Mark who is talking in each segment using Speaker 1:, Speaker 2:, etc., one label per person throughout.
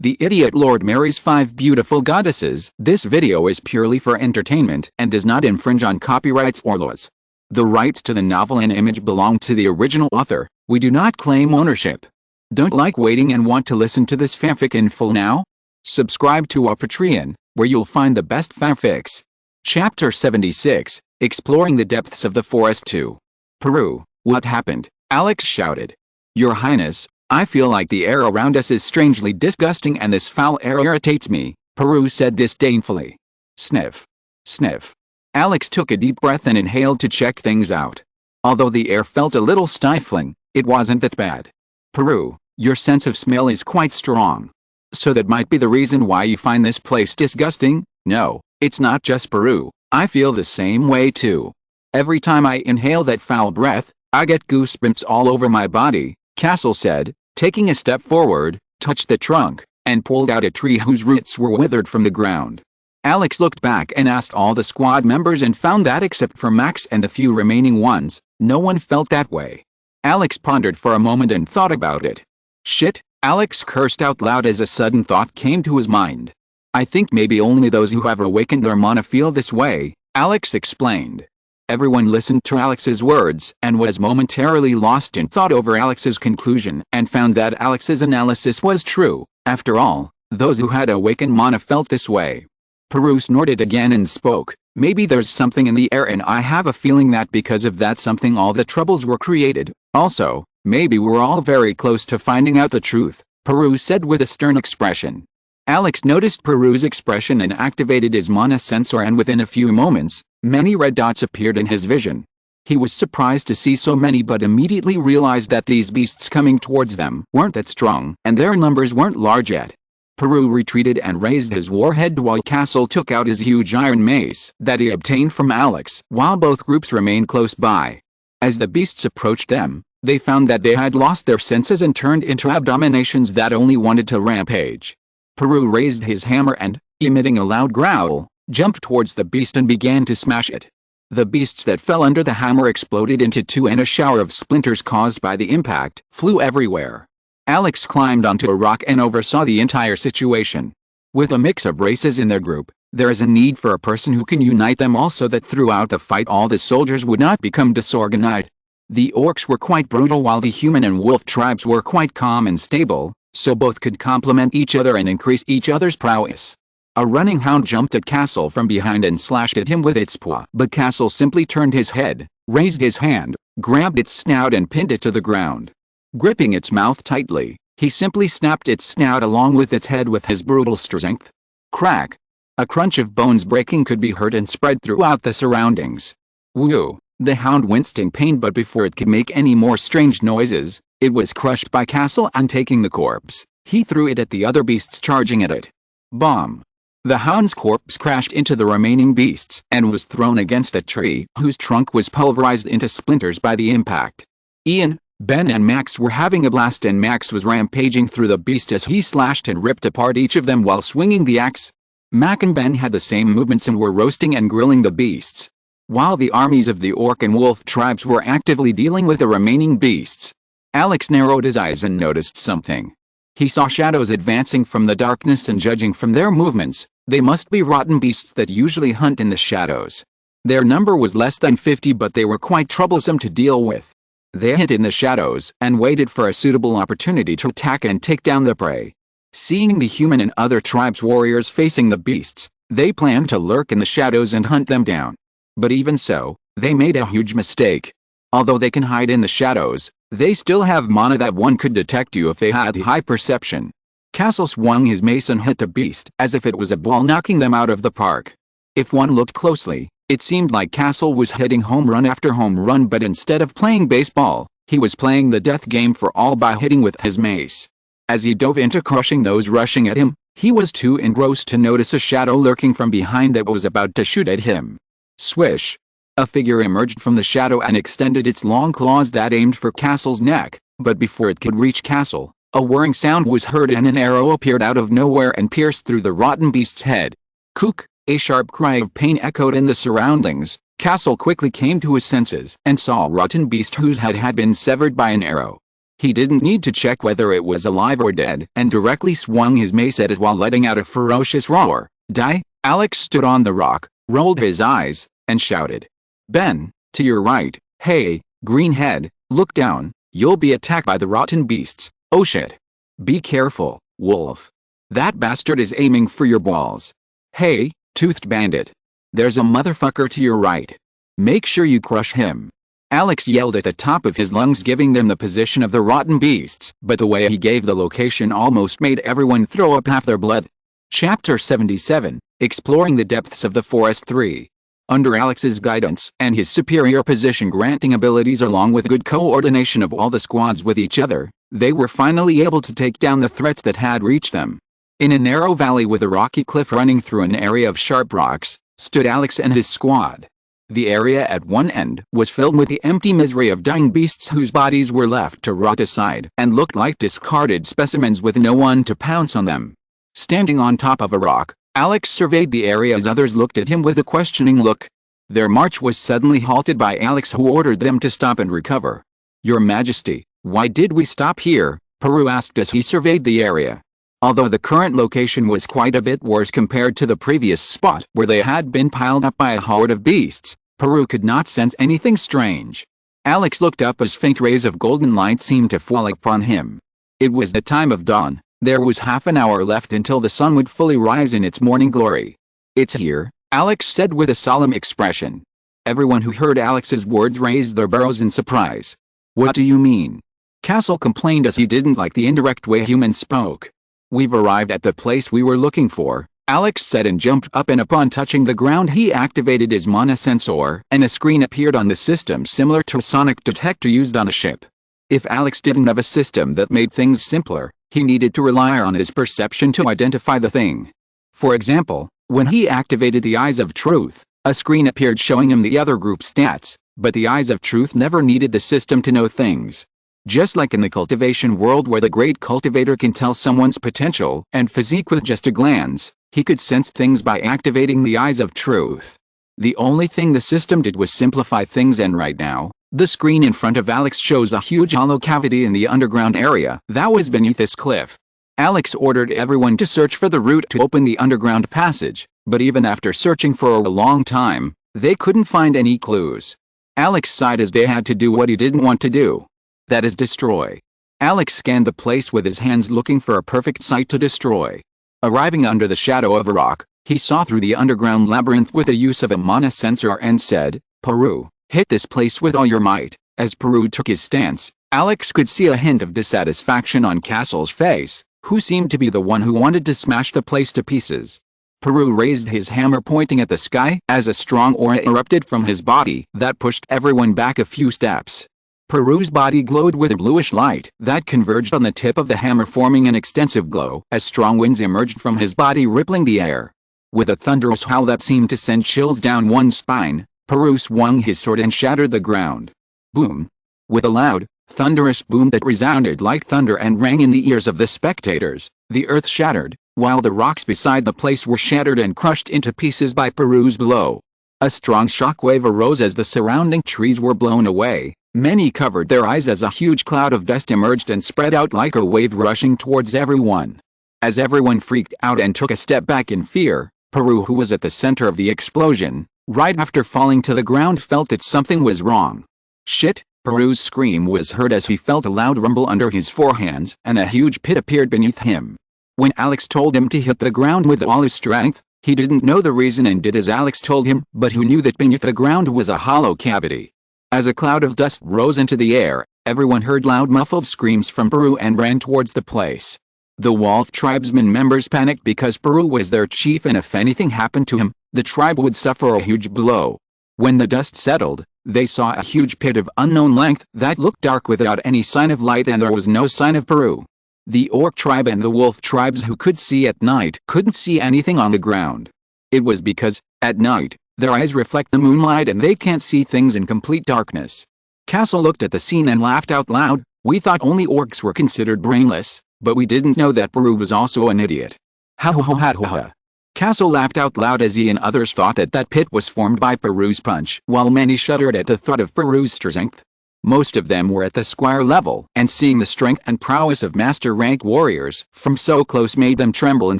Speaker 1: The idiot Lord marries 5 beautiful goddesses. This video is purely for entertainment and does not infringe on copyrights or laws. The rights to the novel and image belong to the original author. We do not claim ownership. Don't like waiting and want to listen to this fanfic in full now? Subscribe to our Patreon, where you'll find the best fanfics. Chapter 76, Exploring the Depths of the Forest 2. Peru, what happened? Alex shouted. Your Highness, I feel like the air around us is strangely disgusting and this foul air irritates me, Peru said disdainfully. Sniff. Sniff. Alex took a deep breath and inhaled to check things out. Although the air felt a little stifling, it wasn't that bad. Peru, your sense of smell is quite strong. So that might be the reason why you find this place disgusting? No, it's not just Peru, I feel the same way too. Every time I inhale that foul breath, I get goosebumps all over my body, Castle said, taking a step forward, touched the trunk, and pulled out a tree whose roots were withered from the ground. Alex looked back and asked all the squad members and found that except for Max and the few remaining ones, no one felt that way. Alex pondered for a moment and thought about it. Shit, Alex cursed out loud as a sudden thought came to his mind. I think maybe only those who have awakened their mana feel this way, Alex explained. Everyone listened to Alex's words and was momentarily lost in thought over Alex's conclusion and found that Alex's analysis was true. After all, those who had awakened mana felt this way. Peru snorted again and spoke. Maybe there's something in the air and I have a feeling that because of that something all the troubles were created. Also, maybe we're all very close to finding out the truth, Peru said with a stern expression. Alex noticed Peru's expression and activated his mana sensor, and within a few moments, many red dots appeared in his vision. He was surprised to see so many but immediately realized that these beasts coming towards them weren't that strong and their numbers weren't large yet. Peru retreated and raised his warhead while Castle took out his huge iron mace that he obtained from Alex while both groups remained close by. As the beasts approached them, they found that they had lost their senses and turned into abominations that only wanted to rampage. Peru raised his hammer and, emitting a loud growl, jumped towards the beast and began to smash it. The beasts that fell under the hammer exploded into two and a shower of splinters caused by the impact flew everywhere. Alex climbed onto a rock and oversaw the entire situation. With a mix of races in their group, there is a need for a person who can unite them all so that throughout the fight all the soldiers would not become disorganized. The orcs were quite brutal while the human and wolf tribes were quite calm and stable, so both could complement each other and increase each other's prowess. A running hound jumped at Castle from behind and slashed at him with its paw, but Castle simply turned his head, raised his hand, grabbed its snout and pinned it to the ground. Gripping its mouth tightly, he simply snapped its snout along with its head with his brutal strength. Crack! A crunch of bones breaking could be heard and spread throughout the surroundings. Woo! The hound winced in pain, but before it could make any more strange noises, it was crushed by Castle, and taking the corpse, he threw it at the other beasts charging at it. Bomb! The hound's corpse crashed into the remaining beasts and was thrown against a tree whose trunk was pulverized into splinters by the impact. Ian, Ben and Max were having a blast, and Max was rampaging through the beast as he slashed and ripped apart each of them while swinging the axe. Mac and Ben had the same movements and were roasting and grilling the beasts, while the armies of the orc and wolf tribes were actively dealing with the remaining beasts. Alex narrowed his eyes and noticed something. He saw shadows advancing from the darkness, and judging from their movements, they must be rotten beasts that usually hunt in the shadows. Their number was less than 50, but they were quite troublesome to deal with. They hid in the shadows and waited for a suitable opportunity to attack and take down the prey. Seeing the human and other tribes' warriors facing the beasts, they planned to lurk in the shadows and hunt them down. But even so, they made a huge mistake. Although they can hide in the shadows, they still have mana that one could detect you if they had high perception. Castle swung his mace and hit the beast as if it was a ball, knocking them out of the park. If one looked closely, it seemed like Castle was hitting home run after home run, but instead of playing baseball, he was playing the death game for all by hitting with his mace. As he dove into crushing those rushing at him, he was too engrossed to notice a shadow lurking from behind that was about to shoot at him. Swish! A figure emerged from the shadow and extended its long claws that aimed for Castle's neck, but before it could reach Castle, a whirring sound was heard and an arrow appeared out of nowhere and pierced through the rotten beast's head. Kook! A sharp cry of pain echoed in the surroundings. Castle quickly came to his senses and saw a rotten beast whose head had been severed by an arrow. He didn't need to check whether it was alive or dead, and directly swung his mace at it while letting out a ferocious roar. Die! Alex stood on the rock, rolled his eyes, and shouted. Ben, to your right. Hey, greenhead, look down, you'll be attacked by the rotten beasts. Oh shit. Be careful, wolf. That bastard is aiming for your balls. Hey, toothed bandit. There's a motherfucker to your right. Make sure you crush him. Alex yelled at the top of his lungs, giving them the position of the rotten beasts, but the way he gave the location almost made everyone throw up half their blood. Chapter 77, Exploring the Depths of the Forest 3. Under Alex's guidance and his superior position granting abilities along with good coordination of all the squads with each other, they were finally able to take down the threats that had reached them. In a narrow valley with a rocky cliff running through an area of sharp rocks, stood Alex and his squad. The area at one end was filled with the empty misery of dying beasts whose bodies were left to rot aside and looked like discarded specimens with no one to pounce on them. Standing on top of a rock, Alex surveyed the area as others looked at him with a questioning look. Their march was suddenly halted by Alex, who ordered them to stop and recover. Your Majesty, why did we stop here? Peru asked as he surveyed the area. Although the current location was quite a bit worse compared to the previous spot where they had been piled up by a horde of beasts, Peru could not sense anything strange. Alex looked up as faint rays of golden light seemed to fall upon him. It was the time of dawn. There was half an hour left until the sun would fully rise in its morning glory. It's here, Alex said with a solemn expression. Everyone who heard Alex's words raised their brows in surprise. What do you mean? Castle complained as he didn't like the indirect way humans spoke. We've arrived at the place we were looking for, Alex said, and jumped up, and upon touching the ground he activated his mana sensor and a screen appeared on the system similar to a sonic detector used on a ship. If Alex didn't have a system that made things simpler, he needed to rely on his perception to identify the thing. For example, when he activated the Eyes of Truth, a screen appeared showing him the other group's stats, but the Eyes of Truth never needed the system to know things. Just like in the cultivation world where the great cultivator can tell someone's potential and physique with just a glance, he could sense things by activating the Eyes of Truth. The only thing the system did was simplify things, and right now, the screen in front of Alex shows a huge hollow cavity in the underground area that was beneath this cliff. Alex ordered everyone to search for the route to open the underground passage, but even after searching for a long time, they couldn't find any clues. Alex sighed as they had to do what he didn't want to do. That is, destroy. Alex scanned the place with his hands looking for a perfect site to destroy. Arriving under the shadow of a rock, he saw through the underground labyrinth with the use of a mana sensor and said, Peru, hit this place with all your might. As Peru took his stance, Alex could see a hint of dissatisfaction on Castle's face, who seemed to be the one who wanted to smash the place to pieces. Peru raised his hammer pointing at the sky as a strong aura erupted from his body that pushed everyone back a few steps. Peru's body glowed with a bluish light that converged on the tip of the hammer, forming an extensive glow as strong winds emerged from his body, rippling the air. With a thunderous howl that seemed to send chills down one's spine, Peru swung his sword and shattered the ground. Boom! With a loud, thunderous boom that resounded like thunder and rang in the ears of the spectators, the earth shattered, while the rocks beside the place were shattered and crushed into pieces by Peru's blow. A strong shockwave arose as the surrounding trees were blown away. Many covered their eyes as a huge cloud of dust emerged and spread out like a wave rushing towards everyone. As everyone freaked out and took a step back in fear, Peru, who was at the center of the explosion, right after falling to the ground, felt that something was wrong. Shit! Peru's scream was heard as he felt a loud rumble under his forehands and a huge pit appeared beneath him. When Alex told him to hit the ground with all his strength, he didn't know the reason and did as Alex told him, but who knew that beneath the ground was a hollow cavity. As a cloud of dust rose into the air, everyone heard loud muffled screams from Peru and ran towards the place. The Wolf tribesmen members panicked because Peru was their chief, and if anything happened to him, the tribe would suffer a huge blow. When the dust settled, they saw a huge pit of unknown length that looked dark without any sign of light, and there was no sign of Peru. The Orc tribe and the Wolf tribes, who could see at night, couldn't see anything on the ground. It was because, at night, their eyes reflect the moonlight and they can't see things in complete darkness. Castle looked at the scene and laughed out loud. We thought only orcs were considered brainless, but we didn't know that Peru was also an idiot. Ha ha ha ha ha. Castle laughed out loud as he and others thought that pit was formed by Peru's punch, while many shuddered at the thought of Peru's strength. Most of them were at the squire level, and seeing the strength and prowess of master-rank warriors from so close made them tremble in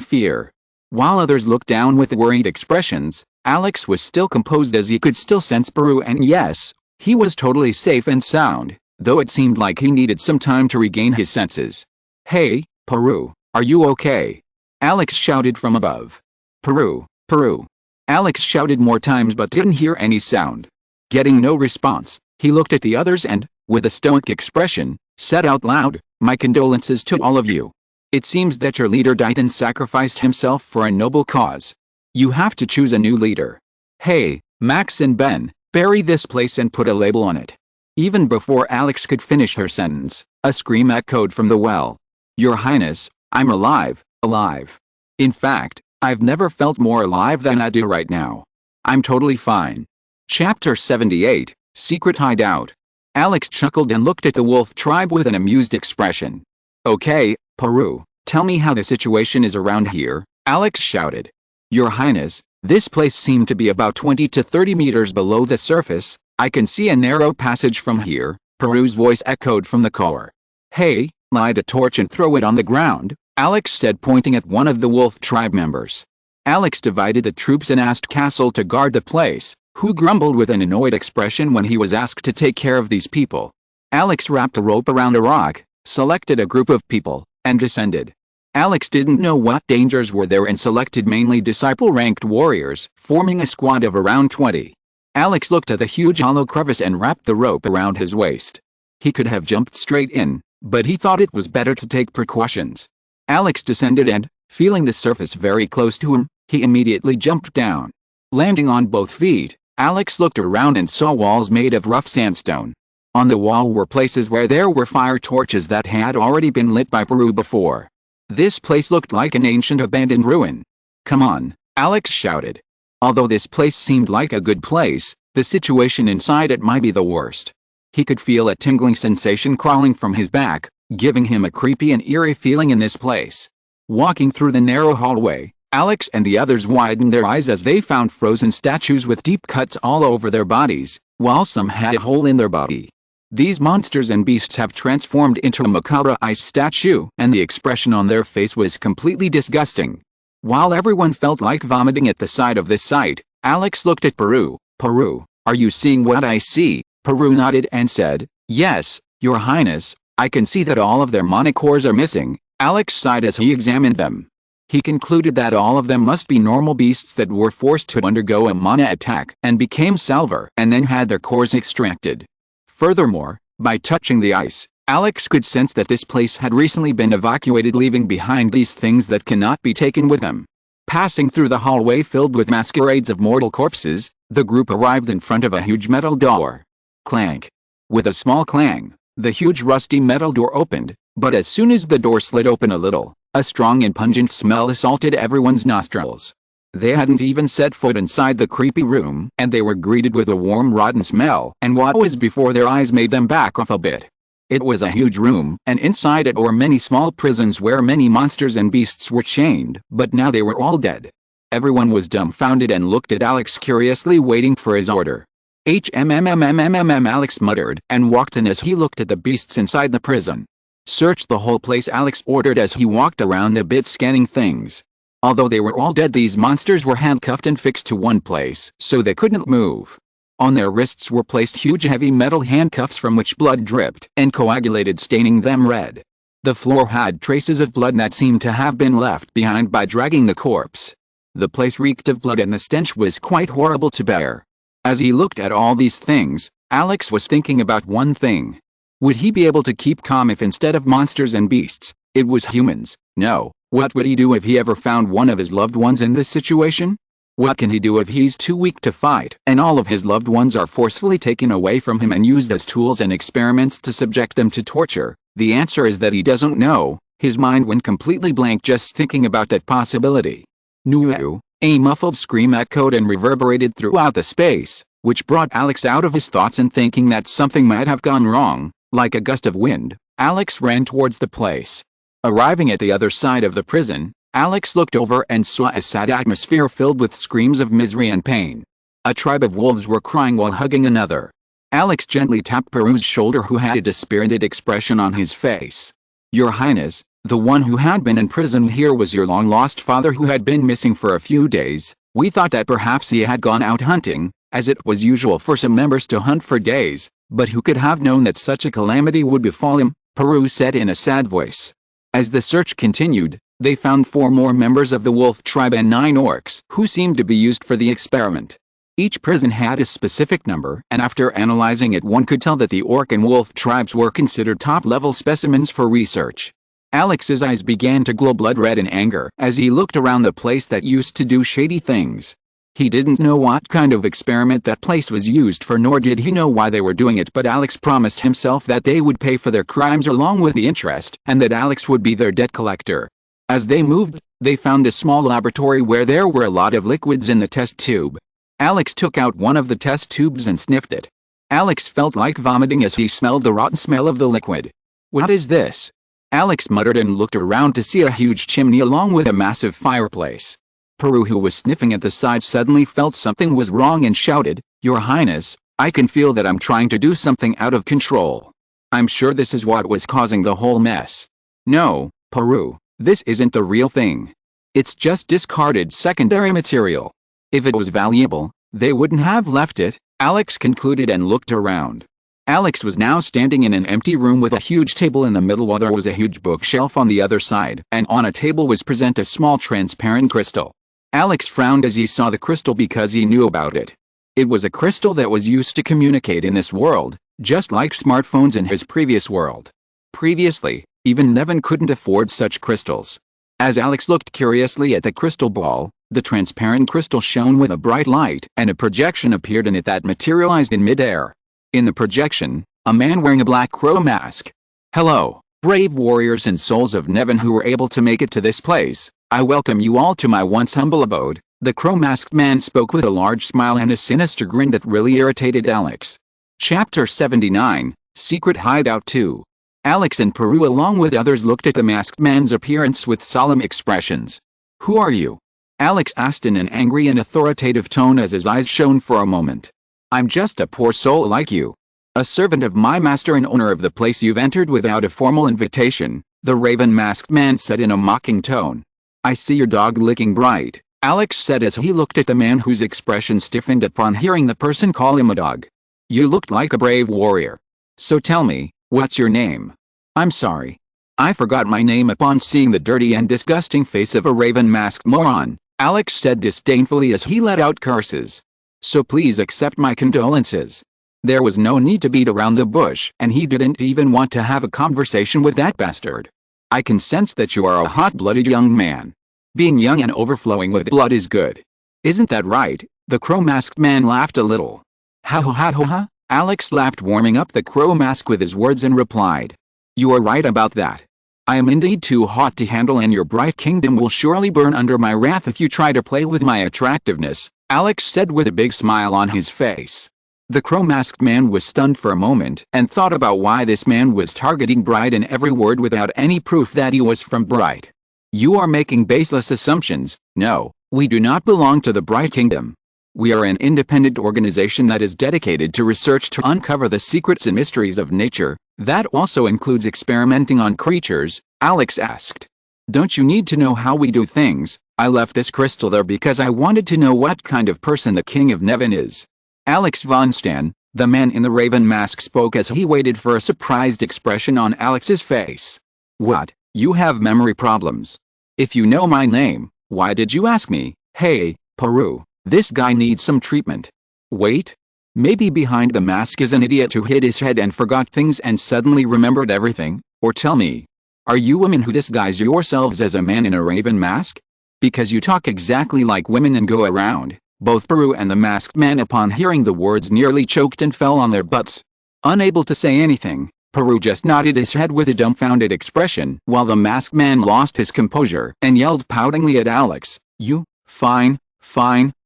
Speaker 1: fear. While others looked down with worried expressions, Alex was still composed as he could still sense Peru, and yes, he was totally safe and sound, though it seemed like he needed some time to regain his senses. "Hey, Peru, are you okay?" Alex shouted from above. "Peru, Peru." Alex shouted more times but didn't hear any sound. Getting no response, he looked at the others and, with a stoic expression, said out loud, "My condolences to all of you. It seems that your leader died and sacrificed himself for a noble cause. You have to choose a new leader. Hey, Max and Ben, bury this place and put a label on it." Even before Alex could finish her sentence, a scream echoed from the well. "Your Highness, I'm alive, alive. In fact, I've never felt more alive than I do right now. I'm totally fine." Chapter 78, Secret Hideout. Alex chuckled and looked at the wolf tribe with an amused expression. "Okay, Peru, tell me how the situation is around here," Alex shouted. "Your Highness, this place seemed to be about 20 to 30 meters below the surface. I can see a narrow passage from here," Peru's voice echoed from the car. "Hey, light a torch and throw it on the ground," Alex said, pointing at one of the wolf tribe members. Alex divided the troops and asked Castle to guard the place, who grumbled with an annoyed expression when he was asked to take care of these people. Alex wrapped a rope around a rock, selected a group of people, and descended. Alex didn't know what dangers were there and selected mainly disciple-ranked warriors, forming a squad of around 20. Alex looked at the huge hollow crevice and wrapped the rope around his waist. He could have jumped straight in, but he thought it was better to take precautions. Alex descended and, feeling the surface very close to him, he immediately jumped down. Landing on both feet, Alex looked around and saw walls made of rough sandstone. On the wall were places where there were fire torches that had already been lit by Peru before. This place looked like an ancient abandoned ruin. "Come on," Alex shouted. Although this place seemed like a good place, the situation inside it might be the worst. He could feel a tingling sensation crawling from his back, giving him a creepy and eerie feeling in this place. Walking through the narrow hallway, Alex and the others widened their eyes as they found frozen statues with deep cuts all over their bodies, while some had a hole in their body. These monsters and beasts have transformed into a macabre ice statue, and the expression on their face was completely disgusting. While everyone felt like vomiting at the sight of this sight, Alex looked at Peru. "Peru, are you seeing what I see?" Peru nodded and said, "Yes, Your Highness, I can see that all of their monocores are missing." Alex sighed as he examined them. He concluded that all of them must be normal beasts that were forced to undergo a mana attack and became salver and then had their cores extracted. Furthermore, by touching the ice, Alex could sense that this place had recently been evacuated, leaving behind these things that cannot be taken with them. Passing through the hallway filled with masquerades of mortal corpses, the group arrived in front of a huge metal door. Clank. With a small clang, the huge rusty metal door opened, but as soon as the door slid open a little, a strong and pungent smell assaulted everyone's nostrils. They hadn't even set foot inside the creepy room, and they were greeted with a warm rotten smell, and what was before their eyes made them back off a bit. It was a huge room, and inside it were many small prisons where many monsters and beasts were chained, but now they were all dead. Everyone was dumbfounded and looked at Alex curiously, waiting for his order. Alex muttered, and walked in as he looked at the beasts inside the prison. "Search the whole place," Alex ordered as he walked around a bit, scanning things. Although they were all dead, these monsters were handcuffed and fixed to one place, so they couldn't move. On their wrists were placed huge heavy metal handcuffs from which blood dripped and coagulated, staining them red. The floor had traces of blood that seemed to have been left behind by dragging the corpse. The place reeked of blood and the stench was quite horrible to bear. As he looked at all these things, Alex was thinking about one thing. Would he be able to keep calm if instead of monsters and beasts, it was humans? No. What would he do if he ever found one of his loved ones in this situation? What can he do if he's too weak to fight, and all of his loved ones are forcefully taken away from him and used as tools and experiments to subject them to torture? The answer is that he doesn't know. His mind went completely blank just thinking about that possibility. "Nuu!" A muffled scream echoed and reverberated throughout the space, which brought Alex out of his thoughts and thinking that something might have gone wrong. Like a gust of wind, Alex ran towards the place. Arriving at the other side of the prison, Alex looked over and saw a sad atmosphere filled with screams of misery and pain. A tribe of wolves were crying while hugging another. Alex gently tapped Peru's shoulder, who had a dispirited expression on his face. Your Highness, the one who had been in prison here was your long-lost father, who had been missing for a few days. We thought that perhaps he had gone out hunting, as it was usual for some members to hunt for days, but who could have known that such a calamity would befall him, Peru said in a sad voice. As the search continued, they found 4 more members of the wolf tribe and 9 orcs, who seemed to be used for the experiment. Each prison had a specific number, and after analyzing it, one could tell that the orc and wolf tribes were considered top-level specimens for research. Alex's eyes began to glow blood red in anger as he looked around the place that used to do shady things. He didn't know what kind of experiment that place was used for, nor did he know why they were doing it, but Alex promised himself that they would pay for their crimes along with the interest, and that Alex would be their debt collector. As they moved, they found a small laboratory where there were a lot of liquids in the test tube. Alex took out one of the test tubes and sniffed it. Alex felt like vomiting as he smelled the rotten smell of the liquid. What is this? Alex muttered and looked around to see a huge chimney along with a massive fireplace. Peru, who was sniffing at the side, suddenly felt something was wrong and shouted, Your Highness, I can feel that I'm trying to do something out of control. I'm sure this is what was causing the whole mess. No, Peru, this isn't the real thing. It's just discarded secondary material. If it was valuable, they wouldn't have left it, Alex concluded and looked around. Alex was now standing in an empty room with a huge table in the middle while there was a huge bookshelf on the other side, and on a table was present a small transparent crystal. Alex frowned as he saw the crystal because he knew about it. It was a crystal that was used to communicate in this world, just like smartphones in his previous world. Previously, even Nevin couldn't afford such crystals. As Alex looked curiously at the crystal ball, the transparent crystal shone with a bright light, and a projection appeared in it that materialized in midair. In the projection, a man wearing a black crow mask. Hello, brave warriors and souls of Nevin who were able to make it to this place. I welcome you all to my once humble abode. The crow-masked man spoke with a large smile and a sinister grin that really irritated Alex. Chapter 79, Secret Hideout 2. Alex and Peru along with others looked at the masked man's appearance with solemn expressions. Who are you? Alex asked in an angry and authoritative tone as his eyes shone for a moment. I'm just a poor soul like you. A servant of my master and owner of the place you've entered without a formal invitation, the raven-masked man said in a mocking tone. I see your dog licking bright, Alex said as he looked at the man whose expression stiffened upon hearing the person call him a dog. You looked like a brave warrior. So tell me, what's your name? I'm sorry. I forgot my name upon seeing the dirty and disgusting face of a raven-masked moron, Alex said disdainfully as he let out curses. So please accept my condolences. There was no need to beat around the bush, and he didn't even want to have a conversation with that bastard. I can sense that you are a hot-blooded young man. Being young and overflowing with blood is good. Isn't that right? The crow-masked man laughed a little. Ha ha ha ha ha, Alex laughed, warming up the crow mask with his words, and replied. You are right about that. I am indeed too hot to handle, and your bright kingdom will surely burn under my wrath if you try to play with my attractiveness, Alex said with a big smile on his face. The crow-masked man was stunned for a moment and thought about why this man was targeting Bright in every word without any proof that he was from Bright. You are making baseless assumptions. No, we do not belong to the Bright Kingdom. We are an independent organization that is dedicated to research to uncover the secrets and mysteries of nature. That also includes experimenting on creatures, Alex asked. Don't you need to know how we do things? I left this crystal there because I wanted to know what kind of person the King of Nevin is. Alex von Stan, the man in the raven mask, spoke as he waited for a surprised expression on Alex's face. What? You have memory problems. If you know my name, why did you ask me? Hey, Peru, this guy needs some treatment. Wait. Maybe behind the mask is an idiot who hit his head and forgot things and suddenly remembered everything. Or tell me, are you women who disguise yourselves as a man in a raven mask? Because you talk exactly like women and go around. Both Peru and the masked man upon hearing the words nearly choked and fell on their butts. Unable to say anything, Peru just nodded his head with a dumbfounded expression while the masked man lost his composure and yelled poutingly at Alex, You, fine,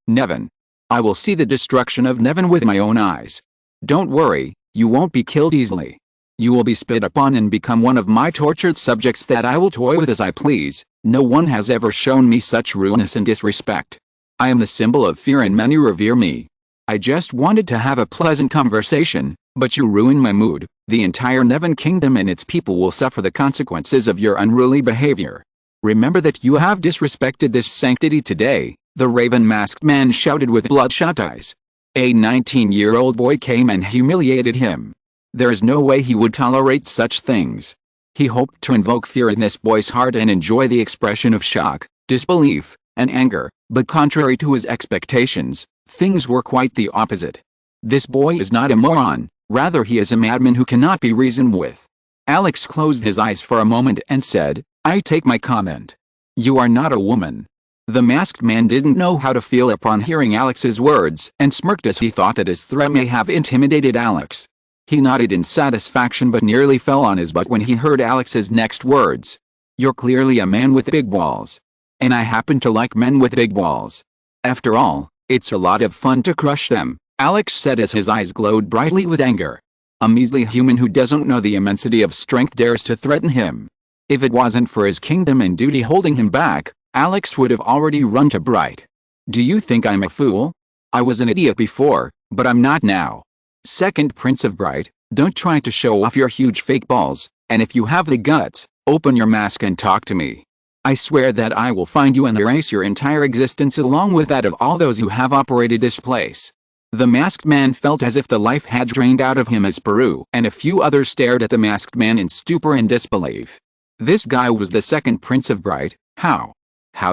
Speaker 1: Nevin. I will see the destruction of Nevin with my own eyes. Don't worry, you won't be killed easily. You will be spit upon and become one of my tortured subjects that I will toy with as I please. No one has ever shown me such rudeness and disrespect. I am the symbol of fear and many revere me. I just wanted to have a pleasant conversation, but you ruined my mood. The entire Nevan Kingdom and its people will suffer the consequences of your unruly behavior. Remember that you have disrespected this sanctity today, the raven-masked man shouted with bloodshot eyes. A 19-year-old boy came and humiliated him. There is no way he would tolerate such things. He hoped to invoke fear in this boy's heart and enjoy the expression of shock, disbelief, and anger, but contrary to his expectations, things were quite the opposite. This boy is not a moron, rather he is a madman who cannot be reasoned with. Alex closed his eyes for a moment and said, I take my comment. You are not a woman. The masked man didn't know how to feel upon hearing Alex's words and smirked as he thought that his threat may have intimidated Alex. He nodded in satisfaction but nearly fell on his butt when he heard Alex's next words. You're clearly a man with big balls. And I happen to like men with big balls. After all, it's a lot of fun to crush them, Alex said as his eyes glowed brightly with anger. A measly human who doesn't know the immensity of strength dares to threaten him. If it wasn't for his kingdom and duty holding him back, Alex would have already run to Bright. Do you think I'm a fool? I was an idiot before, but I'm not now. Second Prince of Bright, don't try to show off your huge fake balls, and if you have the guts, open your mask and talk to me. I swear that I will find you and erase your entire existence along with that of all those who have operated this place. The masked man felt as if the life had drained out of him as Peru and a few others stared at the masked man in stupor and disbelief. This guy was the second Prince of Bright. How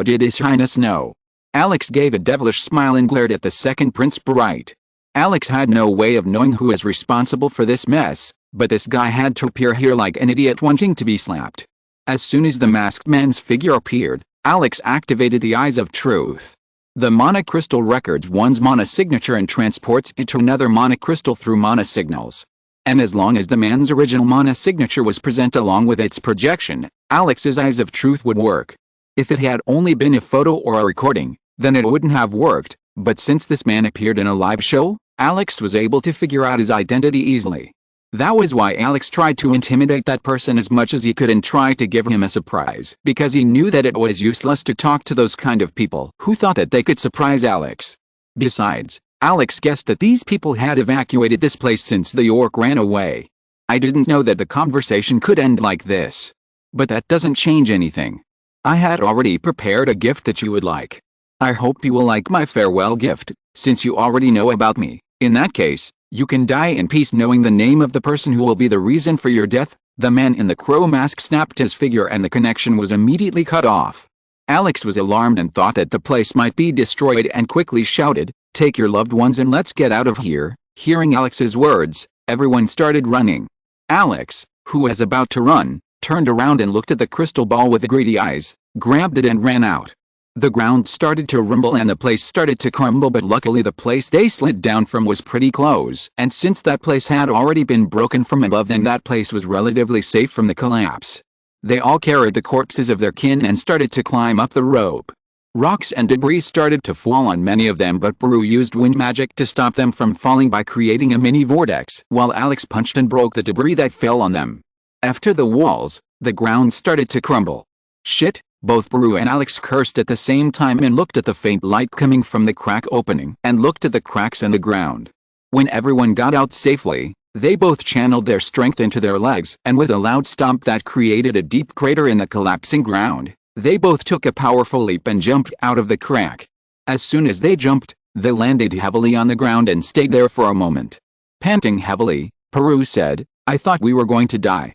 Speaker 1: did His Highness know? Alex gave a devilish smile and glared at the second Prince Bright. Alex had no way of knowing who is responsible for this mess, but this guy had to appear here like an idiot wanting to be slapped. As soon as the masked man's figure appeared, Alex activated the Eyes of Truth. The mana crystal records one's mana signature and transports it to another mana crystal through mana signals. And as long as the man's original mana signature was present along with its projection, Alex's Eyes of Truth would work. If it had only been a photo or a recording, then it wouldn't have worked, but since this man appeared in a live show, Alex was able to figure out his identity easily. That was why Alex tried to intimidate that person as much as he could and try to give him a surprise, because he knew that it was useless to talk to those kind of people who thought that they could surprise Alex. Besides, Alex guessed that these people had evacuated this place since the orc ran away. I didn't know that the conversation could end like this. But that doesn't change anything. I had already prepared a gift that you would like. I hope you will like my farewell gift, since you already know about me. In that case, you can die in peace knowing the name of the person who will be the reason for your death. The man in the crow mask snapped his figure and the connection was immediately cut off. Alex was alarmed and thought that the place might be destroyed and quickly shouted, "Take your loved ones and let's get out of here." Hearing Alex's words, everyone started running. Alex, who was about to run, turned around and looked at the crystal ball with greedy eyes, grabbed it and ran out. The ground started to rumble and the place started to crumble, but luckily the place they slid down from was pretty close, and since that place had already been broken from above, then that place was relatively safe from the collapse. They all carried the corpses of their kin and started to climb up the rope. Rocks and debris started to fall on many of them, but Peru used wind magic to stop them from falling by creating a mini vortex, while Alex punched and broke the debris that fell on them. After the walls, the ground started to crumble. Shit! Both Peru and Alex cursed at the same time and looked at the faint light coming from the crack opening and looked at the cracks in the ground. When everyone got out safely, they both channeled their strength into their legs, and with a loud stomp that created a deep crater in the collapsing ground, they both took a powerful leap and jumped out of the crack. As soon as they jumped, they landed heavily on the ground and stayed there for a moment. Panting heavily, Peru said, "I thought we were going to die."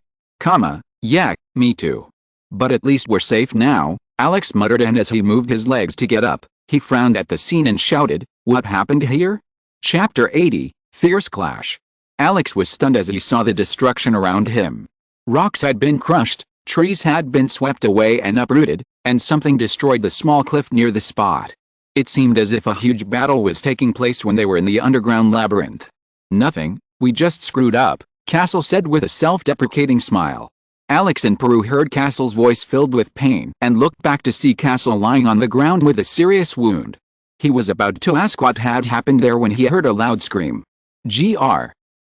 Speaker 1: Yeah, me too. But at least we're safe now, Alex muttered, and as he moved his legs to get up, he frowned at the scene and shouted, "What happened here?" Chapter 80, Fierce Clash. Alex was stunned as he saw the destruction around him. Rocks had been crushed, trees had been swept away and uprooted, and something destroyed the small cliff near the spot. It seemed as if a huge battle was taking place when they were in the underground labyrinth. "Nothing, we just screwed up," Castle said with a self-deprecating smile. Alex and Peru heard Castle's voice filled with pain and looked back to see Castle lying on the ground with a serious wound. He was about to ask what had happened there when he heard a loud scream.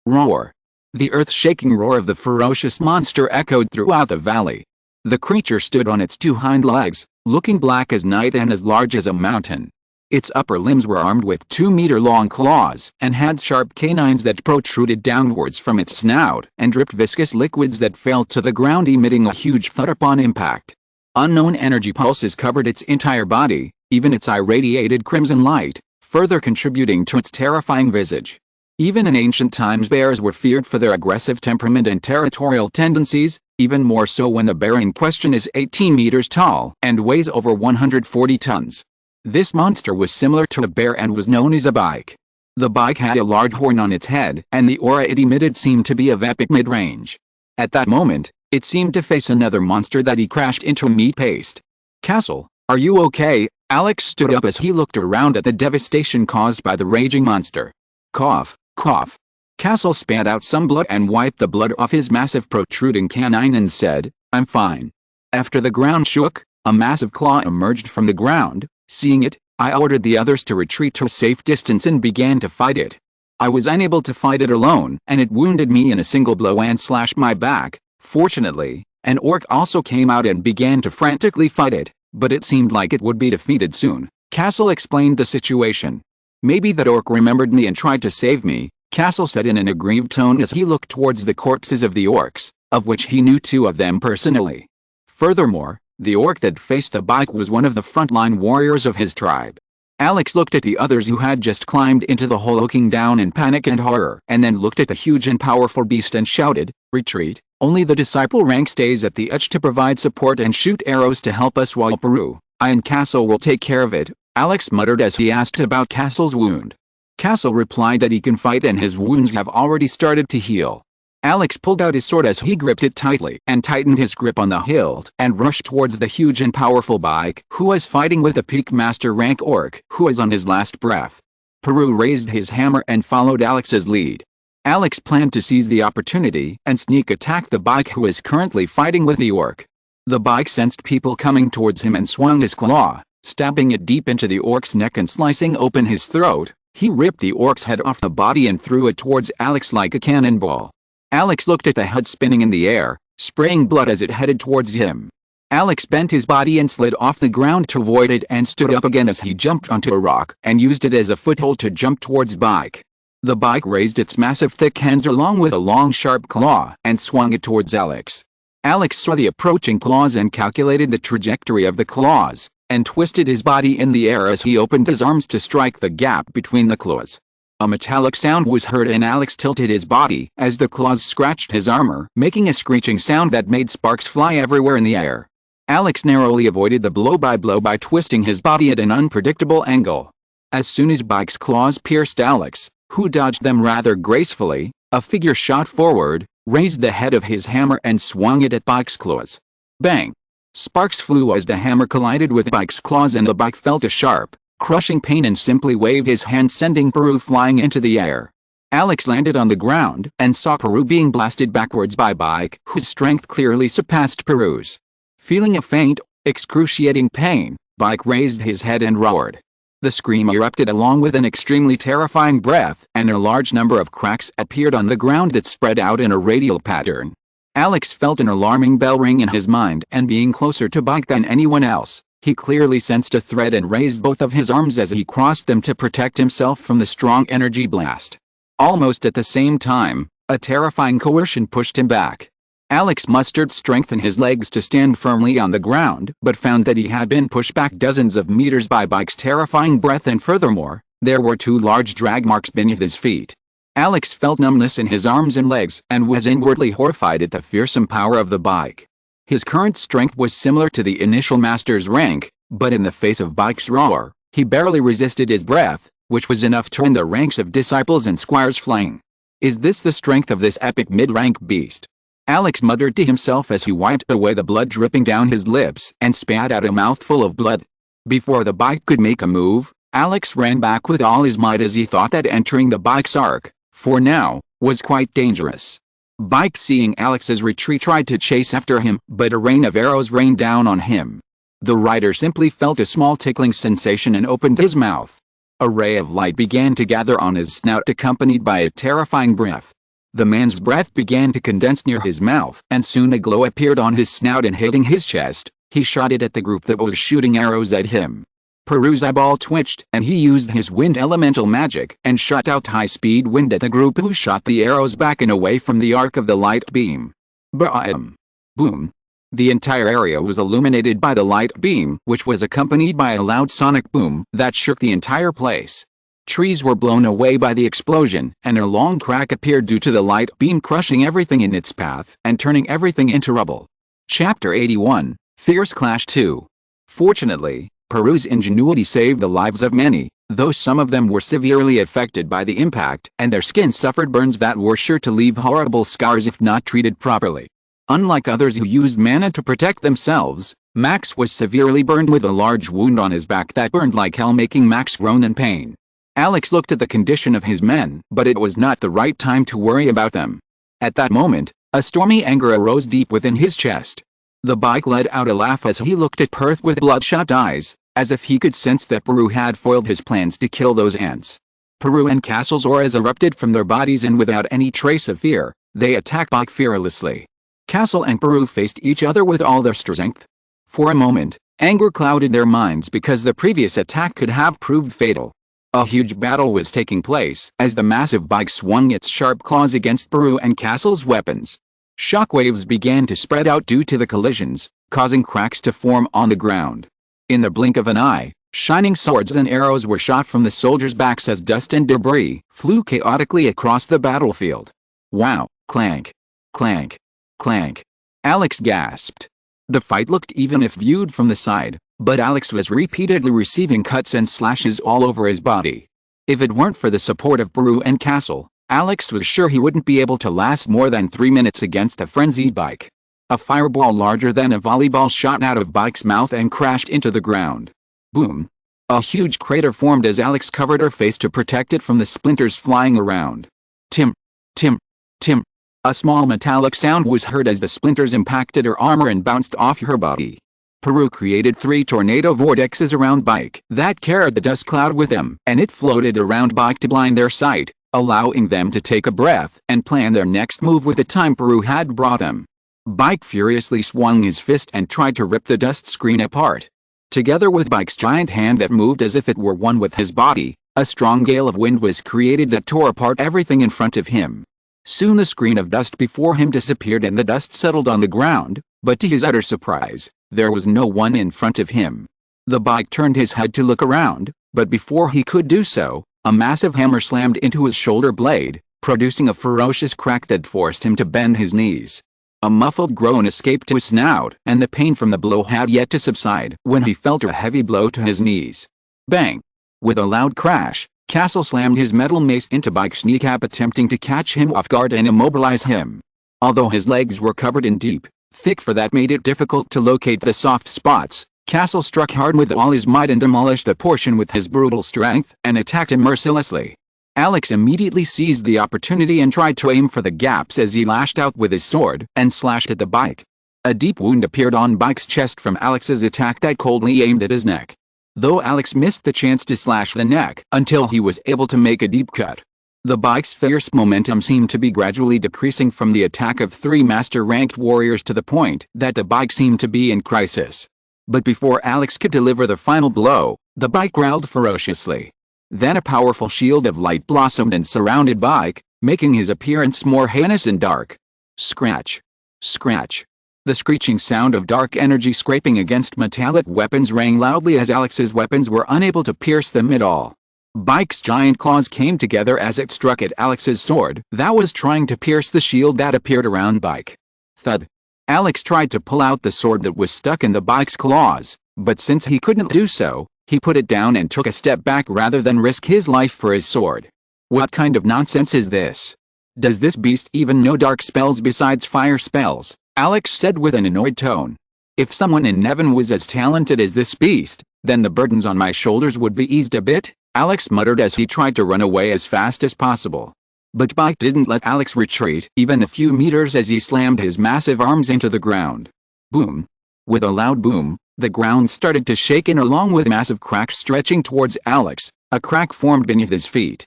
Speaker 1: Roar. The earth-shaking roar of the ferocious monster echoed throughout the valley. The creature stood on its two hind legs, looking black as night and as large as a mountain. Its upper limbs were armed with 2-meter-long claws and had sharp canines that protruded downwards from its snout and dripped viscous liquids that fell to the ground, emitting a huge thud upon impact. Unknown energy pulses covered its entire body, even its eye radiated crimson light, further contributing to its terrifying visage. Even in ancient times, bears were feared for their aggressive temperament and territorial tendencies, even more so when the bear in question is 18 meters tall and weighs over 140 tons. This monster was similar to a bear and was known as a bike. The bike had a large horn on its head, and the aura it emitted seemed to be of epic mid-range. At that moment, it seemed to face another monster that he crashed into meat paste. "Castle, are you okay?" Alex stood up as he looked around at the devastation caused by the raging monster. Cough, cough. Castle spat out some blood and wiped the blood off his massive protruding canine and said, "I'm fine." After the ground shook, a massive claw emerged from the ground. Seeing it, I ordered the others to retreat to a safe distance and began to fight it. I was unable to fight it alone, and it wounded me in a single blow and slashed my back. Fortunately, an orc also came out and began to frantically fight it, but it seemed like it would be defeated soon. Castle explained the situation. "Maybe that orc remembered me and tried to save me," Castle said in an aggrieved tone as he looked towards the corpses of the orcs, of which he knew 2 of them personally. Furthermore, the orc that faced the bike was one of the frontline warriors of his tribe. Alex looked at the others who had just climbed into the hole, looking down in panic and horror, and then looked at the huge and powerful beast and shouted, "Retreat! Only the disciple rank stays at the edge to provide support and shoot arrows to help us, while Peru, I and Castle will take care of it," Alex muttered as he asked about Castle's wound. Castle replied that he can fight and his wounds have already started to heal. Alex pulled out his sword as he gripped it tightly and tightened his grip on the hilt and rushed towards the huge and powerful bike, who was fighting with a peak master rank orc who was on his last breath. Peru raised his hammer and followed Alex's lead. Alex planned to seize the opportunity and sneak attack the bike, who is currently fighting with the orc. The bike sensed people coming towards him and swung his claw, stabbing it deep into the orc's neck and slicing open his throat. He ripped the orc's head off the body and threw it towards Alex like a cannonball. Alex looked at the head spinning in the air, spraying blood as it headed towards him. Alex bent his body and slid off the ground to avoid it and stood up again as he jumped onto a rock and used it as a foothold to jump towards bike. The bike raised its massive thick hands along with a long sharp claw and swung it towards Alex. Alex saw the approaching claws and calculated the trajectory of the claws, and twisted his body in the air as he opened his arms to strike the gap between the claws. A metallic sound was heard and Alex tilted his body as the claws scratched his armor, making a screeching sound that made sparks fly everywhere in the air. Alex narrowly avoided the blow by twisting his body at an unpredictable angle. As soon as Bike's claws pierced Alex, who dodged them rather gracefully, a figure shot forward, raised the head of his hammer and swung it at Bike's claws. Bang! Sparks flew as the hammer collided with Bike's claws and the bike felt a sharp, crushing pain and simply waved his hand, sending Peru flying into the air. Alex landed on the ground and saw Peru being blasted backwards by Bike, whose strength clearly surpassed Peru's. Feeling a faint, excruciating pain, Bike raised his head and roared. The scream erupted along with an extremely terrifying breath, and a large number of cracks appeared on the ground that spread out in a radial pattern. Alex felt an alarming bell ring in his mind, and being closer to Bike than anyone else, he clearly sensed a threat and raised both of his arms as he crossed them to protect himself from the strong energy blast. Almost at the same time, a terrifying coercion pushed him back. Alex mustered strength in his legs to stand firmly on the ground, but found that he had been pushed back dozens of meters by Bike's terrifying breath, and furthermore, there were 2 large drag marks beneath his feet. Alex felt numbness in his arms and legs, and was inwardly horrified at the fearsome power of the Bike. His current strength was similar to the initial master's rank, but in the face of Bike's roar, he barely resisted his breath, which was enough to turn the ranks of disciples and squires flying. Is this the strength of this epic mid-rank beast? Alex muttered to himself as he wiped away the blood dripping down his lips and spat out a mouthful of blood. Before the Bike could make a move, Alex ran back with all his might, as he thought that entering the Bike's arc, for now, was quite dangerous. Bike, seeing Alex's retreat, tried to chase after him, but a rain of arrows rained down on him. The rider simply felt a small tickling sensation and opened his mouth. A ray of light began to gather on his snout, accompanied by a terrifying breath. The man's breath began to condense near his mouth, and soon a glow appeared on his snout and hitting his chest. He shot it at the group that was shooting arrows at him. Peru's eyeball twitched and he used his wind elemental magic and shot out high-speed wind at the group, who shot the arrows back and away from the arc of the light beam. Bam! Boom! The entire area was illuminated by the light beam, which was accompanied by a loud sonic boom that shook the entire place. Trees were blown away by the explosion, and a long crack appeared due to the light beam crushing everything in its path and turning everything into rubble. Chapter 81, Fierce Clash 2. Fortunately, Peru's ingenuity saved the lives of many, though some of them were severely affected by the impact, and their skin suffered burns that were sure to leave horrible scars if not treated properly. Unlike others who used mana to protect themselves, Max was severely burned with a large wound on his back that burned like hell, making Max groan in pain. Alex looked at the condition of his men, but it was not the right time to worry about them. At that moment, a stormy anger arose deep within his chest. The bike let out a laugh as he looked at Perth with bloodshot eyes, as if he could sense that Peru had foiled his plans to kill those ants. Peru and Castle's auras erupted from their bodies, and without any trace of fear, they attacked Bike fearlessly. Castle and Peru faced each other with all their strength. For a moment, anger clouded their minds because the previous attack could have proved fatal. A huge battle was taking place as the massive bike swung its sharp claws against Peru and Castle's weapons. Shockwaves began to spread out due to the collisions, causing cracks to form on the ground. In the blink of an eye, shining swords and arrows were shot from the soldiers' backs as dust and debris flew chaotically across the battlefield. Wow! Clank! Clank! Clank! Alex gasped. The fight looked even if viewed from the side, but Alex was repeatedly receiving cuts and slashes all over his body. If it weren't for the support of Peru and Castle, Alex was sure he wouldn't be able to last more than 3 minutes against a frenzied bike. A fireball larger than a volleyball shot out of Bike's mouth and crashed into the ground. Boom! A huge crater formed as Alex covered her face to protect it from the splinters flying around. Tim! Tim! Tim! A small metallic sound was heard as the splinters impacted her armor and bounced off her body. Peru created 3 tornado vortexes around Bike that carried the dust cloud with them, and it floated around Bike to blind their sight, allowing them to take a breath and plan their next move with the time Peru had brought them. Bike furiously swung his fist and tried to rip the dust screen apart. Together with Bike's giant hand that moved as if it were one with his body, a strong gale of wind was created that tore apart everything in front of him. Soon the screen of dust before him disappeared and the dust settled on the ground, but to his utter surprise, there was no one in front of him. The Bike turned his head to look around, but before he could do so, a massive hammer slammed into his shoulder blade, producing a ferocious crack that forced him to bend his knees. A muffled groan escaped to his snout, and the pain from the blow had yet to subside when he felt a heavy blow to his knees. Bang! With a loud crash, Castle slammed his metal mace into Bike's kneecap, attempting to catch him off guard and immobilize him. Although his legs were covered in deep, thick fur that made it difficult to locate the soft spots, Castle struck hard with all his might and demolished a portion with his brutal strength and attacked him mercilessly. Alex immediately seized the opportunity and tried to aim for the gaps as he lashed out with his sword and slashed at the Bike. A deep wound appeared on Bike's chest from Alex's attack that coldly aimed at his neck. Though Alex missed the chance to slash the neck until he was able to make a deep cut. The Bike's fierce momentum seemed to be gradually decreasing from the attack of 3 master-ranked warriors to the point that the Bike seemed to be in crisis. But before Alex could deliver the final blow, the Bike growled ferociously. Then a powerful shield of light blossomed and surrounded Bike, making his appearance more heinous and dark. Scratch! Scratch! The screeching sound of dark energy scraping against metallic weapons rang loudly as Alex's weapons were unable to pierce them at all. Bike's giant claws came together as it struck at Alex's sword that was trying to pierce the shield that appeared around Bike. Thud! Alex tried to pull out the sword that was stuck in the Bike's claws, but since he couldn't do so, he put it down and took a step back rather than risk his life for his sword. What kind of nonsense is this? Does this beast even know dark spells besides fire spells? Alex said with an annoyed tone. If someone in Nevin was as talented as this beast, then the burdens on my shoulders would be eased a bit, Alex muttered as he tried to run away as fast as possible. But Bike didn't let Alex retreat even a few meters as he slammed his massive arms into the ground. Boom! With a loud boom, the ground started to shake, and along with massive cracks stretching towards Alex, a crack formed beneath his feet.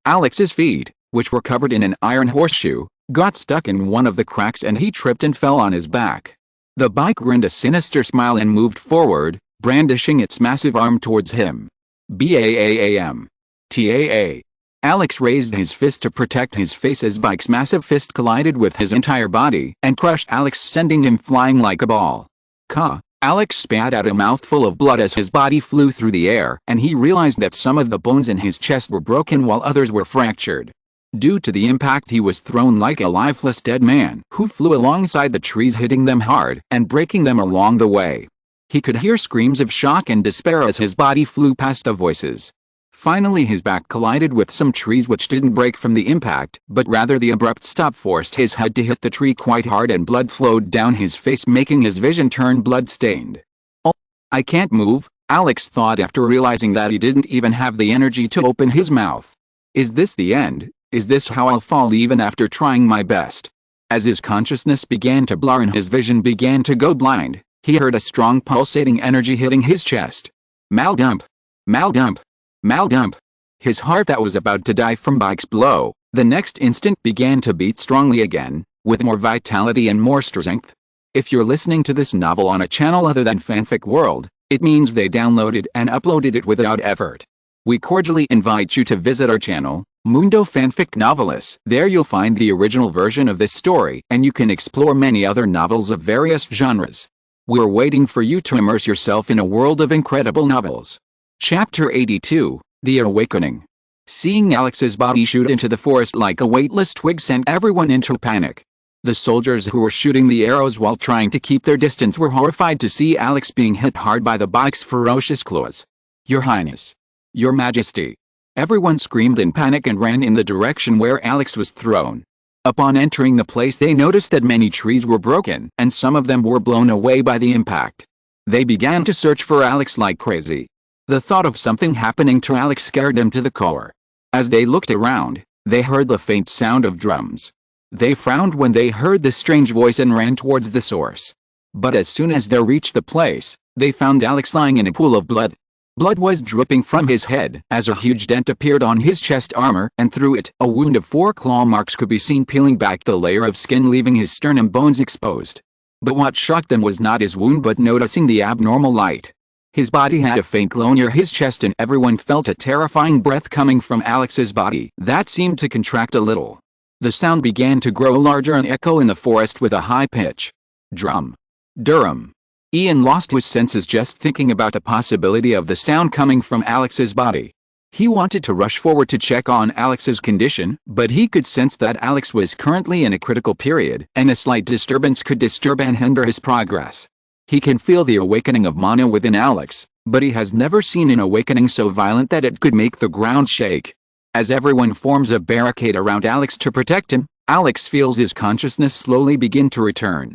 Speaker 1: Alex's feet, which were covered in an iron horseshoe, got stuck in one of the cracks and he tripped and fell on his back. The Bike grinned a sinister smile and moved forward, brandishing its massive arm towards him. BAAAM. TAA. Alex raised his fist to protect his face as Bike's massive fist collided with his entire body and crushed Alex, sending him flying like a ball. Ka. Alex spat out a mouthful of blood as his body flew through the air, and he realized that some of the bones in his chest were broken while others were fractured. Due to the impact, he was thrown like a lifeless dead man who flew alongside the trees, hitting them hard and breaking them along the way. He could hear screams of shock and despair as his body flew past the voices. Finally, his back collided with some trees, which didn't break from the impact, but rather the abrupt stop forced his head to hit the tree quite hard, and blood flowed down his face, making his vision turn blood-stained. "Oh, I can't move," Alex thought after realizing that he didn't even have the energy to open his mouth. "Is this the end? Is this how I'll fall even after trying my best?" As his consciousness began to blur and his vision began to go blind, he heard a strong pulsating energy hitting his chest. Maldump! Maldump! Maldump! His heart that was about to die from Bike's blow, the next instant began to beat strongly again, with more vitality and more strength. If you're listening to this novel on a channel other than Fanfic World, it means they downloaded and uploaded it without effort. We cordially invite you to visit our channel, Mundo Fanfic Novelists. There you'll find the original version of this story, and you can explore many other novels of various genres. We're waiting for you to immerse yourself in a world of incredible novels. Chapter 82, The Awakening. Seeing Alex's body shoot into the forest like a weightless twig sent everyone into panic. The soldiers who were shooting the arrows while trying to keep their distance were horrified to see Alex being hit hard by the Bike's ferocious claws. "Your Highness! Your Majesty!" Everyone screamed in panic and ran in the direction where Alex was thrown. Upon entering the place, they noticed that many trees were broken, and some of them were blown away by the impact. They began to search for Alex like crazy. The thought of something happening to Alex scared them to the core. As they looked around, they heard the faint sound of drums. They frowned when they heard the strange voice and ran towards the source. But as soon as they reached the place, they found Alex lying in a pool of blood. Blood was dripping from his head as a huge dent appeared on his chest armor, and through it, a wound of 4 claw marks could be seen peeling back the layer of skin, leaving his sternum bones exposed. But what shocked them was not his wound but noticing the abnormal light. His body had a faint glow near his chest, and everyone felt a terrifying breath coming from Alex's body that seemed to contract a little. The sound began to grow larger and echo in the forest with a high pitch. Drum. Durham. Ian lost his senses just thinking about the possibility of the sound coming from Alex's body. He wanted to rush forward to check on Alex's condition, but he could sense that Alex was currently in a critical period, and a slight disturbance could disturb and hinder his progress. He can feel the awakening of mana within Alex, but he has never seen an awakening so violent that it could make the ground shake. As everyone forms a barricade around Alex to protect him, Alex feels his consciousness slowly begin to return.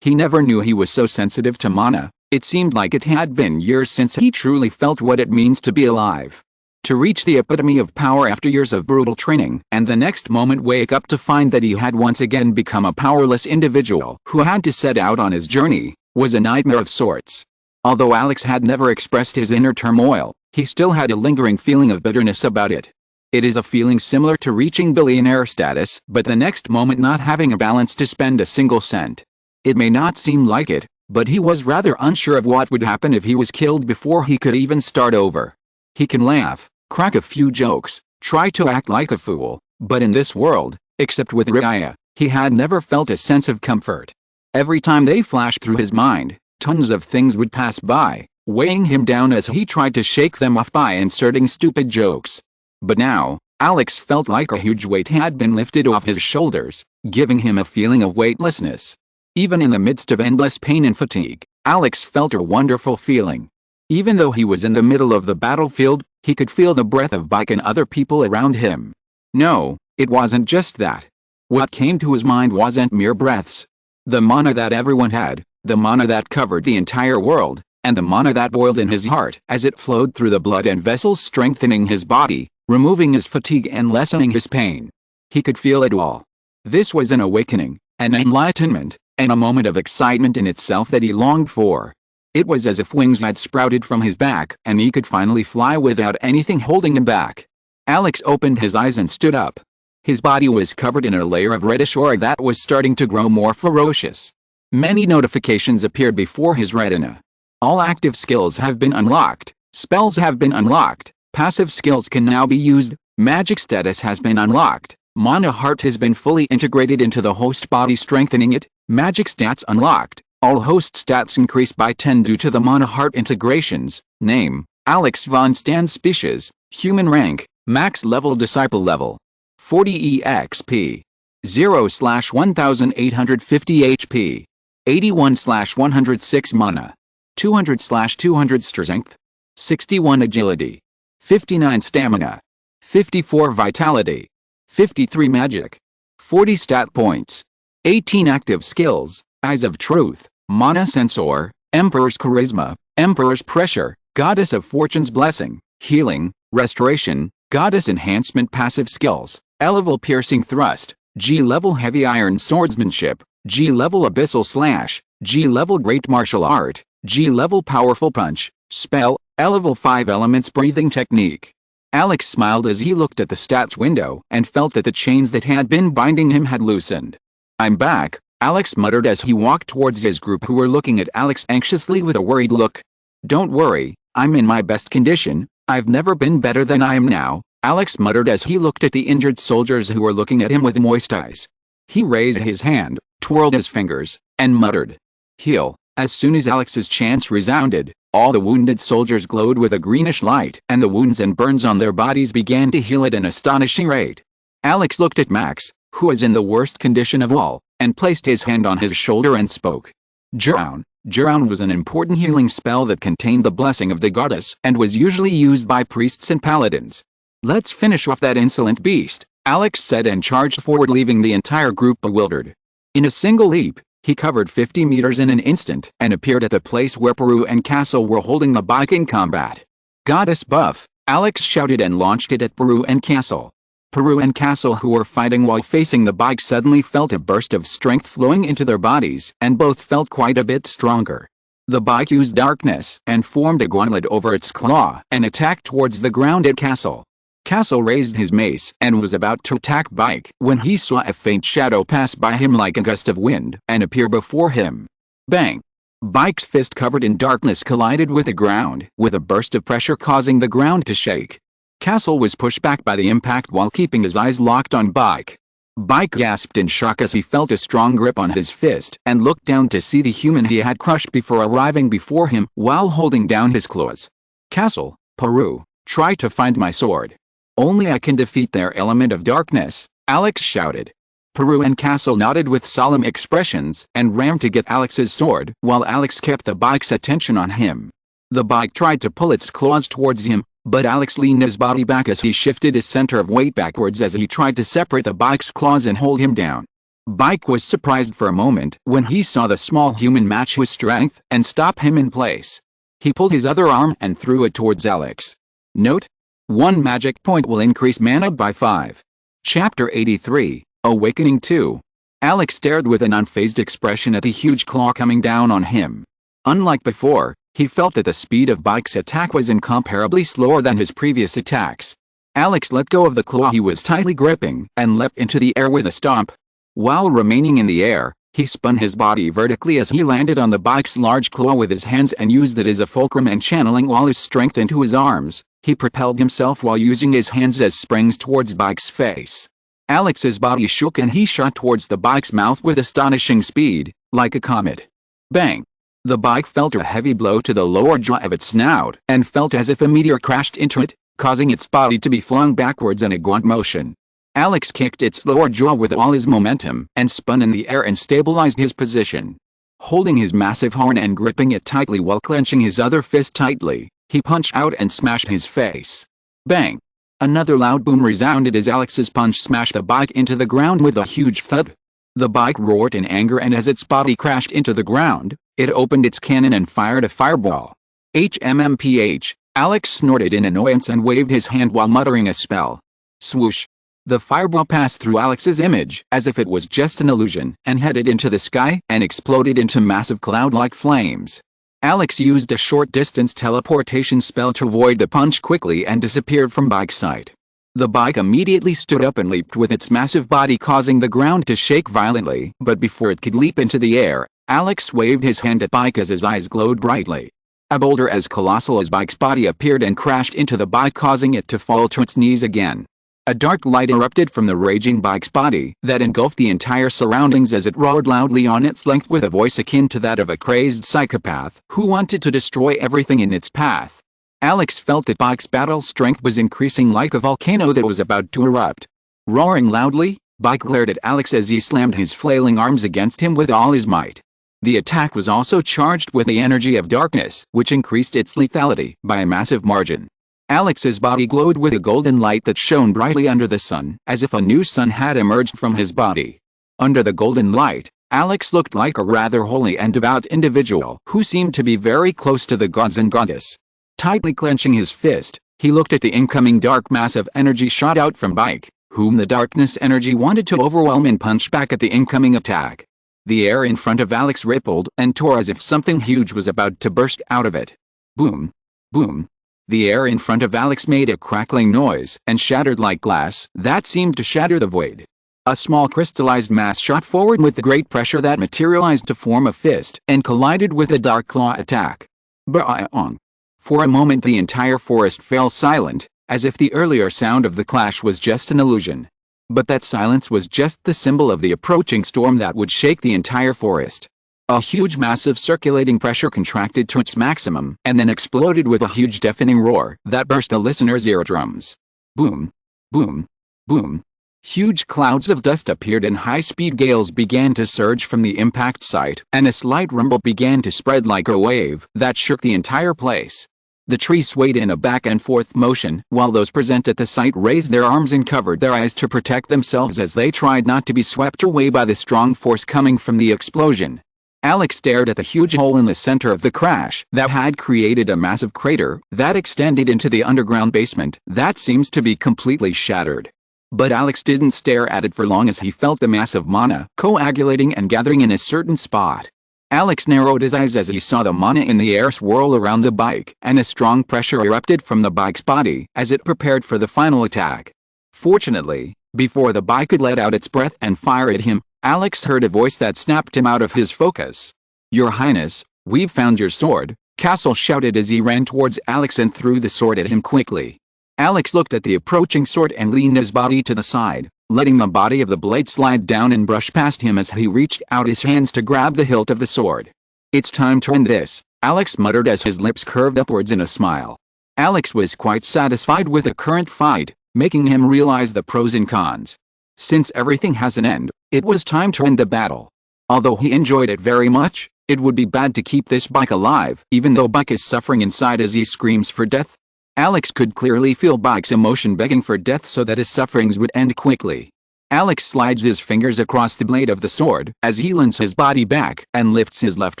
Speaker 1: He never knew he was so sensitive to mana. It seemed like it had been years since he truly felt what it means to be alive. To reach the epitome of power after years of brutal training, and the next moment wake up to find that he had once again become a powerless individual who had to set out on his journey, was a nightmare of sorts. Although Alex had never expressed his inner turmoil, he still had a lingering feeling of bitterness about it. It is a feeling similar to reaching billionaire status, but the next moment not having a balance to spend a single cent. It may not seem like it, but he was rather unsure of what would happen if he was killed before he could even start over. He can laugh, crack a few jokes, try to act like a fool, but in this world, except with Raya, he had never felt a sense of comfort. Every time they flashed through his mind, tons of things would pass by, weighing him down as he tried to shake them off by inserting stupid jokes. But now, Alex felt like a huge weight had been lifted off his shoulders, giving him a feeling of weightlessness. Even in the midst of endless pain and fatigue, Alex felt a wonderful feeling. Even though he was in the middle of the battlefield, he could feel the breath of Bike and other people around him. No, it wasn't just that. What came to his mind wasn't mere breaths. The mana that everyone had, the mana that covered the entire world, and the mana that boiled in his heart as it flowed through the blood and vessels, strengthening his body, removing his fatigue and lessening his pain. He could feel it all. This was an awakening, an enlightenment, and a moment of excitement in itself that he longed for. It was as if wings had sprouted from his back and he could finally fly without anything holding him back. Alex opened his eyes and stood up. His body was covered in a layer of reddish aura that was starting to grow more ferocious. Many notifications appeared before his retina. All active skills have been unlocked. Spells have been unlocked. Passive skills can now be used. Magic status has been unlocked. Mana heart has been fully integrated into the host body, strengthening it. Magic stats unlocked. All host stats increased by 10 due to the mana heart integrations. Name: Alex von Stan, species: human, rank: max level, disciple level 40 EXP, 0/1850 HP, 81/106 mana, 200/200 strength, 61 agility, 59 stamina, 54 vitality, 53 magic, 40 stat points, 18 active skills: Eyes of Truth, Mana Sensor, Emperor's Charisma, Emperor's Pressure, Goddess of Fortune's Blessing, Healing, Restoration, Goddess Enhancement. Passive skills: Level Piercing Thrust, G-level Heavy Iron Swordsmanship, G-level Abyssal Slash, G-level Great Martial Art, G-level Powerful Punch. Spell: Level 5 Elements Breathing Technique. Alex smiled as he looked at the stats window and felt that the chains that had been binding him had loosened. "I'm back," Alex muttered as he walked towards his group, who were looking at Alex anxiously with a worried look. "Don't worry, I'm in my best condition. I've never been better than I am now," Alex muttered as he looked at the injured soldiers who were looking at him with moist eyes. He raised his hand, twirled his fingers, and muttered, "Heal." As soon as Alex's chant resounded, all the wounded soldiers glowed with a greenish light, and the wounds and burns on their bodies began to heal at an astonishing rate. Alex looked at Max, who was in the worst condition of all, and placed his hand on his shoulder and spoke. Drown. Drown was an important healing spell that contained the blessing of the goddess and was usually used by priests and paladins. "Let's finish off that insolent beast," Alex said, and charged forward, leaving the entire group bewildered. In a single leap, he covered 50 meters in an instant and appeared at the place where Peru and Castle were holding the bike in combat. "Goddess buff," Alex shouted and launched it at Peru and Castle. Peru and Castle, who were fighting while facing the bike, suddenly felt a burst of strength flowing into their bodies, and both felt quite a bit stronger. The bike used darkness and formed a gauntlet over its claw and attacked towards the ground at Castle. Castle raised his mace and was about to attack Bike when he saw a faint shadow pass by him like a gust of wind and appear before him. Bang! Bike's fist, covered in darkness, collided with the ground, with a burst of pressure causing the ground to shake. Castle was pushed back by the impact while keeping his eyes locked on Bike. Bike gasped in shock as he felt a strong grip on his fist and looked down to see the human he had crushed before arriving before him while holding down his claws. "Castle, Peru, try to find my sword. Only I can defeat their element of darkness," Alex shouted. Peru and Castle nodded with solemn expressions and ran to get Alex's sword while Alex kept the bike's attention on him. The bike tried to pull its claws towards him, but Alex leaned his body back as he shifted his center of weight backwards as he tried to separate the bike's claws and hold him down. Bike was surprised for a moment when he saw the small human match his strength and stop him in place. He pulled his other arm and threw it towards Alex. Note: 1 magic point will increase mana by 5. Chapter 83, Awakening 2. Alex stared with an unfazed expression at the huge claw coming down on him. Unlike before, he felt that the speed of Bike's attack was incomparably slower than his previous attacks. Alex let go of the claw he was tightly gripping and leapt into the air with a stomp. While remaining in the air, he spun his body vertically as he landed on the bike's large claw with his hands and used it as a fulcrum, and channeling all his strength into his arms, he propelled himself while using his hands as springs towards Bike's face. Alex's body shook and he shot towards the bike's mouth with astonishing speed, like a comet. Bang! The bike felt a heavy blow to the lower jaw of its snout and felt as if a meteor crashed into it, causing its body to be flung backwards in a gaunt motion. Alex kicked its lower jaw with all his momentum and spun in the air and stabilized his position. Holding his massive horn and gripping it tightly while clenching his other fist tightly, he punched out and smashed his face. Bang! Another loud boom resounded as Alex's punch smashed the bike into the ground with a huge thud. The bike roared in anger, and as its body crashed into the ground, it opened its cannon and fired a fireball. HMMPH, Alex snorted in annoyance and waved his hand while muttering a spell. Swoosh! The fireball passed through Alex's image as if it was just an illusion and headed into the sky and exploded into massive cloud-like flames. Alex used a short-distance teleportation spell to avoid the punch quickly and disappeared from Bike's sight. The bike immediately stood up and leaped with its massive body, causing the ground to shake violently, but before it could leap into the air, Alex waved his hand at Bike as his eyes glowed brightly. A boulder as colossal as Bike's body appeared and crashed into the bike, causing it to fall to its knees again. A dark light erupted from the raging Bike's body that engulfed the entire surroundings as it roared loudly on its length with a voice akin to that of a crazed psychopath who wanted to destroy everything in its path. Alex felt that Bike's battle strength was increasing like a volcano that was about to erupt. Roaring loudly, Bike glared at Alex as he slammed his flailing arms against him with all his might. The attack was also charged with the energy of darkness, which increased its lethality by a massive margin. Alex's body glowed with a golden light that shone brightly under the sun, as if a new sun had emerged from his body. Under the golden light, Alex looked like a rather holy and devout individual who seemed to be very close to the gods and goddess. Tightly clenching his fist, he looked at the incoming dark mass of energy shot out from Bike, whom the darkness energy wanted to overwhelm and punch back at the incoming attack. The air in front of Alex rippled and tore as if something huge was about to burst out of it. Boom! Boom! The air in front of Alex made a crackling noise and shattered like glass that seemed to shatter the void. A small crystallized mass shot forward with the great pressure that materialized to form a fist and collided with a dark claw attack. Ba-ong! For a moment the entire forest fell silent, as if the earlier sound of the clash was just an illusion. But that silence was just the symbol of the approaching storm that would shake the entire forest. A huge mass of circulating pressure contracted to its maximum and then exploded with a huge deafening roar that burst the listener's eardrums. Boom! Boom! Boom! Huge clouds of dust appeared and high-speed gales began to surge from the impact site, and a slight rumble began to spread like a wave that shook the entire place. The trees swayed in a back-and-forth motion, while those present at the site raised their arms and covered their eyes to protect themselves as they tried not to be swept away by the strong force coming from the explosion. Alex stared at the huge hole in the center of the crash that had created a massive crater that extended into the underground basement that seems to be completely shattered. But Alex didn't stare at it for long as he felt the mass of mana coagulating and gathering in a certain spot. Alex narrowed his eyes as he saw the mana in the air swirl around the bike, and a strong pressure erupted from the bike's body as it prepared for the final attack. Fortunately, before the bike could let out its breath and fire at him, Alex heard a voice that snapped him out of his focus. "Your Highness, we've found your sword," Castle shouted as he ran towards Alex and threw the sword at him quickly. Alex looked at the approaching sword and leaned his body to the side, letting the body of the blade slide down and brush past him as he reached out his hands to grab the hilt of the sword. "It's time to end this," Alex muttered as his lips curved upwards in a smile. Alex was quite satisfied with the current fight, making him realize the pros and cons. Since everything has an end, it was time to end the battle. Although he enjoyed it very much, it would be bad to keep this Bike alive, even though Bike is suffering inside as he screams for death. Alex could clearly feel Bike's emotion begging for death so that his sufferings would end quickly. Alex slides his fingers across the blade of the sword as he leans his body back and lifts his left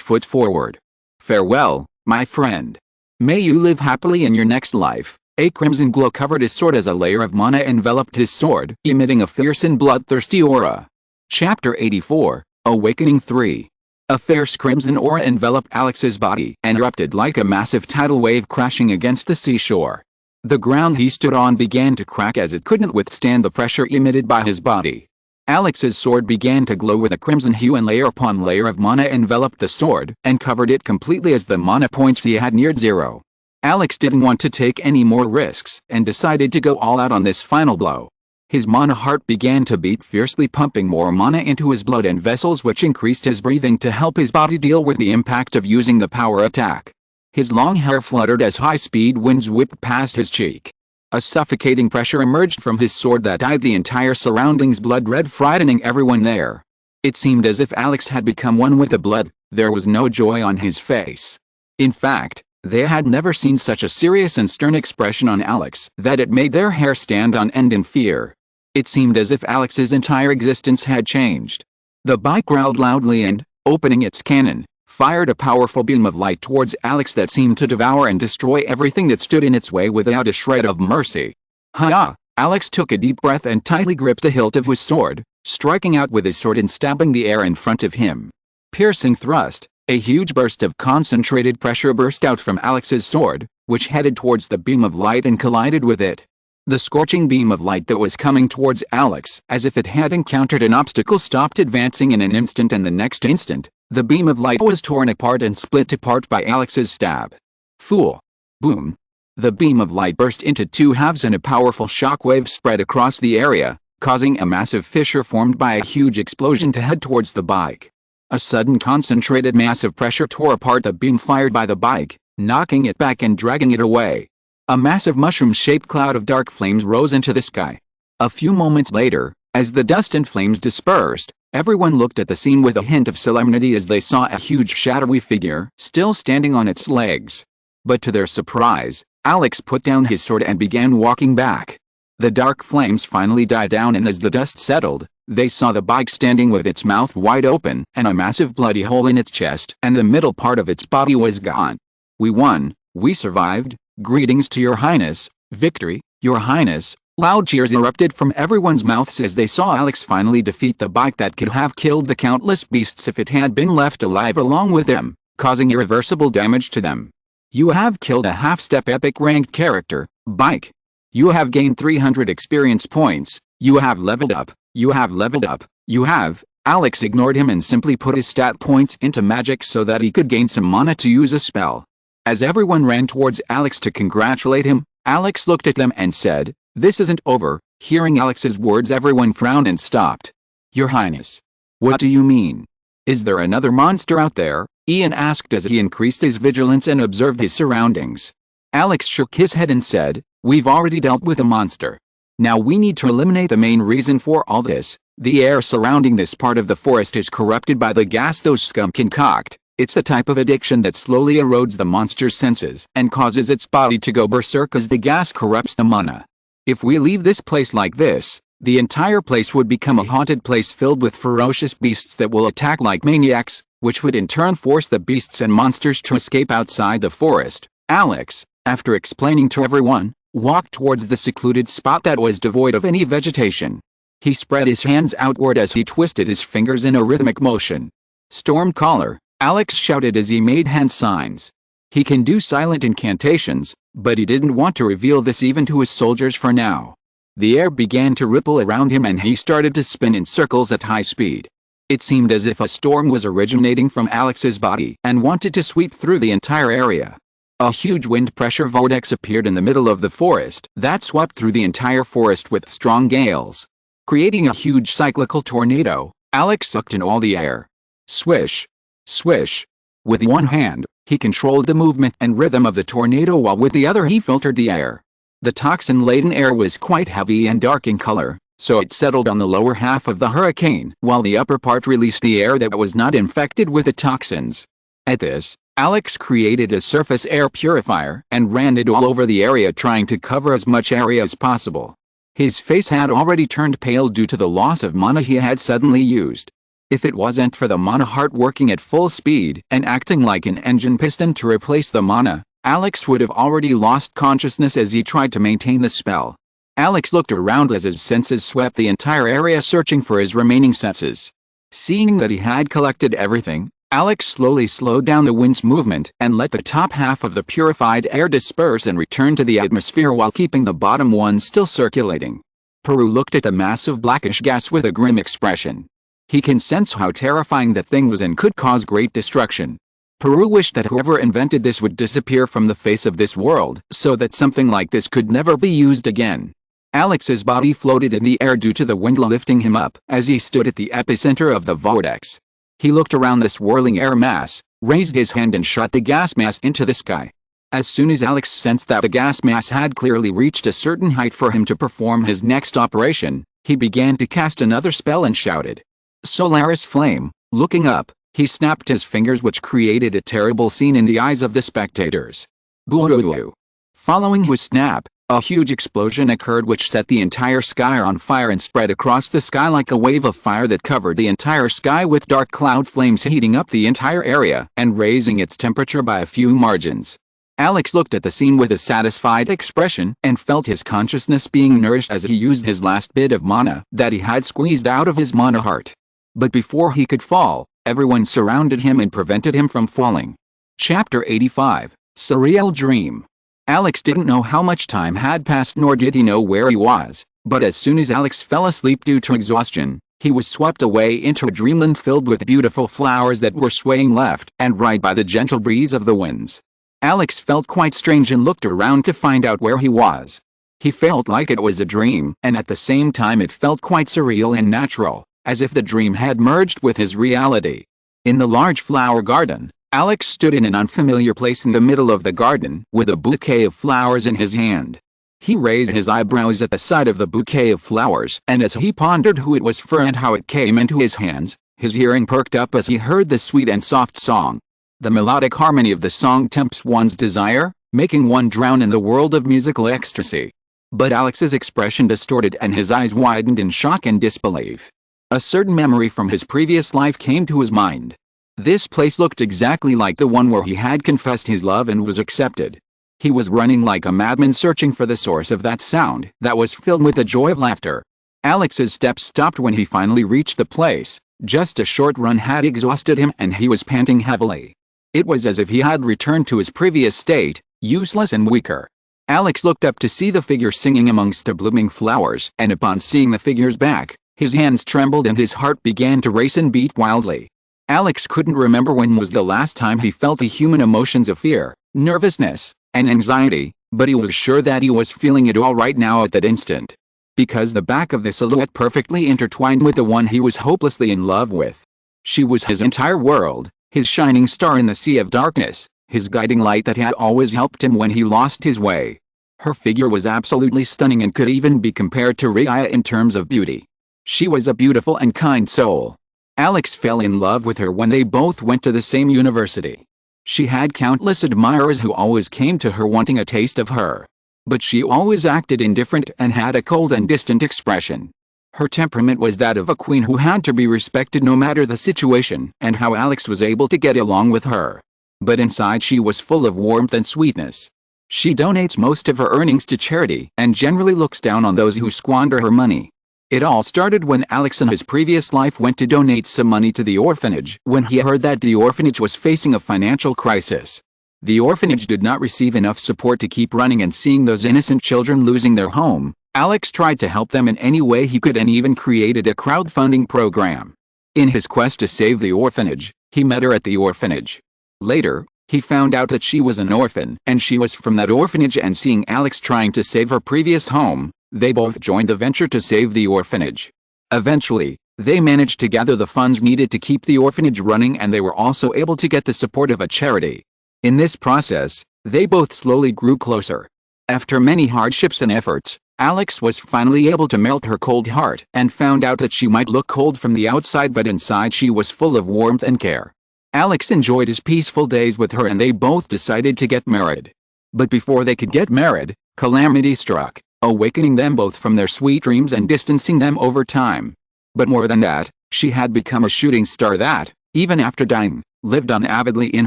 Speaker 1: foot forward. "Farewell, my friend. May you live happily in your next life." A crimson glow covered his sword as a layer of mana enveloped his sword, emitting a fierce and bloodthirsty aura. Chapter 84, Awakening 3. A fierce crimson aura enveloped Alex's body and erupted like a massive tidal wave crashing against the seashore. The ground he stood on began to crack as it couldn't withstand the pressure emitted by his body. Alex's sword began to glow with a crimson hue, and layer upon layer of mana enveloped the sword and covered it completely as the mana points he had neared zero. Alex didn't want to take any more risks and decided to go all out on this final blow. His mana heart began to beat fiercely, pumping more mana into his blood and vessels, which increased his breathing to help his body deal with the impact of using the power attack. His long hair fluttered as high-speed winds whipped past his cheek. A suffocating pressure emerged from his sword that dyed the entire surroundings blood red, frightening everyone there. It seemed as if Alex had become one with the blood. There was no joy on his face. In fact, they had never seen such a serious and stern expression on Alex that it made their hair stand on end in fear. It seemed as if Alex's entire existence had changed. The bike growled loudly and, opening its cannon, fired a powerful beam of light towards Alex that seemed to devour and destroy everything that stood in its way without a shred of mercy. Ha! Alex took a deep breath and tightly gripped the hilt of his sword, striking out with his sword and stabbing the air in front of him. Piercing thrust, a huge burst of concentrated pressure burst out from Alex's sword, which headed towards the beam of light and collided with it. The scorching beam of light that was coming towards Alex, as if it had encountered an obstacle, stopped advancing in an instant, and the next instant, the beam of light was torn apart and split apart by Alex's stab. Fool! Boom! The beam of light burst into two halves and a powerful shockwave spread across the area, causing a massive fissure formed by a huge explosion to head towards the bike. A sudden concentrated mass of pressure tore apart the beam fired by the bike, knocking it back and dragging it away. A massive mushroom-shaped cloud of dark flames rose into the sky. A few moments later, as the dust and flames dispersed, everyone looked at the scene with a hint of solemnity as they saw a huge shadowy figure still standing on its legs. But to their surprise, Alex put down his sword and began walking back. The dark flames finally died down, and as the dust settled, they saw the bike standing with its mouth wide open and a massive bloody hole in its chest, and the middle part of its body was gone. We won, we survived, greetings to your highness, victory, your highness. Loud cheers erupted from everyone's mouths as they saw Alex finally defeat the bike that could have killed the countless beasts if it had been left alive along with them, causing irreversible damage to them. You have killed a half-step epic ranked character, bike. You have gained 300 experience points, you have leveled up, you have leveled up, you have. Alex ignored him and simply put his stat points into magic so that he could gain some mana to use a spell. As everyone ran towards Alex to congratulate him, Alex looked at them and said, "This isn't over." Hearing Alex's words, everyone frowned and stopped. Your Highness. What do you mean? Is there another monster out there? Ian asked as he increased his vigilance and observed his surroundings. Alex shook his head and said, "We've already dealt with a monster. Now we need to eliminate the main reason for all this. The air surrounding this part of the forest is corrupted by the gas those scum concoct. It's the type of addiction that slowly erodes the monster's senses and causes its body to go berserk as the gas corrupts the mana. If we leave this place like this, the entire place would become a haunted place filled with ferocious beasts that will attack like maniacs, which would in turn force the beasts and monsters to escape outside the forest." Alex, after explaining to everyone, walked towards the secluded spot that was devoid of any vegetation. He spread his hands outward as he twisted his fingers in a rhythmic motion. "Stormcaller," Alex shouted as he made hand signs. He can do silent incantations, but he didn't want to reveal this even to his soldiers for now. The air began to ripple around him and he started to spin in circles at high speed. It seemed as if a storm was originating from Alex's body and wanted to sweep through the entire area. A huge wind pressure vortex appeared in the middle of the forest that swept through the entire forest with strong gales. Creating a huge cyclical tornado, Alex sucked in all the air. Swish! Swish! With one hand, he controlled the movement and rhythm of the tornado while with the other he filtered the air. The toxin-laden air was quite heavy and dark in color, so it settled on the lower half of the hurricane while the upper part released the air that was not infected with the toxins. At this, Alex created a surface air purifier and ran it all over the area trying to cover as much area as possible. His face had already turned pale due to the loss of mana he had suddenly used. If it wasn't for the mana heart working at full speed and acting like an engine piston to replace the mana, Alex would have already lost consciousness as he tried to maintain the spell. Alex looked around as his senses swept the entire area searching for his remaining senses. Seeing that he had collected everything, Alex slowly slowed down the wind's movement and let the top half of the purified air disperse and return to the atmosphere while keeping the bottom one still circulating. Peru looked at the massive blackish gas with a grim expression. He can sense how terrifying the thing was and could cause great destruction. Peru wished that whoever invented this would disappear from the face of this world so that something like this could never be used again. Alex's body floated in the air due to the wind lifting him up as he stood at the epicenter of the vortex. He looked around the swirling air mass, raised his hand and shot the gas mass into the sky. As soon as Alex sensed that the gas mass had clearly reached a certain height for him to perform his next operation, he began to cast another spell and shouted, "Solaris Flame." Looking up, he snapped his fingers, which created a terrible scene in the eyes of the spectators. Boo-hoo-hoo. Following his snap, a huge explosion occurred which set the entire sky on fire and spread across the sky like a wave of fire that covered the entire sky with dark cloud flames heating up the entire area and raising its temperature by a few margins. Alex looked at the scene with a satisfied expression and felt his consciousness being nourished as he used his last bit of mana that he had squeezed out of his mana heart. But before he could fall, everyone surrounded him and prevented him from falling. Chapter 85, Surreal Dream. Alex didn't know how much time had passed nor did he know where he was, but as soon as Alex fell asleep due to exhaustion, he was swept away into a dreamland filled with beautiful flowers that were swaying left and right by the gentle breeze of the winds. Alex felt quite strange and looked around to find out where he was. He felt like it was a dream, and at the same time it felt quite surreal and natural, as if the dream had merged with his reality. In the large flower garden, Alex stood in an unfamiliar place in the middle of the garden, with a bouquet of flowers in his hand. He raised his eyebrows at the sight of the bouquet of flowers, and as he pondered who it was for and how it came into his hands, his hearing perked up as he heard the sweet and soft song. The melodic harmony of the song tempts one's desire, making one drown in the world of musical ecstasy. But Alex's expression distorted and his eyes widened in shock and disbelief. A certain memory from his previous life came to his mind. This place looked exactly like the one where he had confessed his love and was accepted. He was running like a madman searching for the source of that sound that was filled with the joy of laughter. Alex's steps stopped when he finally reached the place. Just a short run had exhausted him and he was panting heavily. It was as if he had returned to his previous state, useless and weaker. Alex looked up to see the figure singing amongst the blooming flowers, and upon seeing the figure's back, his hands trembled and his heart began to race and beat wildly. Alex couldn't remember when was the last time he felt the human emotions of fear, nervousness, and anxiety, but he was sure that he was feeling it all right now at that instant. Because the back of the silhouette perfectly intertwined with the one he was hopelessly in love with. She was his entire world, his shining star in the sea of darkness, his guiding light that had always helped him when he lost his way. Her figure was absolutely stunning and could even be compared to Rhea in terms of beauty. She was a beautiful and kind soul. Alex fell in love with her when they both went to the same university. She had countless admirers who always came to her wanting a taste of her. But she always acted indifferent and had a cold and distant expression. Her temperament was that of a queen who had to be respected no matter the situation, and how Alex was able to get along with her. But inside she was full of warmth and sweetness. She donates most of her earnings to charity and generally looks down on those who squander her money. It all started when Alex in his previous life went to donate some money to the orphanage when he heard that the orphanage was facing a financial crisis. The orphanage did not receive enough support to keep running, and seeing those innocent children losing their home, Alex tried to help them in any way he could and even created a crowdfunding program. In his quest to save the orphanage, he met her at the orphanage. Later, he found out that she was an orphan and she was from that orphanage, and seeing Alex trying to save her previous home, they both joined the venture to save the orphanage. Eventually, they managed to gather the funds needed to keep the orphanage running, and they were also able to get the support of a charity. In this process, they both slowly grew closer. After many hardships and efforts, Alex was finally able to melt her cold heart and found out that she might look cold from the outside, but inside she was full of warmth and care. Alex enjoyed his peaceful days with her and they both decided to get married. But before they could get married, calamity struck, awakening them both from their sweet dreams and distancing them over time. But more than that, she had become a shooting star that, even after dying, lived on avidly in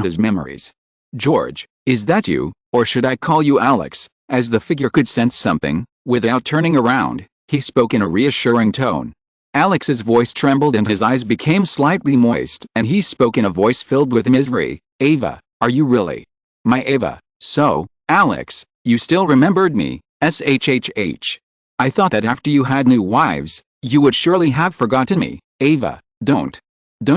Speaker 1: his memories. "George, is that you, or should I call you Alex?" As the figure could sense something, without turning around, he spoke in a reassuring tone. Alex's voice trembled and his eyes became slightly moist, and he spoke in a voice filled with misery. "Ava, are you really my Ava?" "So, Alex, you still remembered me, shhh. I thought that after you had new wives, you would surely have forgotten me." "Ava, don't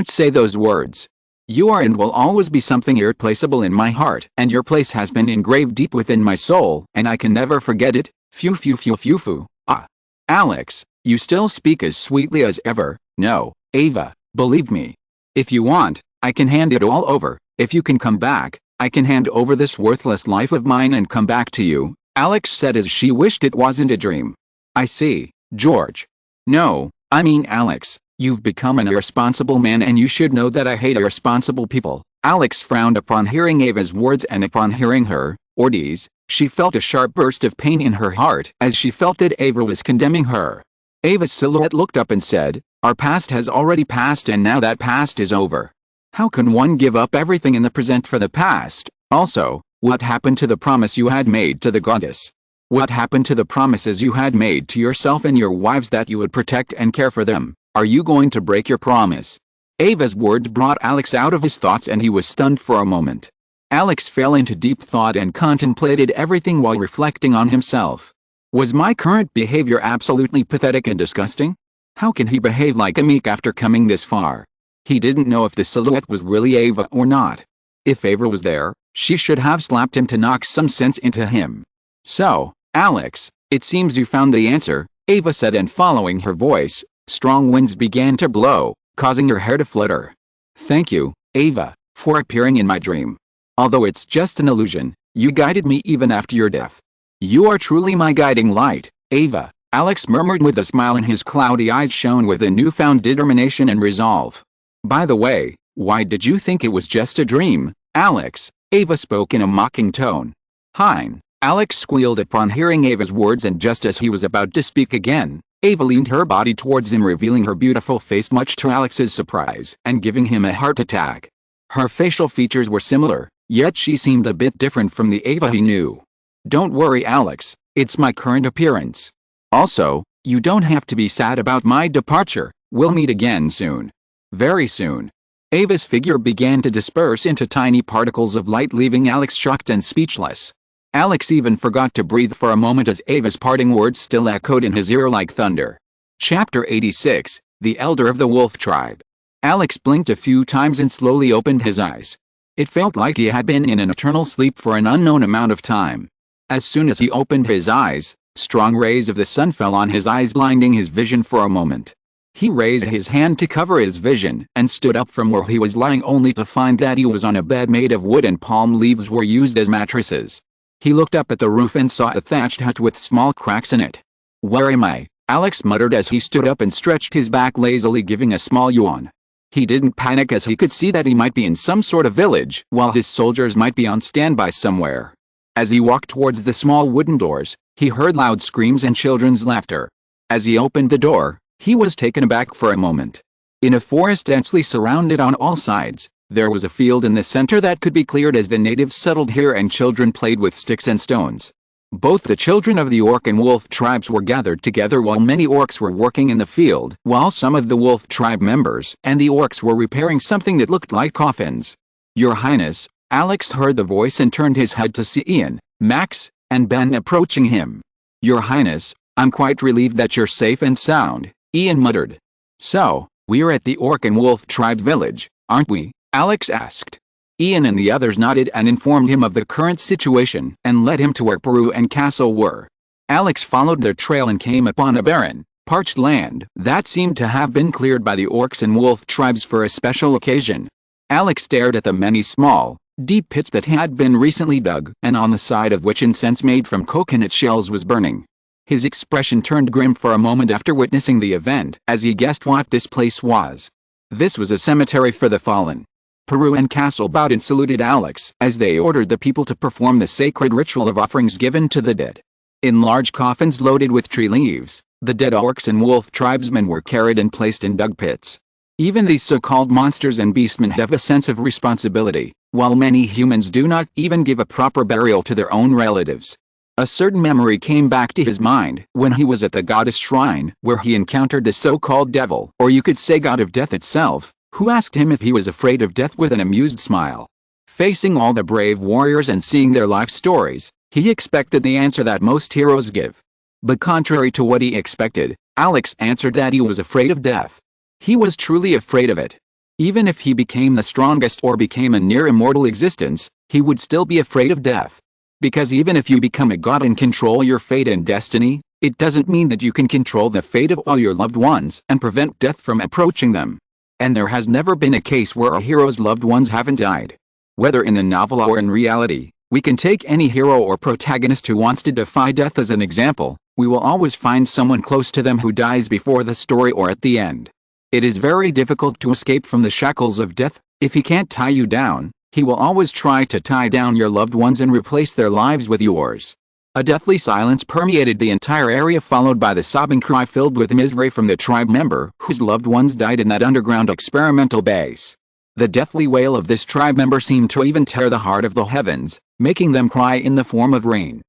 Speaker 1: say those words. You are and will always be something irreplaceable in my heart, and your place has been engraved deep within my soul, and I can never forget it." Phew phew phew phew phew. "Ah. Alex, you still speak as sweetly as ever." "No, Ava, believe me. If you want, I can hand it all over. If you can come back, I can hand over this worthless life of mine and come back to you," Alex said as she wished it wasn't a dream. "I see, George. No, I mean Alex. You've become an irresponsible man and you should know that I hate irresponsible people." Alex frowned upon hearing Ava's words, and upon hearing her words, she felt a sharp burst of pain in her heart as she felt that Ava was condemning her. Ava's silhouette looked up and said, "Our past has already passed and now that past is over. How can one give up everything in the present for the past? Also, what happened to the promise you had made to the goddess? What happened to the promises you had made to yourself and your wives that you would protect and care for them? Are you going to break your promise?" Ava's words brought Alex out of his thoughts and he was stunned for a moment. Alex fell into deep thought and contemplated everything while reflecting on himself. Was my current behavior absolutely pathetic and disgusting? How can he behave like a meek after coming this far? He didn't know if the silhouette was really Ava or not. If Ava was there, She should have slapped him to knock some sense into him. "So, Alex, it seems you found the answer," Ava said, and following her voice, strong winds began to blow, causing her hair to flutter. "Thank you, Ava, for appearing in my dream. Although it's just an illusion, you guided me even after your death. You are truly my guiding light, Ava," Alex murmured with a smile, and his cloudy eyes shone with a newfound determination and resolve. "By the way, why did you think it was just a dream, Alex?" Ava spoke in a mocking tone. "Hein," Alex squealed upon hearing Ava's words, and just as he was about to speak again, Ava leaned her body towards him, revealing her beautiful face much to Alex's surprise and giving him a heart attack. Her facial features were similar, yet she seemed a bit different from the Ava he knew. "Don't worry, Alex, it's my current appearance. Also, you don't have to be sad about my departure, we'll meet again soon. Very soon." Ava's figure began to disperse into tiny particles of light, leaving Alex shocked and speechless. Alex even forgot to breathe for a moment as Ava's parting words still echoed in his ear like thunder. Chapter 86, The Elder of the Wolf Tribe. Alex blinked a few times and slowly opened his eyes. It felt like he had been in an eternal sleep for an unknown amount of time. As soon as he opened his eyes, strong rays of the sun fell on his eyes, blinding his vision for a moment. He raised his hand to cover his vision and stood up from where he was lying, only to find that he was on a bed made of wood and palm leaves were used as mattresses. He looked up at the roof and saw a thatched hut with small cracks in it. "Where am I?" Alex muttered as he stood up and stretched his back lazily, giving a small yawn. He didn't panic as he could see that he might be in some sort of village while his soldiers might be on standby somewhere. As he walked towards the small wooden doors, he heard loud screams and children's laughter. As he opened the door, he was taken aback for a moment. In a forest densely surrounded on all sides, there was a field in the center that could be cleared as the natives settled here and children played with sticks and stones. Both the children of the orc and wolf tribes were gathered together while many orcs were working in the field, while some of the wolf tribe members and the orcs were repairing something that looked like coffins. "Your Highness," Alex heard the voice and turned his head to see Ian, Max, and Ben approaching him. "Your Highness, I'm quite relieved that you're safe and sound," Ian muttered. "So, we're at the orc and wolf tribe's village, aren't we?" Alex asked. Ian and the others nodded and informed him of the current situation and led him to where Peru and Castle were. Alex followed their trail and came upon a barren, parched land that seemed to have been cleared by the orcs and wolf tribes for a special occasion. Alex stared at the many small, deep pits that had been recently dug and on the side of which incense made from coconut shells was burning. His expression turned grim for a moment after witnessing the event as he guessed what this place was. This was a cemetery for the fallen. Peru and Castle bowed and saluted Alex as they ordered the people to perform the sacred ritual of offerings given to the dead. In large coffins loaded with tree leaves, the dead orcs and wolf tribesmen were carried and placed in dug pits. Even these so-called monsters and beastmen have a sense of responsibility, while many humans do not even give a proper burial to their own relatives. A certain memory came back to his mind when he was at the goddess shrine where he encountered the so-called devil, or you could say god of death itself, who asked him if he was afraid of death with an amused smile. Facing all the brave warriors and seeing their life stories, he expected the answer that most heroes give. But contrary to what he expected, Alex answered that he was afraid of death. He was truly afraid of it. Even if he became the strongest or became a near-immortal existence, he would still be afraid of death. Because even if you become a god and control your fate and destiny, it doesn't mean that you can control the fate of all your loved ones and prevent death from approaching them. And there has never been a case where a hero's loved ones haven't died. Whether in the novel or in reality, we can take any hero or protagonist who wants to defy death as an example. We will always find someone close to them who dies before the story or at the end. It is very difficult to escape from the shackles of death. If he can't tie you down, he will always try to tie down your loved ones and replace their lives with yours. A deathly silence permeated the entire area, followed by the sobbing cry filled with misery from the tribe member whose loved ones died in that underground experimental base. The deathly wail of this tribe member seemed to even tear the heart of the heavens, making them cry in the form of rain.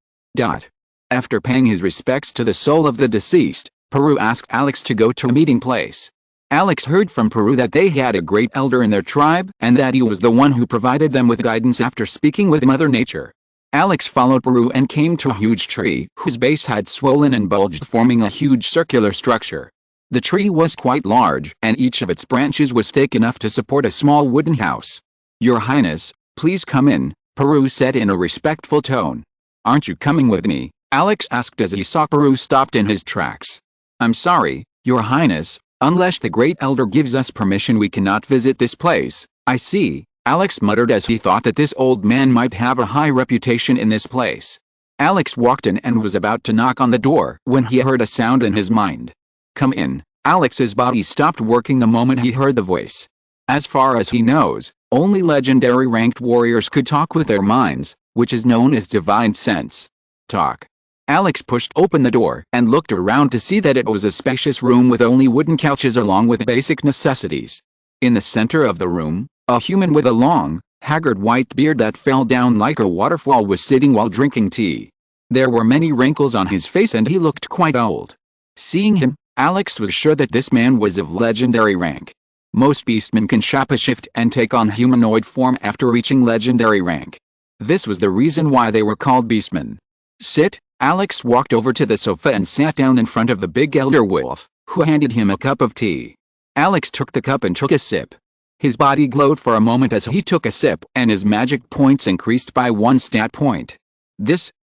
Speaker 1: After paying his respects to the soul of the deceased, Peru asked Alex to go to a meeting place. Alex heard from Peru that they had a great elder in their tribe and that he was the one who provided them with guidance after speaking with Mother Nature. Alex followed Peru and came to a huge tree whose base had swollen and bulged, forming a huge circular structure. The tree was quite large and each of its branches was thick enough to support a small wooden house. "Your Highness, please come in," Peru said in a respectful tone. "Aren't you coming with me?" Alex asked as he saw Peru stopped in his tracks. "I'm sorry, Your Highness, unless the Great Elder gives us permission we cannot visit this place." "I see," Alex muttered as he thought that this old man might have a high reputation in this place. Alex walked in and was about to knock on the door when he heard a sound in his mind. "Come in." Alex's body stopped working the moment he heard the voice. As far as he knows, only legendary ranked warriors could talk with their minds, which is known as divine sense. Talk. Alex pushed open the door and looked around to see that it was a spacious room with only wooden couches along with basic necessities. In the center of the room, a human with a long, haggard white beard that fell down like a waterfall was sitting while drinking tea. There were many wrinkles on his face and he looked quite old. Seeing him, Alex was sure that this man was of legendary rank. Most beastmen can shapeshift and take on humanoid form after reaching legendary rank. This was the reason why they were called beastmen. "Sit." Alex walked over to the sofa and sat down in front of the big elder wolf, who handed him a cup of tea. Alex took the cup and took a sip. His body glowed for a moment as he took a sip and his magic points increased by 1 stat point.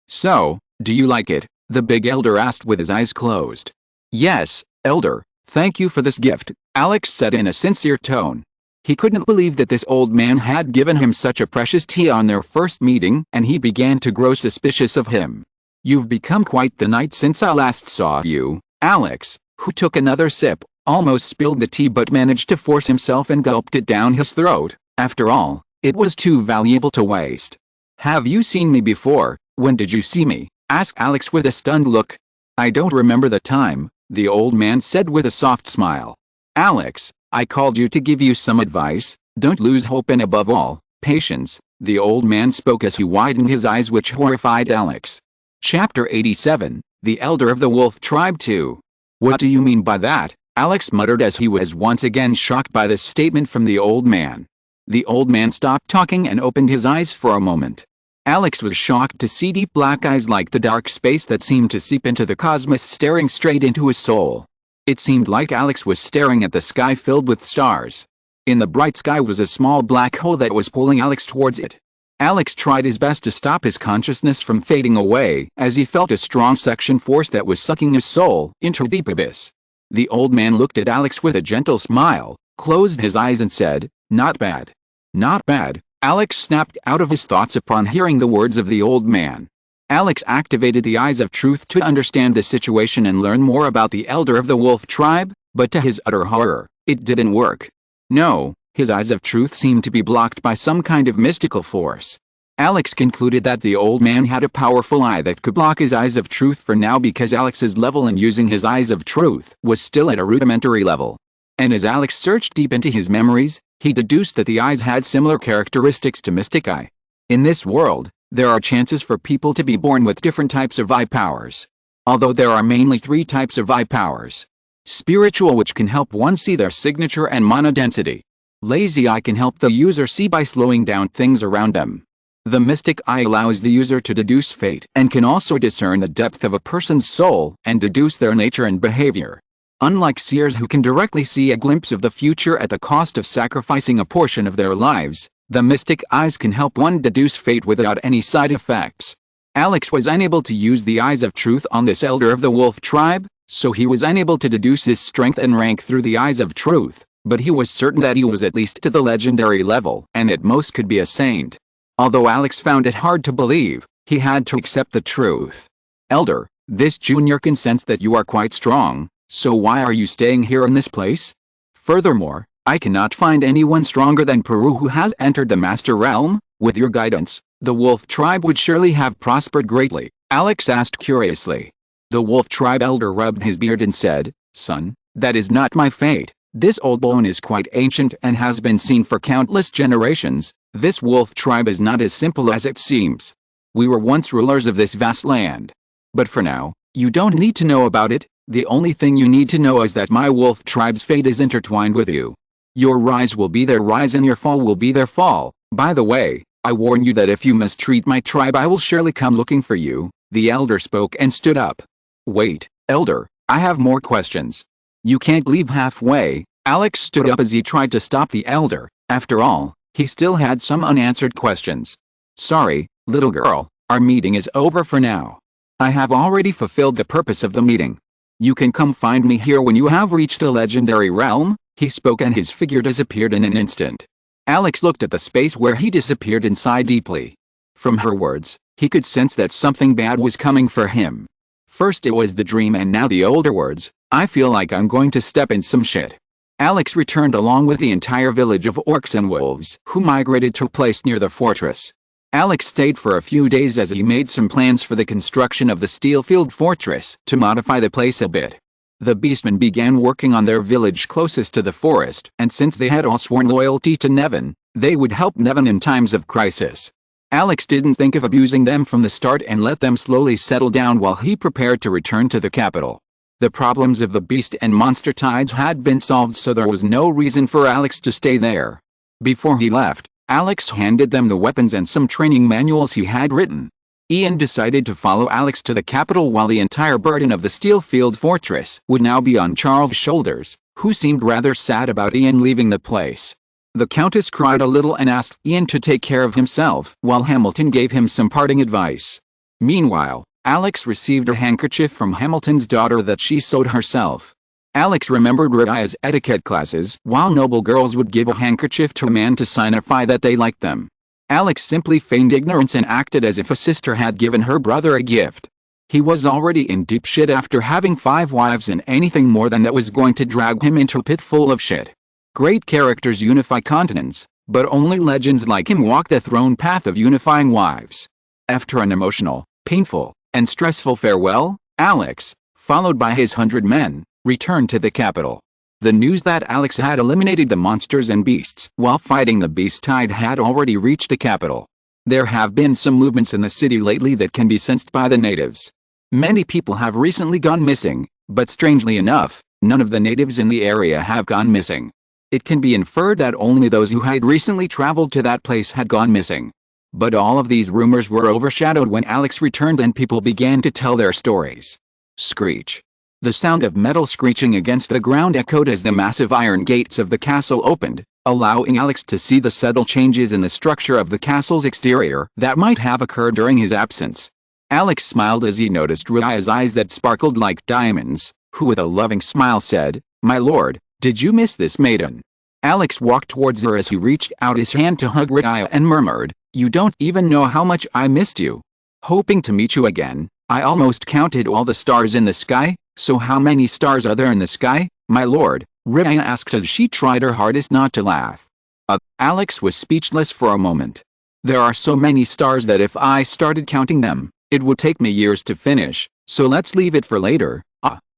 Speaker 1: So, do you like it?" the big elder asked with his eyes closed. "Yes, Elder, thank you for this gift," Alex said in a sincere tone. He couldn't believe that this old man had given him such a precious tea on their first meeting and he began to grow suspicious of him. "You've become quite the knight since I last saw you." Alex, who took another sip, almost spilled the tea but managed to force himself and gulped it down his throat. After all, it was too valuable to waste. "Have you seen me before?" "When did you see me?" asked Alex with a stunned look. "I don't remember the time," the old man said with a soft smile. "Alex, I called you to give you some advice. Don't lose hope and above all, patience," the old man spoke as he widened his eyes, which horrified Alex. Chapter 87, The Elder of the Wolf Tribe 2. "What do you mean by that?" Alex muttered as he was once again shocked by this statement from the old man. The old man stopped talking and opened his eyes for a moment. Alex was shocked to see deep black eyes like the dark space that seemed to seep into the cosmos staring straight into his soul. It seemed like Alex was staring at the sky filled with stars. In the bright sky was a small black hole that was pulling Alex towards it. Alex tried his best to stop his consciousness from fading away as he felt a strong suction force that was sucking his soul into a deep abyss. The old man looked at Alex with a gentle smile, closed his eyes and said, "Not bad." "Not bad?" Alex snapped out of his thoughts upon hearing the words of the old man. Alex activated the eyes of truth to understand the situation and learn more about the elder of the wolf tribe, but to his utter horror, it didn't work. No, his eyes of truth seemed to be blocked by some kind of mystical force. Alex concluded that the old man had a powerful eye that could block his eyes of truth for now because Alex's level in using his eyes of truth was still at a rudimentary level. And as Alex searched deep into his memories, he deduced that the eyes had similar characteristics to Mystic Eye. In this world, there are chances for people to be born with different types of eye powers. Although there are mainly 3 types of eye powers. Spiritual, which can help one see their signature and mana density. Lazy eye can help the user see by slowing down things around them. The Mystic Eye allows the user to deduce fate and can also discern the depth of a person's soul and deduce their nature and behavior. Unlike seers who can directly see a glimpse of the future at the cost of sacrificing a portion of their lives, the Mystic Eyes can help one deduce fate without any side effects. Alex was unable to use the eyes of truth on this elder of the wolf tribe, so he was unable to deduce his strength and rank through the eyes of truth, but he was certain that he was at least to the legendary level and at most could be a saint. Although Alex found it hard to believe, he had to accept the truth. "Elder, this junior can sense that you are quite strong, so why are you staying here in this place? Furthermore, I cannot find anyone stronger than Peru who has entered the Master Realm. With your guidance, the wolf tribe would surely have prospered greatly," Alex asked curiously. The wolf tribe elder rubbed his beard and said, "Son, that is not my fate. This old bone is quite ancient and has been seen for countless generations. This wolf tribe is not as simple as it seems. We were once rulers of this vast land. But for now, you don't need to know about it. The only thing you need to know is that my wolf tribe's fate is intertwined with you. Your rise will be their rise and your fall will be their fall. By the way, I warn you that if you mistreat my tribe I will surely come looking for you." The elder spoke and stood up. "Wait, elder, I have more questions." "You can't leave halfway." Alex stood up as he tried to stop the elder. After all, he still had some unanswered questions. Sorry, little girl, our meeting is over for now. I have already fulfilled the purpose of the meeting. You can come find me here when you have reached the legendary realm, he spoke and his figure disappeared in an instant. Alex looked at the space where he disappeared and sighed deeply. From her words, he could sense that something bad was coming for him. First it was the dream and now the older words, I feel like I'm going to step in some shit. Alex returned along with the entire village of orcs and wolves who migrated to a place near the fortress. Alex stayed for a few days as he made some plans for the construction of the Steelfield fortress to modify the place a bit. The beastmen began working on their village closest to the forest, and since they had all sworn loyalty to Nevin, they would help Nevin in times of crisis. Alex didn't think of abusing them from the start and let them slowly settle down while he prepared to return to the capital. The problems of the beast and monster tides had been solved, so there was no reason for Alex to stay there. Before he left, Alex handed them the weapons and some training manuals he had written. Ian decided to follow Alex to the capital while the entire burden of the Steelfield fortress would now be on Charles' shoulders, who seemed rather sad about Ian leaving the place. The Countess cried a little and asked Ian to take care of himself while Hamilton gave him some parting advice. Meanwhile, Alex received a handkerchief from Hamilton's daughter that she sewed herself. Alex remembered Ria's etiquette classes, while noble girls would give a handkerchief to a man to signify that they liked them. Alex simply feigned ignorance and acted as if a sister had given her brother a gift. He was already in deep shit after having 5 wives, and anything more than that was going to drag him into a pit full of shit. Great characters unify continents, but only legends like him walk the throne path of unifying wives. After an emotional, painful, and stressful farewell, Alex, followed by his 100 men, returned to the capital. The news that Alex had eliminated the monsters and beasts while fighting the beast tide had already reached the capital. There have been some movements in the city lately that can be sensed by the natives. Many people have recently gone missing, but strangely enough, none of the natives in the area have gone missing. It can be inferred that only those who had recently traveled to that place had gone missing. But all of these rumors were overshadowed when Alex returned and people began to tell their stories. Screech. The sound of metal screeching against the ground echoed as the massive iron gates of the castle opened, allowing Alex to see the subtle changes in the structure of the castle's exterior that might have occurred during his absence. Alex smiled as he noticed Ria's eyes that sparkled like diamonds, who with a loving smile said, "My lord, did you miss this maiden?" Alex walked towards her as he reached out his hand to hug Ria and murmured, "You don't even know how much I missed you. Hoping to meet you again, I almost counted all the stars in the sky." "So how many stars are there in the sky, my lord?" Ria asked as she tried her hardest not to laugh. Alex was speechless for a moment. "There are so many stars that if I started counting them, it would take me years to finish, so let's leave it for later."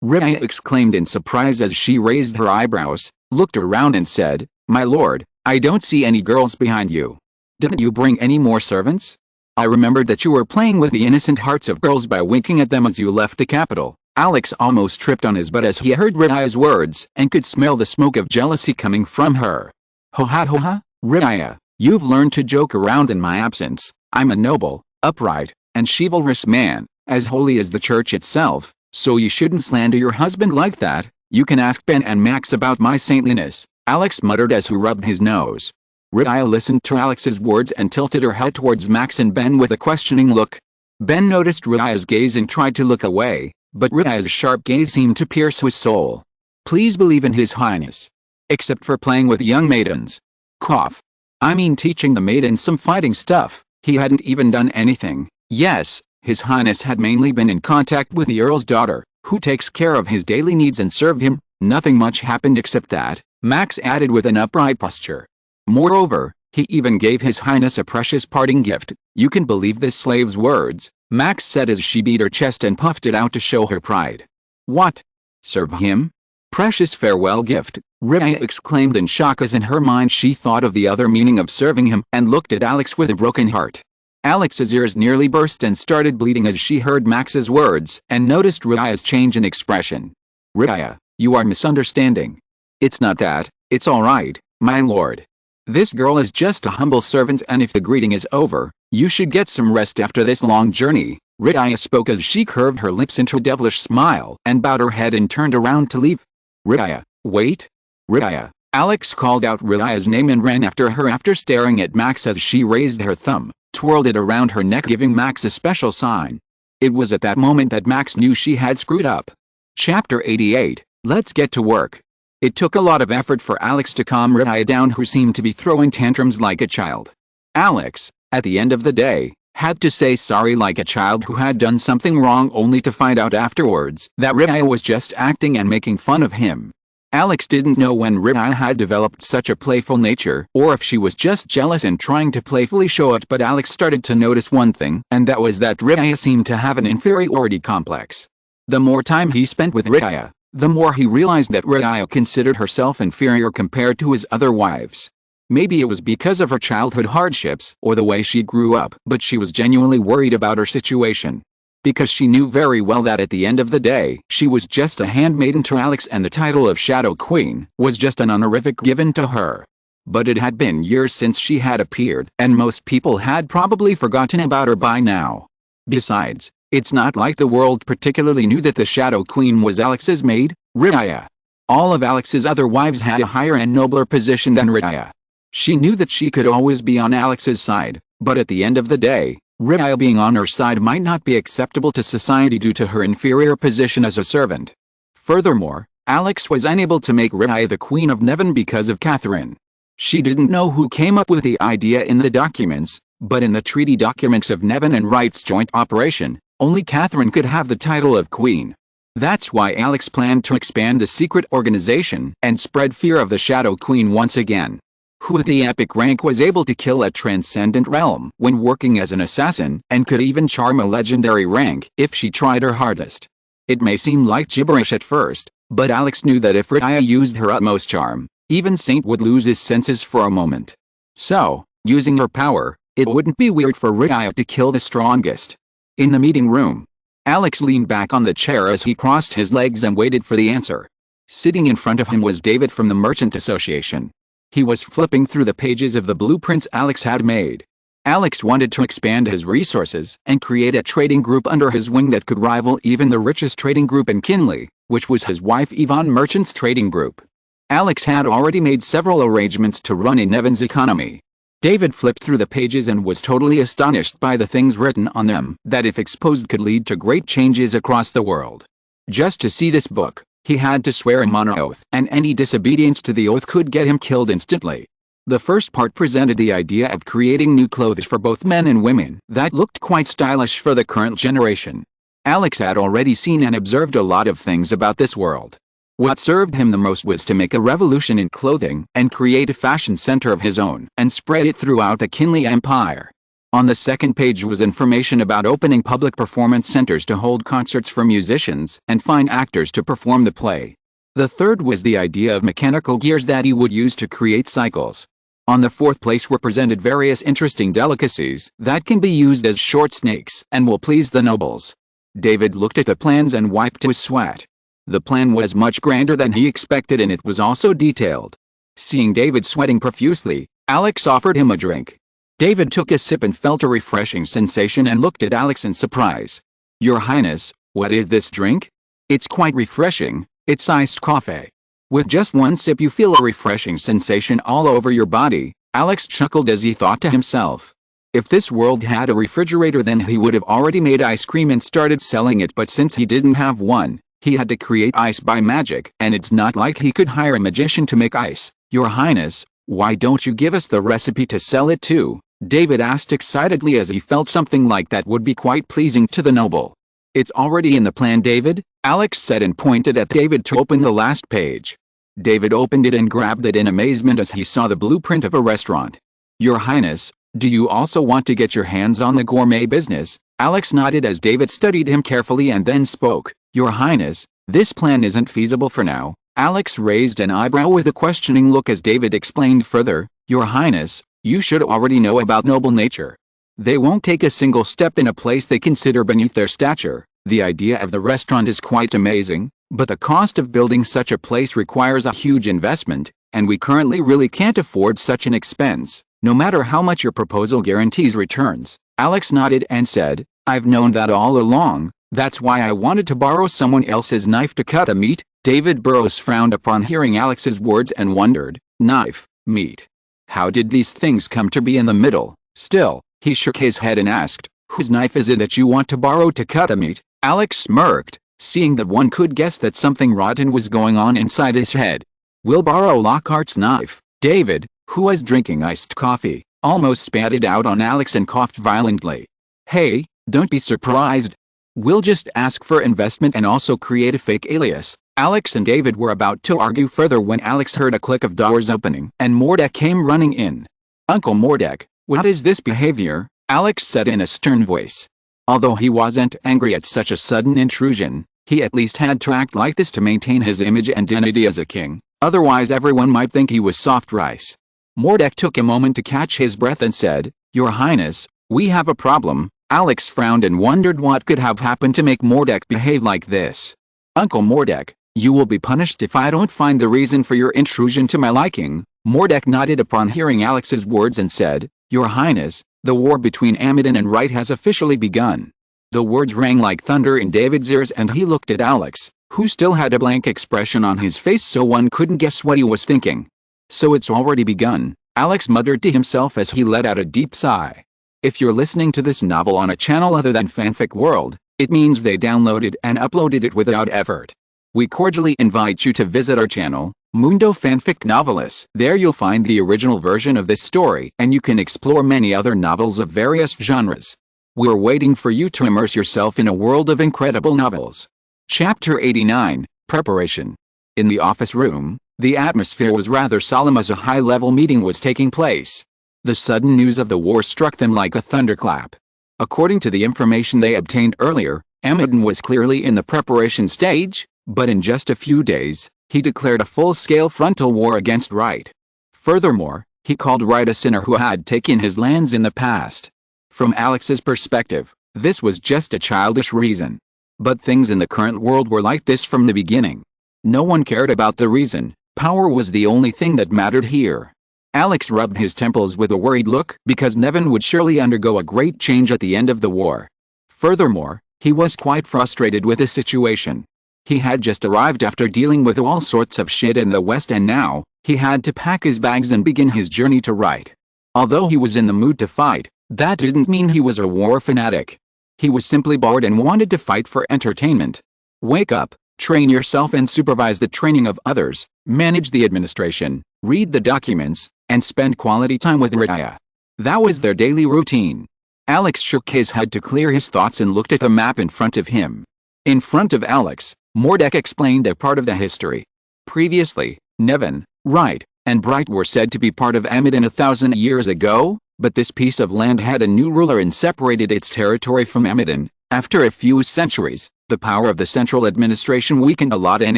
Speaker 1: Ria exclaimed in surprise as she raised her eyebrows, looked around and said, "My lord, I don't see any girls behind you. Didn't you bring any more servants? I remembered that you were playing with the innocent hearts of girls by winking at them as you left the capital." Alex almost tripped on his butt as he heard Ria's words and could smell the smoke of jealousy coming from her. "Ho ha, Ria, you've learned to joke around in my absence. I'm a noble, upright, and chivalrous man, as holy as the church itself, so you shouldn't slander your husband like that. You can ask Ben and Max about my saintliness," Alex muttered as he rubbed his nose. Ria listened to Alex's words and tilted her head towards Max and Ben with a questioning look. Ben noticed Ria's gaze and tried to look away, but Ria's sharp gaze seemed to pierce his soul. "Please believe in His Highness. Except for playing with young maidens. Cough. I mean teaching the maidens some fighting stuff, he hadn't even done anything. Yes, His Highness had mainly been in contact with the Earl's daughter, who takes care of his daily needs and served him. Nothing much happened except that," Max added with an upright posture. "Moreover, he even gave His Highness a precious parting gift. You can believe this slave's words," Max said as she beat her chest and puffed it out to show her pride. "What? Serve him? Precious farewell gift," Ria exclaimed in shock as in her mind she thought of the other meaning of serving him and looked at Alex with a broken heart. Alex's ears nearly burst and started bleeding as she heard Max's words and noticed Ria's change in expression. "Ria, you are misunderstanding. It's not that, it's alright, my lord. This girl is just a humble servant, and if the greeting is over, you should get some rest after this long journey," Ria spoke as she curved her lips into a devilish smile and bowed her head and turned around to leave. "Ria, wait. Ria." Alex called out Ria's name and ran after her after staring at Max as she raised her thumb. twirled it around her neck, giving Max a special sign. It was at that moment that Max knew she had screwed up. Chapter 88. Let's get to work. It took a lot of effort for Alex to calm Riya down, who seemed to be throwing tantrums like a child. Alex, at the end of the day, had to say sorry like a child who had done something wrong, only to find out afterwards that Riya was just acting and making fun of him. Alex didn't know when Riya had developed such a playful nature, or if she was just jealous and trying to playfully show it, but Alex started to notice one thing, and that was that Riya seemed to have an inferiority complex. The more time he spent with Riya, the more he realized that Riya considered herself inferior compared to his other wives. Maybe it was because of her childhood hardships or the way she grew up, but she was genuinely worried about her situation. Because she knew very well that at the end of the day, she was just a handmaiden to Alex, and the title of Shadow Queen was just an honorific given to her. But it had been years since she had appeared, and most people had probably forgotten about her by now. Besides, it's not like the world particularly knew that the Shadow Queen was Alex's maid, Riya. All of Alex's other wives had a higher and nobler position than Riya. She knew that she could always be on Alex's side, but at the end of the day, Riya being on her side might not be acceptable to society due to her inferior position as a servant. Furthermore, Alex was unable to make Riya the Queen of Nevin because of Catherine. She didn't know who came up with the idea in the documents, but in the treaty documents of Nevin and Wright's joint operation, only Catherine could have the title of Queen. That's why Alex planned to expand the secret organization and spread fear of the Shadow Queen once again. Who with the epic rank was able to kill a transcendent realm when working as an assassin, and could even charm a legendary rank if she tried her hardest. It may seem like gibberish at first, but Alex knew that if Riya used her utmost charm, even Saint would lose his senses for a moment. So, using her power, it wouldn't be weird for Riya to kill the strongest. In the meeting room, Alex leaned back on the chair as he crossed his legs and waited for the answer. Sitting in front of him was David from the Merchant Association. He was flipping through the pages of the blueprints Alex had made. Alex wanted to expand his resources and create a trading group under his wing that could rival even the richest trading group in Kinley, which was his wife Yvonne Merchant's trading group. Alex had already made several arrangements to run in Nevin's economy. David flipped through the pages and was totally astonished by the things written on them that, if exposed, could lead to great changes across the world. Just to see this book, he had to swear him on an oath, and any disobedience to the oath could get him killed instantly. The first part presented the idea of creating new clothes for both men and women that looked quite stylish for the current generation. Alex had already seen and observed a lot of things about this world. What served him the most was to make a revolution in clothing and create a fashion center of his own and spread it throughout the Kinley Empire. On the second page was information about opening public performance centers to hold concerts for musicians and find actors to perform the play. The third was the idea of mechanical gears that he would use to create cycles. On the fourth place were presented various interesting delicacies that can be used as short snakes and will please the nobles. David looked at the plans and wiped his sweat. The plan was much grander than he expected, and it was also detailed. Seeing David sweating profusely, Alex offered him a drink. David took a sip and felt a refreshing sensation and looked at Alex in surprise. "Your Highness, what is this drink?" "It's quite refreshing, it's iced coffee." With just one sip you feel a refreshing sensation all over your body, Alex chuckled as he thought to himself. If this world had a refrigerator, then he would have already made ice cream and started selling it, but since he didn't have one, he had to create ice by magic, and it's not like he could hire a magician to make ice. "Your Highness, why don't you give us the recipe to sell it too?" David asked excitedly, as he felt something like that would be quite pleasing to the noble. "It's already in the plan, David," Alex said, and pointed at David to open the last page. David opened it and grabbed it in amazement as he saw the blueprint of a restaurant. "Your Highness, do you also want to get your hands on the gourmet business?" Alex nodded as David studied him carefully and then spoke. "Your Highness, this plan isn't feasible for now." Alex raised an eyebrow with a questioning look as David explained further. "Your Highness, you should already know about noble nature. They won't take a single step in a place they consider beneath their stature. The idea of the restaurant is quite amazing, but the cost of building such a place requires a huge investment, and we currently really can't afford such an expense, no matter how much your proposal guarantees returns." Alex nodded and said, "I've known that all along. That's why I wanted to borrow someone else's knife to cut the meat." David Burrows frowned upon hearing Alex's words and wondered, "Knife, meat. How did these things come to be in the middle?" Still, He shook his head and asked, "Whose knife is it that you want to borrow to cut the meat?" Alex smirked, seeing that one could guess that something rotten was going on inside his head. "We'll borrow Lockhart's knife." David, who was drinking iced coffee, almost spat it out on Alex and coughed violently. "Hey, don't be surprised. We'll just ask for investment and also create a fake alias." Alex and David were about to argue further when Alex heard a click of doors opening and Mordek came running in. "Uncle Mordek, what is this behavior?" Alex said in a stern voice. Although he wasn't angry at such a sudden intrusion, he at least had to act like this to maintain his image and dignity as a king, otherwise everyone might think he was soft rice. Mordek took a moment to catch his breath and said, "Your Highness, we have a problem." Alex frowned and wondered what could have happened to make Mordek behave like this. "Uncle Mordek, you will be punished if I don't find the reason for your intrusion to my liking." Mordek nodded upon hearing Alex's words and said, "Your Highness, the war between Amadon and Wright has officially begun." The words rang like thunder in David's ears and he looked at Alex, who still had a blank expression on his face so one couldn't guess what he was thinking. "So it's already begun," Alex muttered to himself as he let out a deep sigh. If you're listening to this novel on a channel other than Fanfic World, it means they downloaded and uploaded it without effort. We cordially invite you to visit our channel, Mundo Fanfic Novelists. There you'll find the original version of this story and you can explore many other novels of various genres. We're waiting for you to immerse yourself in a world of incredible novels. Chapter 89, Preparation. In the office room, the atmosphere was rather solemn as a high-level meeting was taking place. The sudden news of the war struck them like a thunderclap. According to the information they obtained earlier, Amadon was clearly in the preparation stage, but in just a few days, he declared a full-scale frontal war against Wright. Furthermore, he called Wright a sinner who had taken his lands in the past. From Alex's perspective, this was just a childish reason. But things in the current world were like this from the beginning. No one cared about the reason, power was the only thing that mattered here. Alex rubbed his temples with a worried look because Nevin would surely undergo a great change at the end of the war. Furthermore, he was quite frustrated with the situation. He had just arrived after dealing with all sorts of shit in the West and now, he had to pack his bags and begin his journey to Wright. Although he was in the mood to fight, that didn't mean he was a war fanatic. He was simply bored and wanted to fight for entertainment. Wake up, train yourself and supervise the training of others, manage the administration, read the documents, and spend quality time with Raya. That was their daily routine. Alex shook his head to clear his thoughts and looked at the map in front of him. In front of Alex, Mordek explained a part of the history. Previously, Nevin, Wright, and Bright were said to be part of Amadon 1,000 years ago, but this piece of land had a new ruler and separated its territory from Amadon. After a few centuries, the power of the central administration weakened a lot and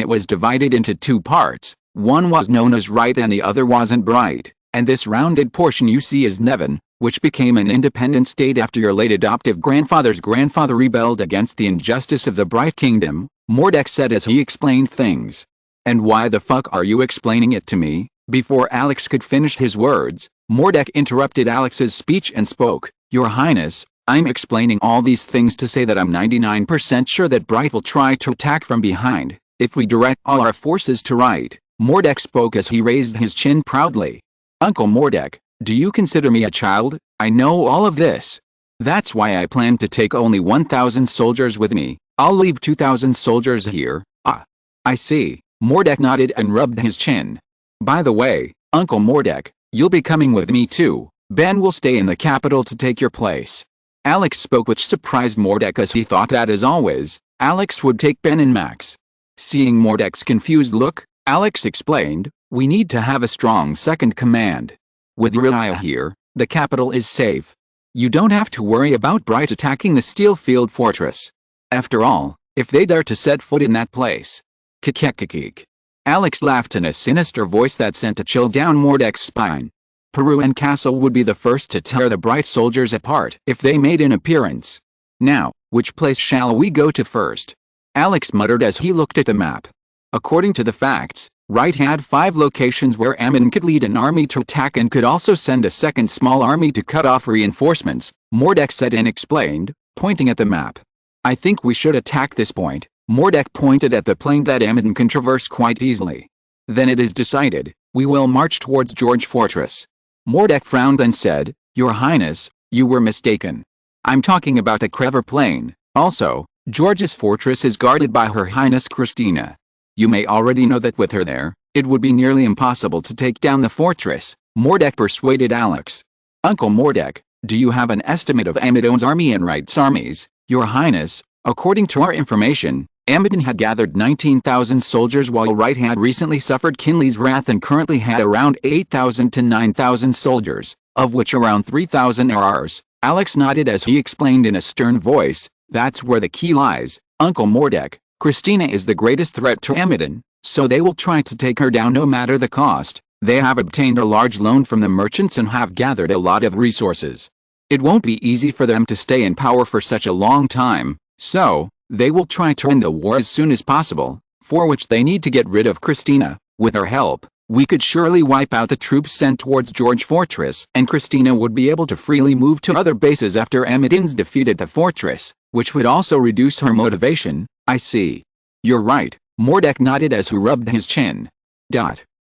Speaker 1: it was divided into two parts. One was known as Wright and the other wasn't Bright, and this rounded portion you see is Nevin, which became an independent state after your late adoptive grandfather's grandfather rebelled against the injustice of the Bright Kingdom, Mordek said as he explained things. "And why the fuck are you explaining it to me?" Before Alex could finish his words, Mordek interrupted Alex's speech and spoke, "Your Highness, I'm explaining all these things to say that I'm 99% sure that Bright will try to attack from behind, if we direct all our forces to Wright." Mordek spoke as he raised his chin proudly. "Uncle Mordek, do you consider me a child? I know all of this. That's why I plan to take only 1,000 soldiers with me. I'll leave 2,000 soldiers here." "Ah. I see." Mordek nodded and rubbed his chin. "By the way, Uncle Mordek, you'll be coming with me too. Ben will stay in the capital to take your place." Alex spoke, which surprised Mordek as he thought that as always, Alex would take Ben and Max. Seeing Mordek's confused look, Alex explained, "We need to have a strong second command. With Raya here, the capital is safe. You don't have to worry about Bright attacking the Steelfield Fortress. After all, if they dare to set foot in that place." Kikekikik. Alex laughed in a sinister voice that sent a chill down Mordek's spine. Peru and Castle would be the first to tear the Bright soldiers apart if they made an appearance. "Now, which place shall we go to first?" Alex muttered as he looked at the map. According to the facts, Wright had 5 locations where Amadon could lead an army to attack and could also send a second small army to cut off reinforcements, Mordek said and explained, pointing at the map. "I think we should attack this point." Mordek pointed at the plain that Amadon can traverse quite easily. "Then it is decided, we will march towards George Fortress." Mordek frowned and said, "Your Highness, You were mistaken. I'm talking about the Crever Plain. Also, George's fortress is guarded by Her Highness Christina. You may already know that with her there, it would be nearly impossible to take down the fortress, Mordek persuaded Alex. Uncle Mordek, do you have an estimate of Amidon's army and Wright's armies, Your Highness? According to our information, Amidon had gathered 19,000 soldiers while Wright had recently suffered Kinley's wrath and currently had around 8,000 to 9,000 soldiers, of which around 3,000 are ours. Alex nodded as he explained in a stern voice, that's where the key lies, Uncle Mordek. Christina is the greatest threat to Amidon, so they will try to take her down no matter the cost. They have obtained a large loan from the merchants and have gathered a lot of resources. It won't be easy for them to stay in power for such a long time, so they will try to end the war as soon as possible, for which they need to get rid of Christina. With her help, we could surely wipe out the troops sent towards George Fortress, and Christina would be able to freely move to other bases after Amidon's defeated the fortress, which would also reduce her motivation. I see. You're right, Mordek nodded as he rubbed his chin.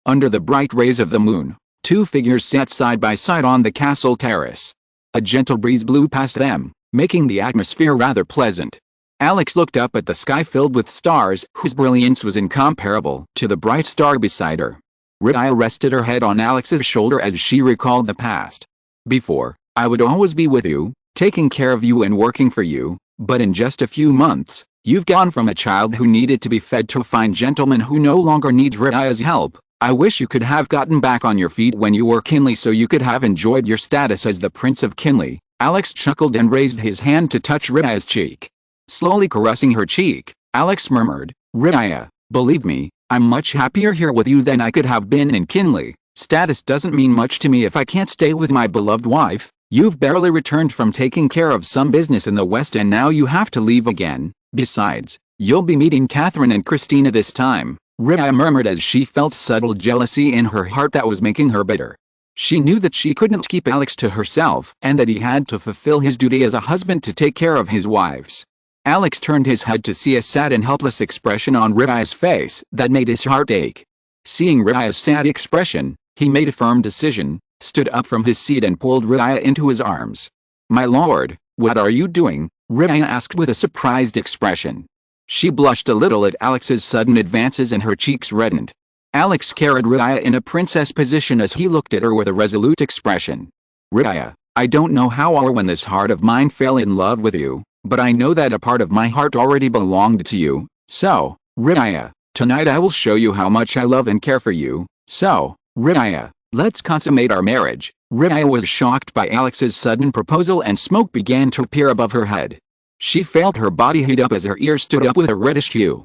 Speaker 1: Under the bright rays of the moon, two figures sat side by side on the castle terrace. A gentle breeze blew past them, making the atmosphere rather pleasant. Alex looked up at the sky filled with stars whose brilliance was incomparable to the bright star beside her. Rydia rested her head on Alex's shoulder as she recalled the past. Before, I would always be with you, taking care of you and working for you, but in just a few months, you've gone from a child who needed to be fed to a fine gentleman who no longer needs Rydia's help. I wish you could have gotten back on your feet when you were Kinley so you could have enjoyed your status as the Prince of Kinley. Alex chuckled and raised his hand to touch Rydia's cheek. Slowly caressing her cheek, Alex murmured, Rydia, believe me, I'm much happier here with you than I could have been in Kinley. Status doesn't mean much to me if I can't stay with my beloved wife. You've barely returned from taking care of some business in the West and now you have to leave again. Besides, you'll be meeting Catherine and Christina this time, Rydia murmured as she felt subtle jealousy in her heart that was making her bitter. She knew that she couldn't keep Alex to herself and that he had to fulfill his duty as a husband to take care of his wives. Alex turned his head to see a sad and helpless expression on Rydia's face that made his heart ache. Seeing Rydia's sad expression, he made a firm decision, stood up from his seat and pulled Rydia into his arms. My lord, what are you doing? Rydia asked with a surprised expression. She blushed a little at Alex's sudden advances and her cheeks reddened. Alex carried Rydia in a princess position as he looked at her with a resolute expression. Rydia, I don't know how or when this heart of mine fell in love with you, but I know that a part of my heart already belonged to you. So, Rydia, tonight I will show you how much I love and care for you. So, Rydia, let's consummate our marriage. Rydia was shocked by Alex's sudden proposal and smoke began to appear above her head. She felt her body heat up as her ears stood up with a reddish hue.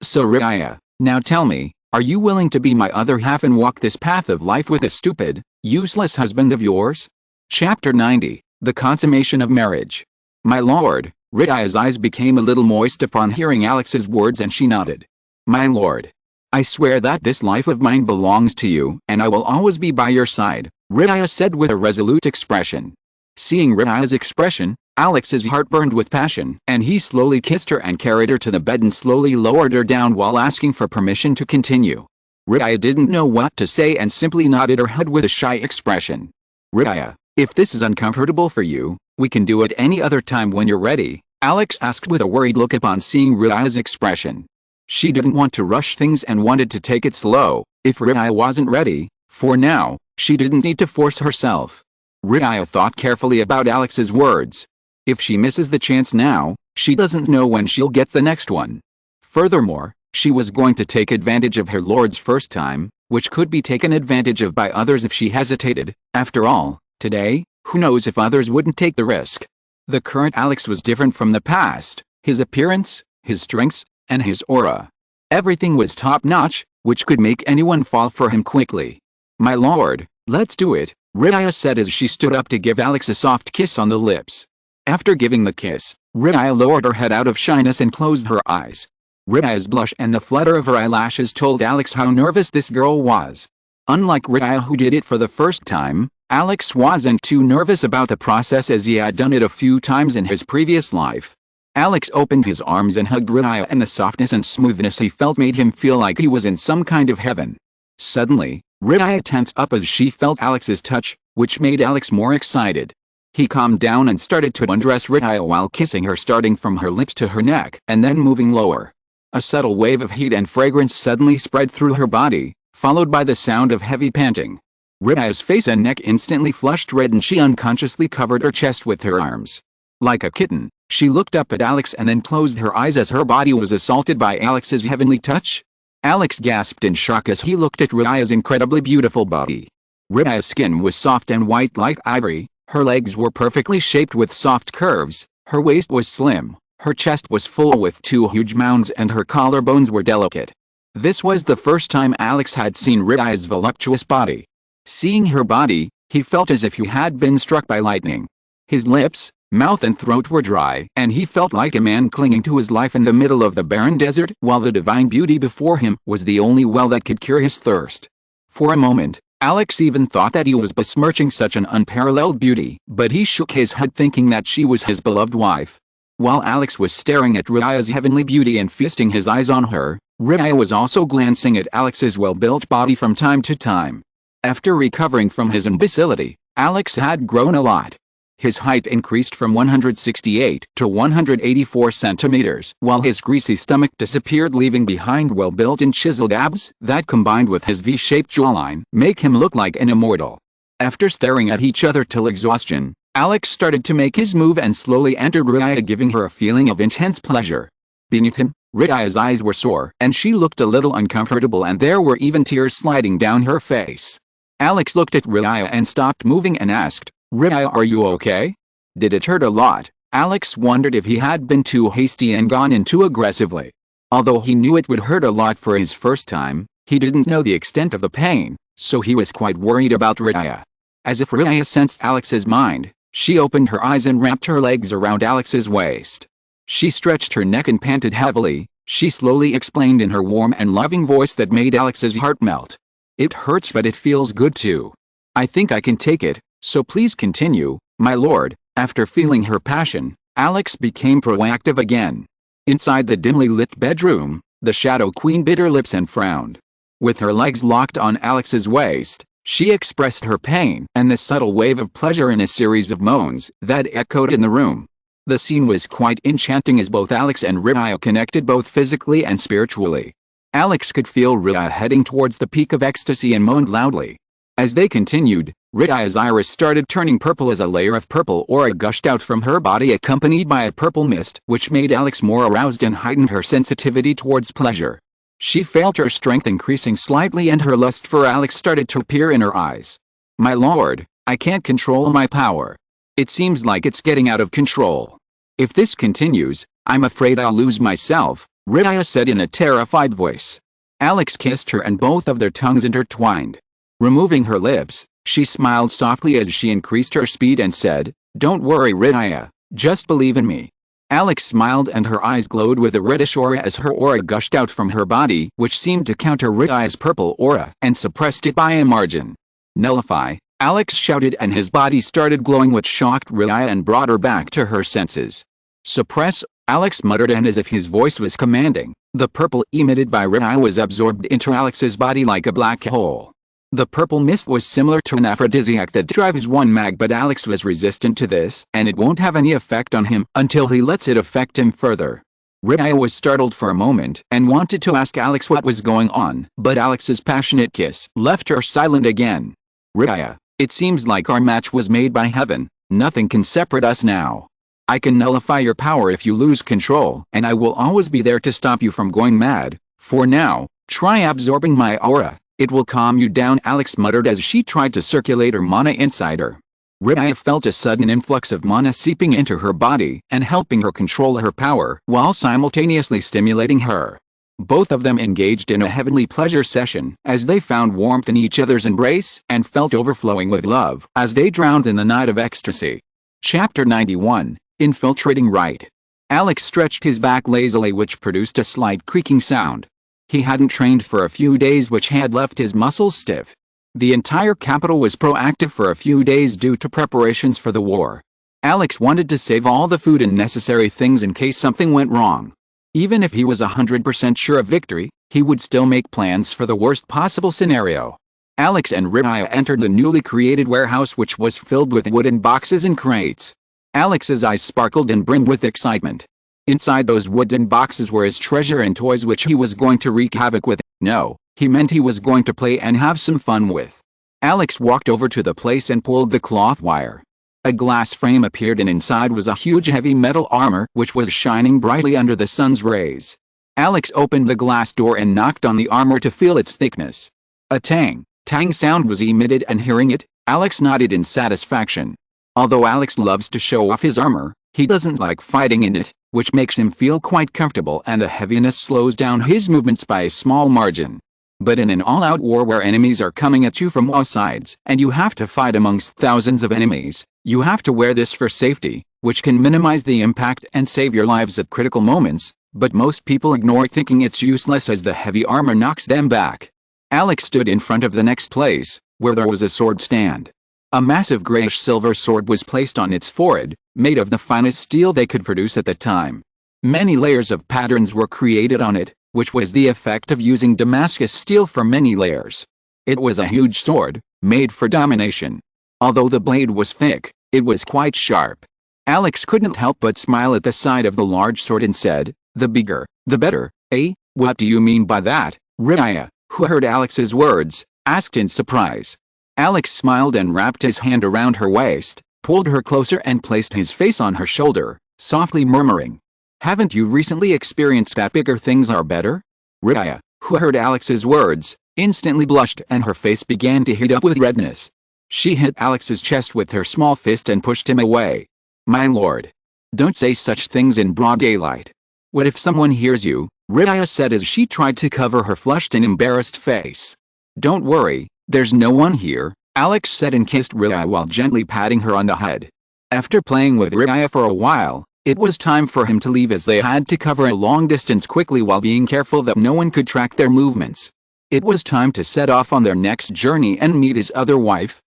Speaker 1: So Rydia, now tell me, are you willing to be my other half and walk this path of life with a stupid, useless husband of yours? Chapter 90, The Consummation of Marriage. My lord, Rydia's eyes became a little moist upon hearing Alex's words and she nodded. My lord, I swear that this life of mine belongs to you and I will always be by your side, Rydia said with a resolute expression. Seeing Rydia's expression, Alex's heart burned with passion and he slowly kissed her and carried her to the bed and slowly lowered her down while asking for permission to continue. Rydia didn't know what to say and simply nodded her head with a shy expression. Rydia, if this is uncomfortable for you, we can do it any other time when you're ready, Alex asked with a worried look upon seeing Rydia's expression. She didn't want to rush things and wanted to take it slow. If Rydia wasn't ready, for now, she didn't need to force herself. Rydia thought carefully about Alex's words. If she misses the chance now, she doesn't know when she'll get the next one. Furthermore, she was going to take advantage of her lord's first time, which could be taken advantage of by others if she hesitated. After all, today, who knows if others wouldn't take the risk. The current Alex was different from the past, his appearance, his strengths, and his aura. Everything was top-notch, which could make anyone fall for him quickly. My lord, let's do it, Rydia said as she stood up to give Alex a soft kiss on the lips. After giving the kiss, Rydia lowered her head out of shyness and closed her eyes. Rydia's blush and the flutter of her eyelashes told Alex how nervous this girl was. Unlike Rydia who did it for the first time, Alex wasn't too nervous about the process as he had done it a few times in his previous life. Alex opened his arms and hugged Rydia and the softness and smoothness he felt made him feel like he was in some kind of heaven. Suddenly, Rydia tensed up as she felt Alex's touch, which made Alex more excited. He calmed down and started to undress Rita while kissing her, starting from her lips to her neck and then moving lower. A subtle wave of heat and fragrance suddenly spread through her body, followed by the sound of heavy panting. Rita's face and neck instantly flushed red and she unconsciously covered her chest with her arms. Like a kitten, she looked up at Alex and then closed her eyes as her body was assaulted by Alex's heavenly touch. Alex gasped in shock as he looked at Rita's incredibly beautiful body. Rita's skin was soft and white like ivory, her legs were perfectly shaped with soft curves, her waist was slim, her chest was full with two huge mounds and her collarbones were delicate. This was the first time Alex had seen Rita's voluptuous body. Seeing her body, he felt as if he had been struck by lightning. His lips, mouth and throat were dry, and he felt like a man clinging to his life in the middle of the barren desert, while the divine beauty before him was the only well that could cure his thirst. For a moment, Alex even thought that he was besmirching such an unparalleled beauty, but he shook his head thinking that she was his beloved wife. While Alex was staring at Rita's heavenly beauty and feasting his eyes on her, Rita was also glancing at Alex's well-built body from time to time. After recovering from his imbecility, Alex had grown a lot. His height increased from 168 to 184 centimeters, while his greasy stomach disappeared, leaving behind well-built and chiseled abs that, combined with his V-shaped jawline, make him look like an immortal. After staring at each other till exhaustion, Alex started to make his move and slowly entered Rita, giving her a feeling of intense pleasure. Beneath him, Rita's eyes were sore, and she looked a little uncomfortable, and there were even tears sliding down her face. Alex looked at Rita and stopped moving and asked, "Rita, are you okay? Did it hurt a lot?" Alex wondered if he had been too hasty and gone in too aggressively. Although he knew it would hurt a lot for his first time, he didn't know the extent of the pain, so he was quite worried about Rita. As if Rita sensed Alex's mind, she opened her eyes and wrapped her legs around Alex's waist. She stretched her neck and panted heavily. She slowly explained in her warm and loving voice that made Alex's heart melt. "It hurts, but it feels good too. I think I can take it, so please continue, my lord." After feeling her passion, Alex became proactive again. Inside the dimly lit bedroom, the Shadow Queen bit her lips and frowned. With her legs locked on Alex's waist, she expressed her pain and the subtle wave of pleasure in a series of moans that echoed in the room. The scene was quite enchanting as both Alex and Rita connected both physically and spiritually. Alex could feel Rita heading towards the peak of ecstasy and moaned loudly. As they continued, Rita's iris started turning purple as a layer of purple aura gushed out from her body, accompanied by a purple mist, which made Alex more aroused and heightened her sensitivity towards pleasure. She felt her strength increasing slightly and her lust for Alex started to appear in her eyes. "My lord, I can't control my power. It seems like it's getting out of control. If this continues, I'm afraid I'll lose myself," Rita said in a terrified voice. Alex kissed her and both of their tongues intertwined. Removing her lips, she smiled softly as she increased her speed and said, "Don't worry, Rita, just believe in me." Alex smiled and her eyes glowed with a reddish aura as her aura gushed out from her body, which seemed to counter Rita's purple aura and suppressed it by a margin. "Nullify," Alex shouted, and his body started glowing, which shocked Rita and brought her back to her senses. "Suppress," Alex muttered, and as if his voice was commanding, the purple emitted by Rita was absorbed into Alex's body like a black hole. The purple mist was similar to an aphrodisiac that drives one mad, but Alex was resistant to this, and it won't have any effect on him until he lets it affect him further. Rita was startled for a moment and wanted to ask Alex what was going on, but Alex's passionate kiss left her silent again. "Rita, it seems like our match was made by heaven. Nothing can separate us now. I can nullify your power if you lose control, and I will always be there to stop you from going mad. For now, try absorbing my aura. It will calm you down," Alex muttered as she tried to circulate her mana inside her. Rita felt a sudden influx of mana seeping into her body and helping her control her power while simultaneously stimulating her. Both of them engaged in a heavenly pleasure session as they found warmth in each other's embrace and felt overflowing with love as they drowned in the night of ecstasy. Chapter 91. Infiltrating Right. Alex stretched his back lazily, which produced a slight creaking sound. He hadn't trained for a few days, which had left his muscles stiff. The entire capital was proactive for a few days due to preparations for the war. Alex wanted to save all the food and necessary things in case something went wrong. Even if he was 100% sure of victory, he would still make plans for the worst possible scenario. Alex and Riaya entered the newly created warehouse, which was filled with wooden boxes and crates. Alex's eyes sparkled and brimmed with excitement. Inside those wooden boxes were his treasure and toys, which he was going to wreak havoc with. No, he meant he was going to play and have some fun with. Alex walked over to the place and pulled the cloth wire. A glass frame appeared, and inside was a huge heavy metal armor which was shining brightly under the sun's rays. Alex opened the glass door and knocked on the armor to feel its thickness. A tang sound was emitted, and hearing it, Alex nodded in satisfaction. Although Alex loves to show off his armor, he doesn't like fighting in it, which makes him feel quite comfortable, and the heaviness slows down his movements by a small margin. But in an all-out war where enemies are coming at you from all sides, and you have to fight amongst thousands of enemies, you have to wear this for safety, which can minimize the impact and save your lives at critical moments, but most people ignore it, thinking it's useless as the heavy armor knocks them back. Alex stood in front of the next place, where there was a sword stand. A massive grayish-silver sword was placed on its forehead, made of the finest steel they could produce at the time. Many layers of patterns were created on it, which was the effect of using Damascus steel for many layers. It was a huge sword, made for domination. Although the blade was thick, it was quite sharp. Alex couldn't help but smile at the sight of the large sword and said, "The bigger, the better, eh? What do you mean by that?" Riaya, who heard Alex's words, asked in surprise. Alex smiled and wrapped his hand around her waist, pulled her closer and placed his face on her shoulder, softly murmuring, "Haven't you recently experienced that bigger things are better?" Riaya, who heard Alex's words, instantly blushed and her face began to heat up with redness. She hit Alex's chest with her small fist and pushed him away. "My lord, don't say such things in broad daylight. What if someone hears you?" Riaya said as she tried to cover her flushed and embarrassed face. "Don't worry, there's no one here," Alex said and kissed Riaya while gently patting her on the head. After playing with Riaya for a while, it was time for him to leave, as they had to cover a long distance quickly while being careful that no one could track their movements. It was time to set off on their next journey and meet his other wife.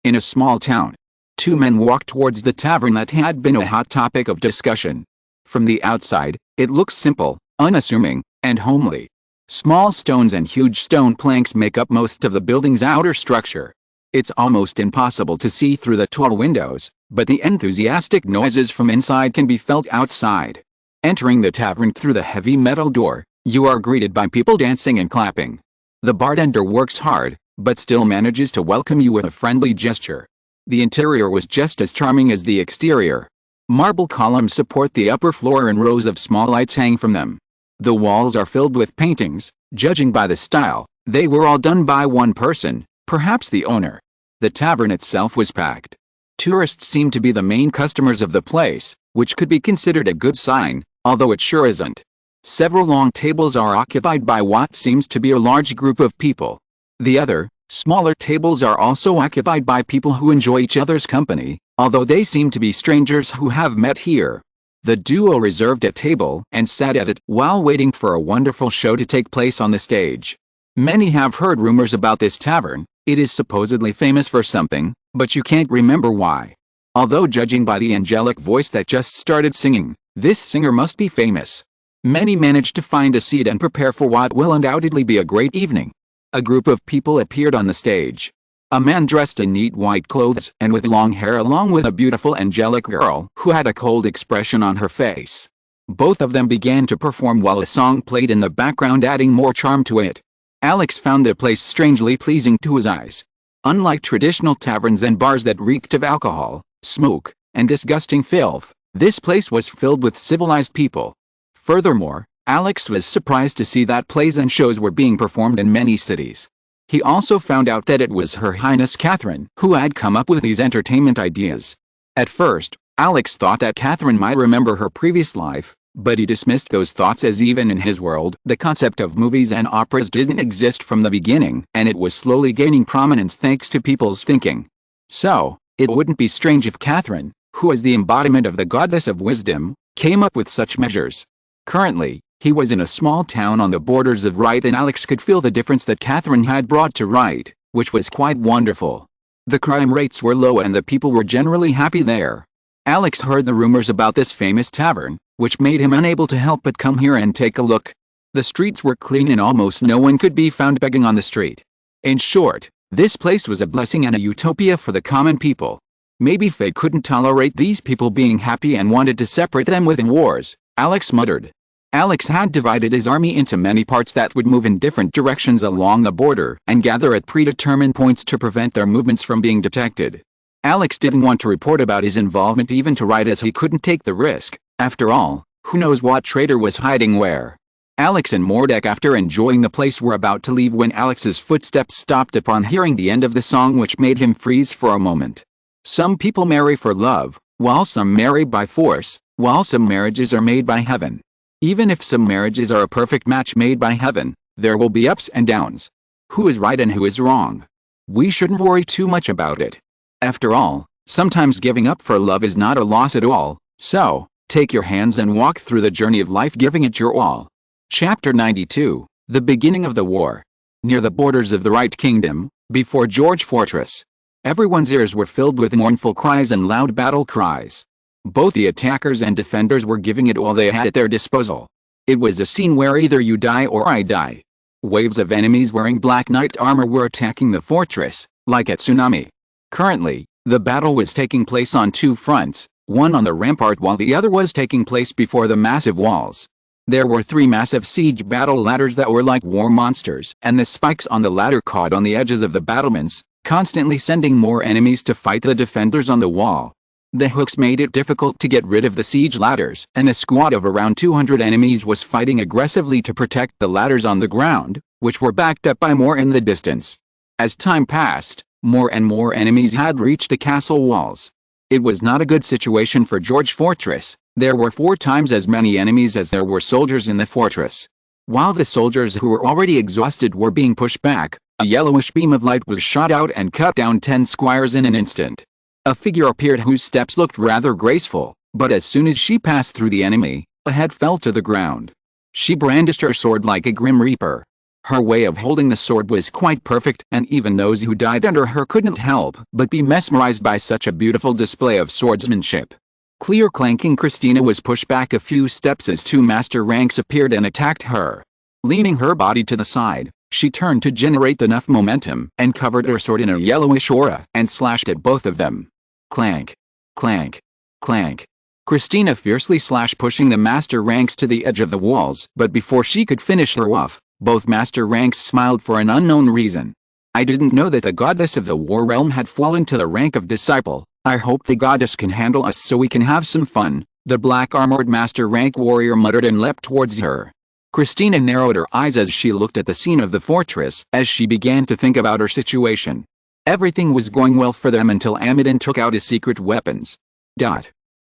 Speaker 1: In a small town, two men walked towards the tavern that had been a hot topic of discussion. From the outside, it looks simple, unassuming, and homely. Small stones and huge stone planks make up most of the building's outer structure. It's almost impossible to see through the tall windows, but the enthusiastic noises from inside can be felt outside. Entering the tavern through the heavy metal door, you are greeted by people dancing and clapping. The bartender works hard, but still manages to welcome you with a friendly gesture. The interior was just as charming as the exterior. Marble columns support the upper floor and rows of small lights hang from them. The walls are filled with paintings. Judging by the style, they were all done by one person, perhaps the owner. The tavern itself was packed. Tourists seemed to be the main customers of the place, which could be considered a good sign, although it sure isn't. Several long tables are occupied by what seems to be a large group of people. The other, smaller tables are also occupied by people who enjoy each other's company, although they seem to be strangers who have met here. The duo reserved a table and sat at it while waiting for a wonderful show to take place on the stage. Many have heard rumors about this tavern. It is supposedly famous for something, but you can't remember why. Although judging by the angelic voice that just started singing, this singer must be famous. Many managed to find a seat and prepare for what will undoubtedly be a great evening. A group of people appeared on the stage. A man dressed in neat white clothes and with long hair, along with a beautiful angelic girl who had a cold expression on her face. Both of them began to perform while a song played in the background, adding more charm to it. Alex found the place strangely pleasing to his eyes. Unlike traditional taverns and bars that reeked of alcohol, smoke, and disgusting filth, this place was filled with civilized people. Furthermore, Alex was surprised to see that plays and shows were being performed in many cities. He also found out that it was Her Highness Catherine who had come up with these entertainment ideas. At first, Alex thought that Catherine might remember her previous life, but he dismissed those thoughts, as even in his world, the concept of movies and operas didn't exist from the beginning, and it was slowly gaining prominence thanks to people's thinking. So, it wouldn't be strange if Catherine, who is the embodiment of the goddess of wisdom, came up with such measures. Currently, he was in a small town on the borders of Wright, and Alex could feel the difference that Catherine had brought to Wright, which was quite wonderful. The crime rates were low and the people were generally happy there. Alex heard the rumors about this famous tavern, which made him unable to help but come here and take a look. The streets were clean and almost no one could be found begging on the street. In short, this place was a blessing and a utopia for the common people. Maybe fate couldn't tolerate these people being happy and wanted to separate them within wars, Alex muttered. Alex had divided his army into many parts that would move in different directions along the border and gather at predetermined points to prevent their movements from being detected. Alex didn't want to report about his involvement even to Wright, as he couldn't take the risk. After all, who knows what traitor was hiding where? Alex and Mordek, after enjoying the place, were about to leave when Alex's footsteps stopped upon hearing the end of the song, which made him freeze for a moment. Some people marry for love, while some marry by force, while some marriages are made by heaven. Even if some marriages are a perfect match made by heaven, there will be ups and downs. Who is right and who is wrong? We shouldn't worry too much about it. After all, sometimes giving up for love is not a loss at all, so take your hands and walk through the journey of life, giving it your all. Chapter 92, The Beginning of the War. Near the borders of the Wright Kingdom, before George Fortress, everyone's ears were filled with mournful cries and loud battle cries. Both the attackers and defenders were giving it all they had at their disposal. It was a scene where either you die or I die. Waves of enemies wearing black knight armor were attacking the fortress, like a tsunami. Currently, the battle was taking place on two fronts, one on the rampart while the other was taking place before the massive walls. There were three massive siege battle ladders that were like war monsters, and the spikes on the ladder caught on the edges of the battlements, constantly sending more enemies to fight the defenders on the wall. The hooks made it difficult to get rid of the siege ladders, and a squad of around 200 enemies was fighting aggressively to protect the ladders on the ground, which were backed up by more in the distance. As time passed, more and more enemies had reached the castle walls. It was not a good situation for George Fortress. There were 4 times as many enemies as there were soldiers in the fortress. While the soldiers who were already exhausted were being pushed back, a yellowish beam of light was shot out and cut down 10 squires in an instant. A figure appeared whose steps looked rather graceful, but as soon as she passed through the enemy, a head fell to the ground. She brandished her sword like a grim reaper. Her way of holding the sword was quite perfect, and even those who died under her couldn't help but be mesmerized by such a beautiful display of swordsmanship. Clear clanking, Christina was pushed back a few steps as 2 master ranks appeared and attacked her. Leaning her body to the side, she turned to generate enough momentum and covered her sword in a yellowish aura and slashed at both of them. Clank, clank, clank. Christina fiercely slashed, pushing the master ranks to the edge of the walls, but before she could finish her off, both master ranks smiled for an unknown reason. I didn't know that the goddess of the war realm had fallen to the rank of disciple. I hope the goddess can handle us so we can have some fun, the black-armored master rank warrior muttered and leapt towards her. Christina narrowed her eyes as she looked at the scene of the fortress as she began to think about her situation. Everything was going well for them until Amidon took out his secret weapons.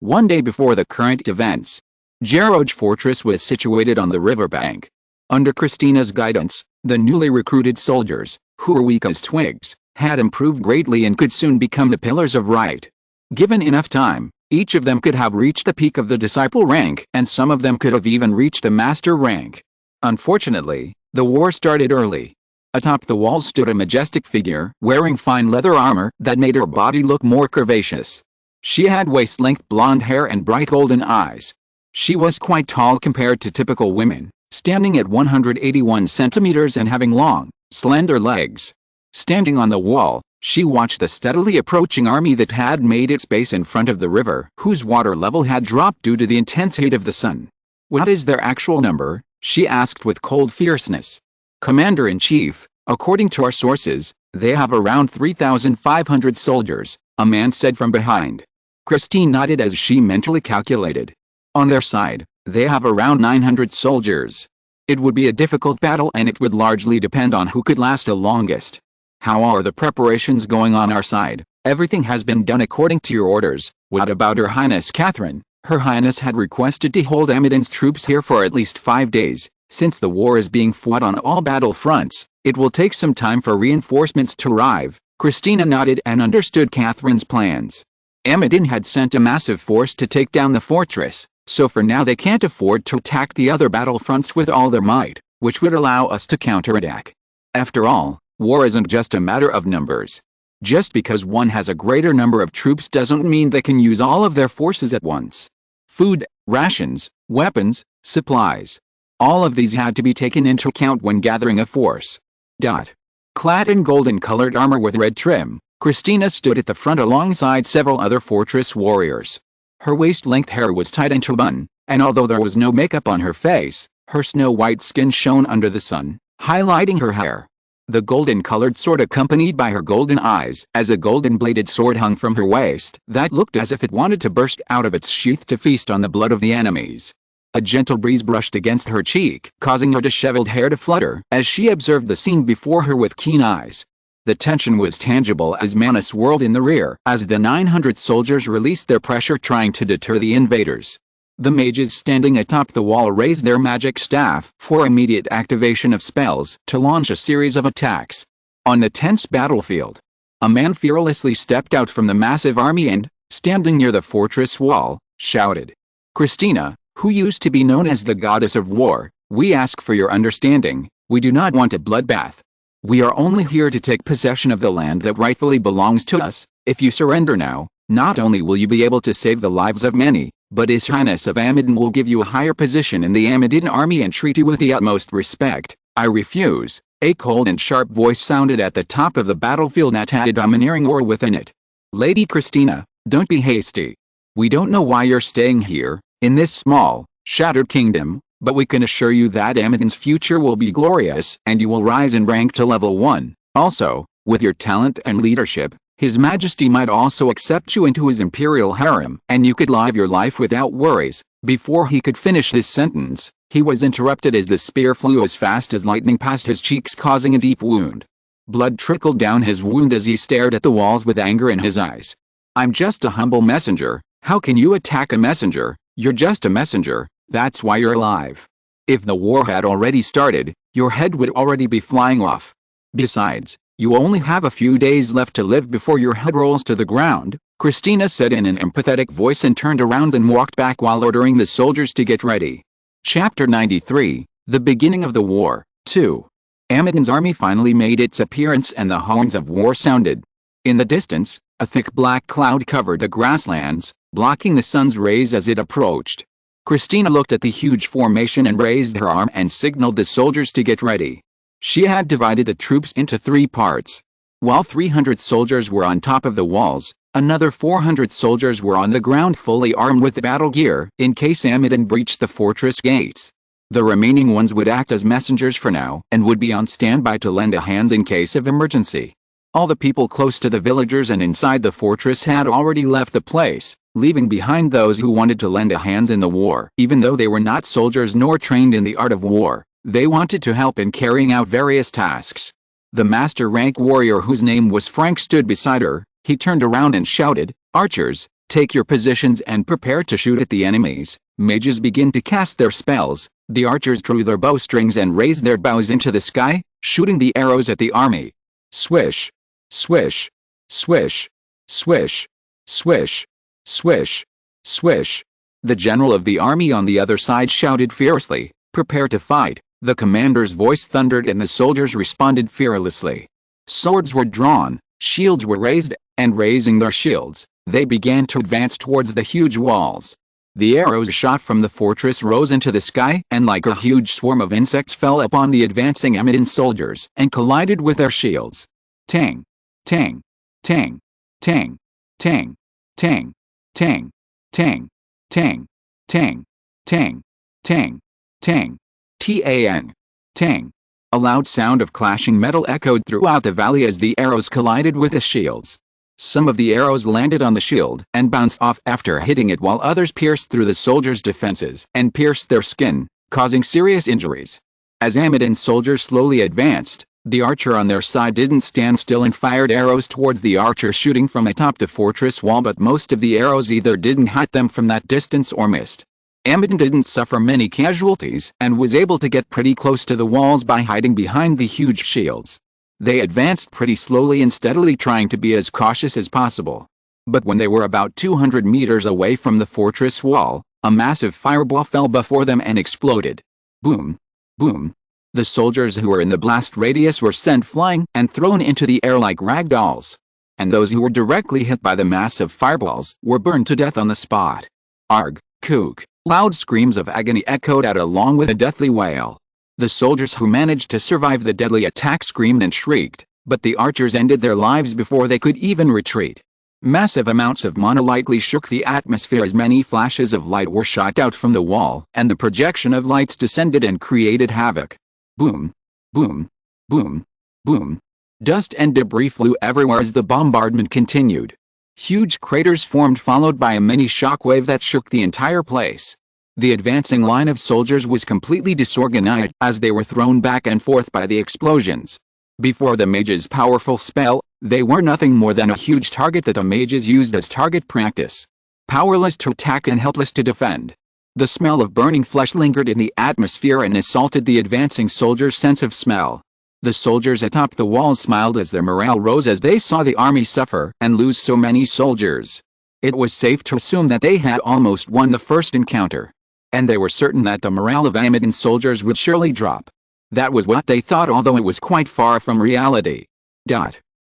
Speaker 1: One day before the current events, George Fortress was situated on the riverbank. Under Christina's guidance, the newly recruited soldiers, who were weak as twigs, had improved greatly and could soon become the pillars of Wright. Given enough time, each of them could have reached the peak of the disciple rank, and some of them could have even reached the master rank. Unfortunately, the war started early. Atop the walls stood a majestic figure, wearing fine leather armor that made her body look more curvaceous. She had waist-length blonde hair and bright golden eyes. She was quite tall compared to typical women, standing at 181 centimeters and having long, slender legs. Standing on the wall, she watched the steadily approaching army that had made its base in front of the river, whose water level had dropped due to the intense heat of the sun. "What is their actual number?" she asked with cold fierceness. "Commander-in-Chief, according to our sources, they have around 3,500 soldiers," a man said from behind. Christine nodded as she mentally calculated. "On their side, they have around 900 soldiers. It would be a difficult battle, and it would largely depend on who could last the longest. How are the preparations going on our side?" "Everything has been done according to your orders." "What about Her Highness Catherine?" "Her Highness had requested to hold Amidon's troops here for at least 5 days. Since the war is being fought on all battle fronts, it will take some time for reinforcements to arrive." Christina nodded and understood Catherine's plans. Amidon had sent a massive force to take down the fortress, so for now they can't afford to attack the other battlefronts with all their might, which would allow us to counterattack. After all, war isn't just a matter of numbers. Just because one has a greater number of troops doesn't mean they can use all of their forces at once. Food, rations, weapons, supplies. All of these had to be taken into account when gathering a force. Clad in golden-colored armor with red trim, Christina stood at the front alongside several other fortress warriors. Her waist-length hair was tied into a bun, and although there was no makeup on her face, her snow-white skin shone under the sun, highlighting her hair. The golden-colored sword accompanied by her golden eyes, as a golden-bladed sword hung from her waist that looked as if it wanted to burst out of its sheath to feast on the blood of the enemies. A gentle breeze brushed against her cheek, causing her disheveled hair to flutter as she observed the scene before her with keen eyes. The tension was tangible as mana swirled in the rear as the 900 soldiers released their pressure trying to deter the invaders. The mages standing atop the wall raised their magic staff for immediate activation of spells to launch a series of attacks. On the tense battlefield, a man fearlessly stepped out from the massive army and, standing near the fortress wall, shouted, "Christina, who used to be known as the goddess of war, we ask for your understanding. We do not want a bloodbath. We are only here to take possession of the land that rightfully belongs to us. If you surrender now, not only will you be able to save the lives of many, but His Highness of Amidon will give you a higher position in the Amidon army and treat you with the utmost respect." "I refuse," a cold and sharp voice sounded at the top of the battlefield that had a domineering aura within it. "Lady Christina, don't be hasty. We don't know why you're staying here, in this small, shattered kingdom, but we can assure you that Amidon's future will be glorious and you will rise in rank to level 1. Also, with your talent and leadership, His Majesty might also accept you into his imperial harem and you could live your life without worries." Before he could finish his sentence, he was interrupted as the spear flew as fast as lightning past his cheeks, causing a deep wound. Blood trickled down his wound as he stared at the walls with anger in his eyes. "I'm just a humble messenger. How can you attack a messenger? You're just a messenger. That's why you're alive. If the war had already started, your head would already be flying off. Besides, you only have a few days left to live before your head rolls to the ground," Christina said in an empathetic voice and turned around and walked back while ordering the soldiers to get ready. Chapter 93, The Beginning of the War, 2. Amidon's army finally made its appearance and the horns of war sounded. In the distance, a thick black cloud covered the grasslands, blocking the sun's rays as it approached. Christina looked at the huge formation and raised her arm and signaled the soldiers to get ready. She had divided the troops into 3 parts. While 300 soldiers were on top of the walls, another 400 soldiers were on the ground fully armed with battle gear in case Amidon breached the fortress gates. The remaining ones would act as messengers for now and would be on standby to lend a hand in case of emergency. All the people close to the villagers and inside the fortress had already left the place, leaving behind those who wanted to lend a hand in the war. Even though they were not soldiers nor trained in the art of war, they wanted to help in carrying out various tasks. The master rank warrior whose name was Frank stood beside her. He turned around and shouted, "Archers, take your positions and prepare to shoot at the enemies." Mages began to cast their spells. The archers drew their bowstrings and raised their bows into the sky, shooting the arrows at the army. Swish, swish, swish, swish, swish, swish, swish. The general of the army on the other side shouted fiercely, "Prepare to fight." The commander's voice thundered and the soldiers responded fearlessly. Swords were drawn, shields were raised, and raising their shields, they began to advance towards the huge walls. The arrows shot from the fortress rose into the sky and like a huge swarm of insects fell upon the advancing Amidon soldiers and collided with their shields. Tang! Tang! Tang! Tang! Tang! Tang! Tang! Tang! Tang! Tang! Tang! Tang! Tang! Tang! Tang! A loud sound of clashing metal echoed throughout the valley as the arrows collided with the shields. Some of the arrows landed on the shield and bounced off after hitting it, while others pierced through the soldiers' defenses and pierced their skin, causing serious injuries. As Amidon's soldiers slowly advanced, the archer on their side didn't stand still and fired arrows towards the archer shooting from atop the fortress wall, but most of the arrows either didn't hit them from that distance or missed. Amidon didn't suffer many casualties and was able to get pretty close to the walls by hiding behind the huge shields. They advanced pretty slowly and steadily, trying to be as cautious as possible. But when they were about 200 meters away from the fortress wall, a massive fireball fell before them and exploded. Boom! Boom! The soldiers who were in the blast radius were sent flying and thrown into the air like rag dolls. And those who were directly hit by the massive fireballs were burned to death on the spot. Arg! Kook! Loud screams of agony echoed out along with a deathly wail. The soldiers who managed to survive the deadly attack screamed and shrieked, But the archers ended their lives before they could even retreat. Massive amounts of mana lightly shook the atmosphere as many flashes of light were shot out from the wall, and the projection of lights descended and created havoc. Boom, boom, boom, boom. Dust and debris flew everywhere as the bombardment continued. Huge craters formed, followed by a mini shockwave that shook the entire place. The advancing line of soldiers was completely disorganized as they were thrown back and forth by the explosions. Before the mage's powerful spell, they were nothing more than a huge target that the mages used as target practice. Powerless to attack and helpless to defend. The smell of burning flesh lingered in the atmosphere and assaulted the advancing soldiers' sense of smell. The soldiers atop the walls smiled as their morale rose as they saw the army suffer and lose so many soldiers. It was safe to assume that they had almost won the first encounter. And they were certain that the morale of Amidon's soldiers would surely drop. That was what they thought, although it was quite far from reality.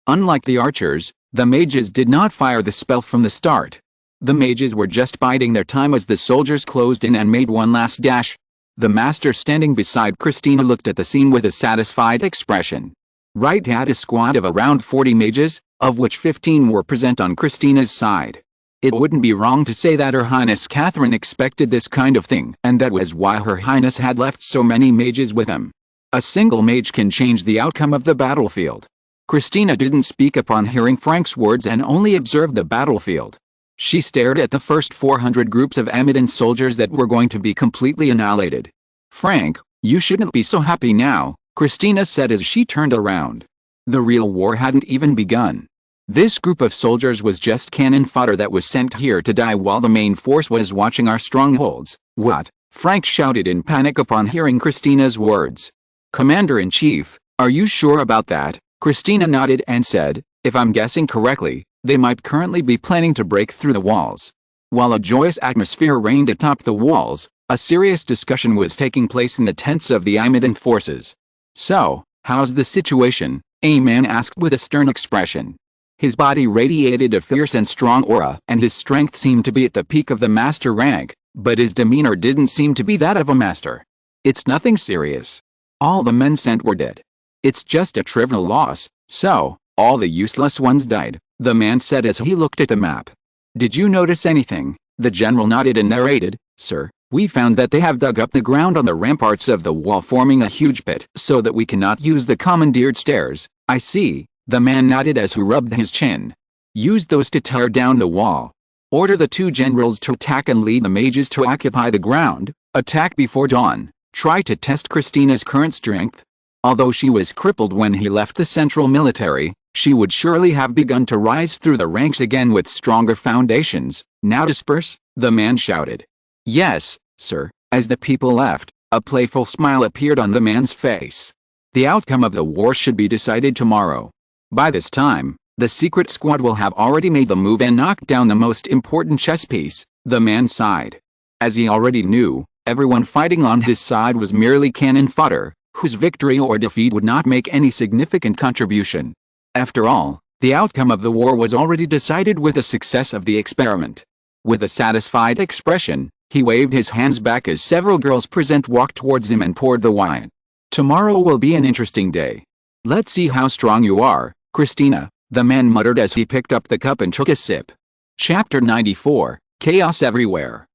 Speaker 1: Unlike the archers, the mages did not fire the spell from the start. The mages were just biding their time as the soldiers closed in and made one last dash. The master standing beside Christina looked at the scene with a satisfied expression. Right had a squad of around 40 mages, of which 15 were present on Christina's side. It wouldn't be wrong to say that Her Highness Catherine expected this kind of thing, and that was why Her Highness had left so many mages with him. A single mage can change the outcome of the battlefield. Christina didn't speak upon hearing Frank's words and only observed the battlefield. She stared at the first 400 groups of Amidon soldiers that were going to be completely annihilated. "Frank, you shouldn't be so happy now," Christina said as she turned around. The real war hadn't even begun. This group of soldiers was just cannon fodder that was sent here to die while the main force was watching our strongholds. "What?" Frank shouted in panic upon hearing Christina's words. "Commander-in-Chief, are you sure about that?" Christina nodded and said, "If I'm guessing correctly, they might currently be planning to break through the walls." While a joyous atmosphere reigned atop the walls, a serious discussion was taking place in the tents of the Amidon forces. "So, how's the situation?" a man asked with a stern expression. His body radiated a fierce and strong aura, and his strength seemed to be at the peak of the master rank, but his demeanor didn't seem to be that of a master. "It's nothing serious. All the men sent were dead. It's just a trivial loss, so, all the useless ones died," the man said as he looked at the map. "Did you notice anything?" The general nodded and narrated, "Sir, we found that they have dug up the ground on the ramparts of the wall, forming a huge pit so that we cannot use the commandeered stairs." "I see," the man nodded as he rubbed his chin. "Use those to tear down the wall. Order the 2 generals to attack and lead the mages to occupy the ground. Attack before dawn. Try to test Christina's current strength." Although she was crippled when he left the central military, she would surely have begun to rise through the ranks again with stronger foundations. "Now disperse," the man shouted. "Yes, sir." As the people left, a playful smile appeared on the man's face. The outcome of the war should be decided tomorrow. By this time, the secret squad will have already made the move and knocked down the most important chess piece, the man sighed. As he already knew, everyone fighting on his side was merely cannon fodder, whose victory or defeat would not make any significant contribution. After all, the outcome of the war was already decided with the success of the experiment. With a satisfied expression, he waved his hands back as several girls present walked towards him and poured the wine. "Tomorrow will be an interesting day. Let's see how strong you are, Christina," the man muttered as he picked up the cup and took a sip. Chapter 94, Chaos Everywhere.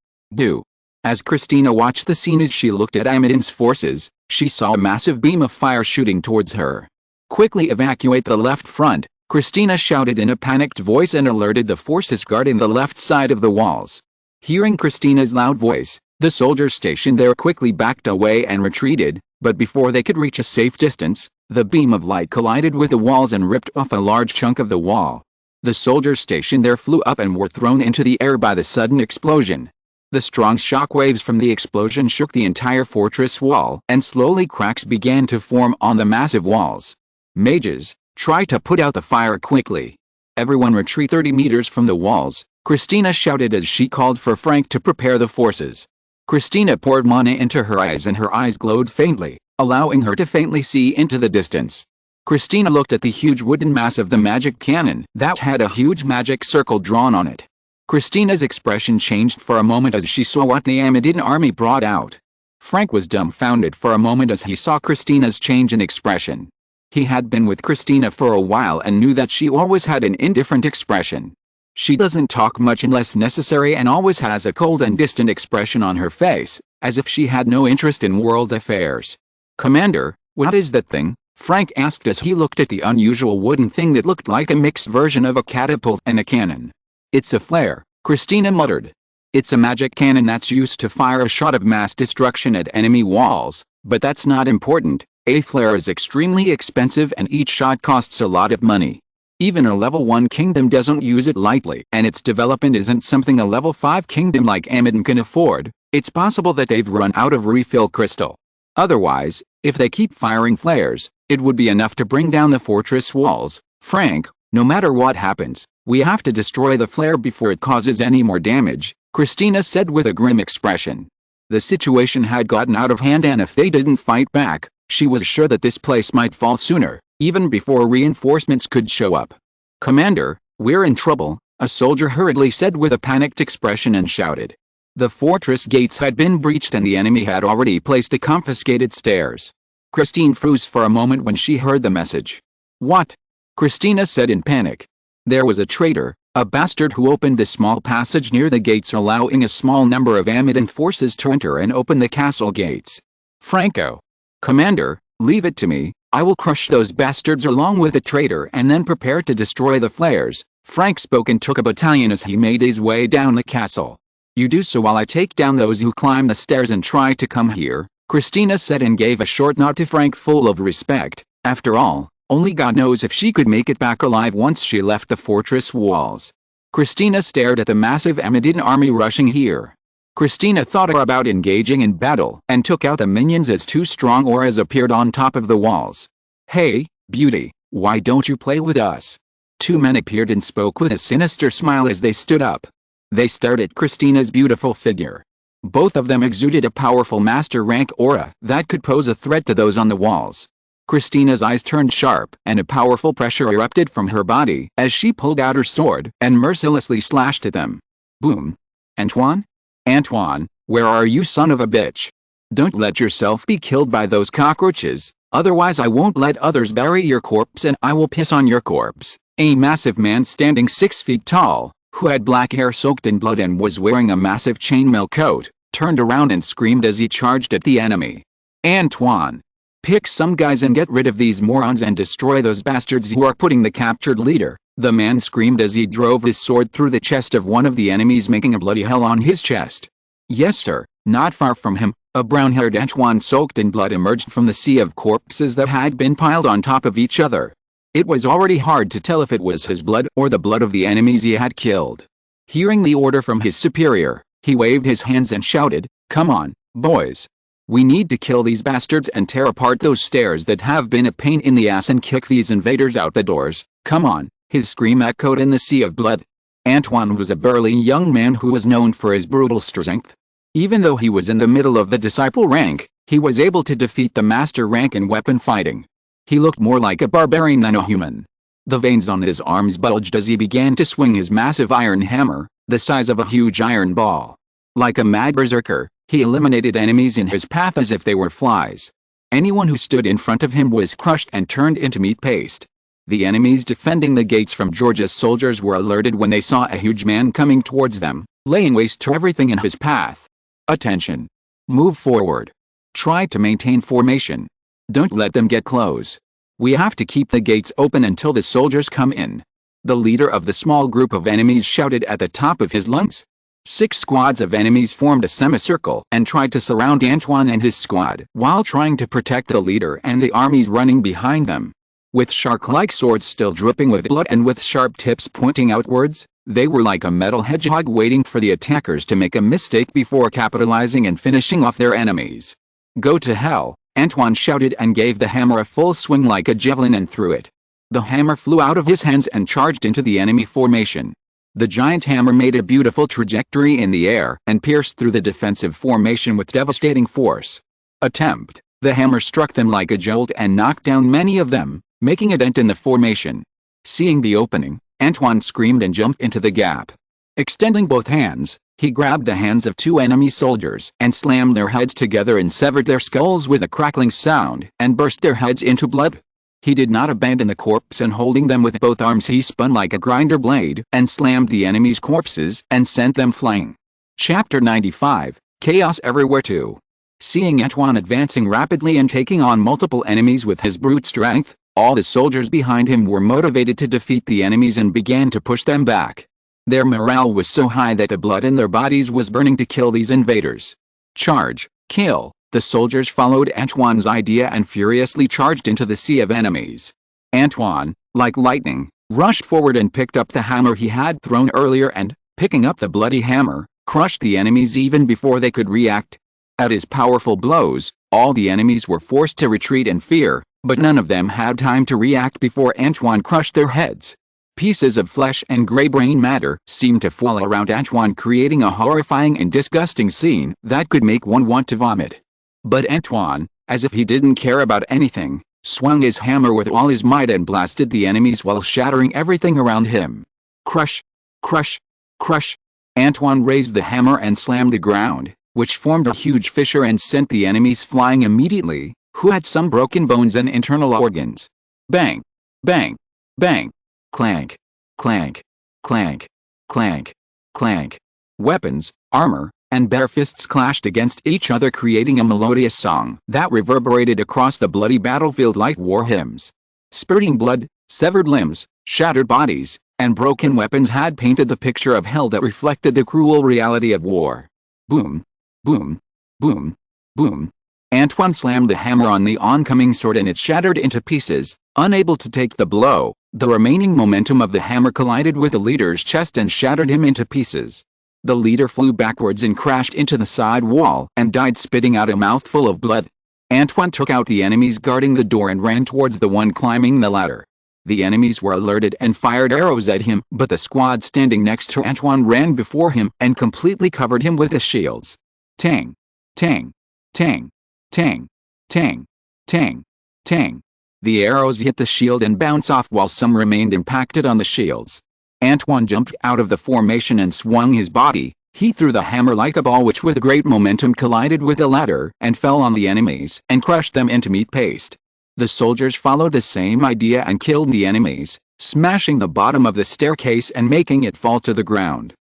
Speaker 1: As Christina watched the scene as she looked at Amidon's forces, she saw a massive beam of fire shooting towards her. "Quickly evacuate the left front," Christina shouted in a panicked voice and alerted the forces guarding the left side of the walls. Hearing Christina's loud voice, the soldiers stationed there quickly backed away and retreated, but before they could reach a safe distance, the beam of light collided with the walls and ripped off a large chunk of the wall. The soldiers stationed there flew up and were thrown into the air by the sudden explosion. The strong shock waves from the explosion shook the entire fortress wall, and slowly cracks began to form on the massive walls. "Mages, try to put out the fire quickly. Everyone retreat 30 meters from the walls," Christina shouted as she called for Frank to prepare the forces. Christina poured mana into her eyes and her eyes glowed faintly, allowing her to faintly see into the distance. Christina looked at the huge wooden mass of the magic cannon that had a huge magic circle drawn on it. Christina's expression changed for a moment as she saw what the Amidon army brought out. Frank was dumbfounded for a moment as he saw Christina's change in expression. He had been with Christina for a while and knew that she always had an indifferent expression. She doesn't talk much unless necessary and always has a cold and distant expression on her face, as if she had no interest in world affairs. "Commander, what is that thing?" Frank asked as he looked at the unusual wooden thing that looked like a mixed version of a catapult and a cannon. "It's a flare," Christina muttered. "It's a magic cannon that's used to fire a shot of mass destruction at enemy walls, but that's not important. A flare is extremely expensive and each shot costs a lot of money. Even a level 1 kingdom doesn't use it lightly, and its development isn't something a level 5 kingdom like Amidon can afford. It's possible that they've run out of refill crystal. Otherwise, if they keep firing flares, it would be enough to bring down the fortress walls. Frank, no matter what happens, we have to destroy the flare before it causes any more damage," Christina said with a grim expression. The situation had gotten out of hand, and if they didn't fight back, she was sure that this place might fall sooner, even before reinforcements could show up. "Commander, we're in trouble," a soldier hurriedly said with a panicked expression and shouted. The fortress gates had been breached and the enemy had already placed the confiscated stairs. Christine froze for a moment when she heard the message. "What?" Christina said in panic. "There was a traitor, a bastard who opened the small passage near the gates, allowing a small number of Amidon forces to enter and open the castle gates." Franco. "Commander, leave it to me. I will crush those bastards along with the traitor and then prepare to destroy the flares." Frank spoke and took a battalion as he made his way down the castle. "You do so while I take down those who climb the stairs and try to come here," Christina said and gave a short nod to Frank full of respect. After all, only God knows if she could make it back alive once she left the fortress walls. Christina stared at the massive Amidon army rushing here. Christina thought about engaging in battle and took out the minions as two strong auras appeared on top of the walls. "Hey, beauty, why don't you play with us?" Two men appeared and spoke with a sinister smile as they stood up. They stared at Christina's beautiful figure. Both of them exuded a powerful master rank aura that could pose a threat to those on the walls. Christina's eyes turned sharp and a powerful pressure erupted from her body as she pulled out her sword and mercilessly slashed at them. Boom. "Antoine? Antoine, where are you, son of a bitch? Don't let yourself be killed by those cockroaches, otherwise I won't let others bury your corpse and I will piss on your corpse." A massive man standing 6 feet tall, who had black hair soaked in blood and was wearing a massive chainmail coat, turned around and screamed as he charged at the enemy. "Antoine, pick some guys and get rid of these morons and destroy those bastards who are putting the captured leader," the man screamed as he drove his sword through the chest of one of the enemies, making a bloody hell on his chest. "Yes sir." Not far from him, a brown-haired Antoine soaked in blood emerged from the sea of corpses that had been piled on top of each other. It was already hard to tell if it was his blood or the blood of the enemies he had killed. Hearing the order from his superior, he waved his hands and shouted, "Come on, boys. We need to kill these bastards and tear apart those stairs that have been a pain in the ass and kick these invaders out the doors. Come on." His scream echoed in the sea of blood. Antoine was a burly young man who was known for his brutal strength. Even though he was in the middle of the disciple rank, he was able to defeat the master rank in weapon fighting. He looked more like a barbarian than a human. The veins on his arms bulged as he began to swing his massive iron hammer, the size of a huge iron ball. Like a mad berserker, he eliminated enemies in his path as if they were flies. Anyone who stood in front of him was crushed and turned into meat paste. The enemies defending the gates from Georgia's soldiers were alerted when they saw a huge man coming towards them, laying waste to everything in his path. "Attention! Move forward. Try to maintain formation. Don't let them get close. We have to keep the gates open until the soldiers come in," the leader of the small group of enemies shouted at the top of his lungs. 6 squads of enemies formed a semicircle and tried to surround Antoine and his squad while trying to protect the leader and the armies running behind them. With shark-like swords still dripping with blood and with sharp tips pointing outwards, they were like a metal hedgehog waiting for the attackers to make a mistake before capitalizing and finishing off their enemies. "Go to hell," Antoine shouted and gave the hammer a full swing like a javelin and threw it. The hammer flew out of his hands and charged into the enemy formation. The giant hammer made a beautiful trajectory in the air and pierced through the defensive formation with devastating force. The hammer struck them like a jolt and knocked down many of them, making a dent in the formation. Seeing the opening, Antoine screamed and jumped into the gap. Extending both hands, he grabbed the hands of 2 enemy soldiers and slammed their heads together and severed their skulls with a crackling sound and burst their heads into blood. He did not abandon the corpse, and holding them with both arms he spun like a grinder blade and slammed the enemy's corpses and sent them flying. Chapter 95, Chaos Everywhere 2. Seeing Antoine advancing rapidly and taking on multiple enemies with his brute strength, all the soldiers behind him were motivated to defeat the enemies and began to push them back. Their morale was so high that the blood in their bodies was burning to kill these invaders. Charge, kill. The soldiers followed Antoine's idea and furiously charged into the sea of enemies. Antoine, like lightning, rushed forward and picked up the hammer he had thrown earlier and, picking up the bloody hammer, crushed the enemies even before they could react. At his powerful blows, all the enemies were forced to retreat in fear, but none of them had time to react before Antoine crushed their heads. Pieces of flesh and gray brain matter seemed to fall around Antoine, creating a horrifying and disgusting scene that could make one want to vomit. But Antoine, as if he didn't care about anything, swung his hammer with all his might and blasted the enemies while shattering everything around him. Crush! Crush! Crush! Antoine raised the hammer and slammed the ground, which formed a huge fissure and sent the enemies flying immediately, who had some broken bones and internal organs. Bang! Bang! Bang! Clank! Clank! Clank! Clank! Clank! Weapons, armor, and bare fists clashed against each other, creating a melodious song that reverberated across the bloody battlefield like war hymns. Spurting blood, severed limbs, shattered bodies, and broken weapons had painted the picture of hell that reflected the cruel reality of war. Boom! Boom! Boom! Boom! Antoine slammed the hammer on the oncoming sword and it shattered into pieces. Unable to take the blow, the remaining momentum of the hammer collided with the leader's chest and shattered him into pieces. The leader flew backwards and crashed into the side wall and died, spitting out a mouthful of blood. Antoine took out the enemies guarding the door and ran towards the one climbing the ladder. The enemies were alerted and fired arrows at him, but the squad standing next to Antoine ran before him and completely covered him with his shields. Tang! Tang! Tang! Tang! Tang! Tang! Tang! The arrows hit the shield and bounced off while some remained impacted on the shields. Antoine jumped out of the formation and swung his body. He threw the hammer like a ball, which with great momentum collided with the ladder and fell on the enemies and crushed them into meat paste. The soldiers followed the same idea and killed the enemies, smashing the bottom of the staircase and making it fall to the ground.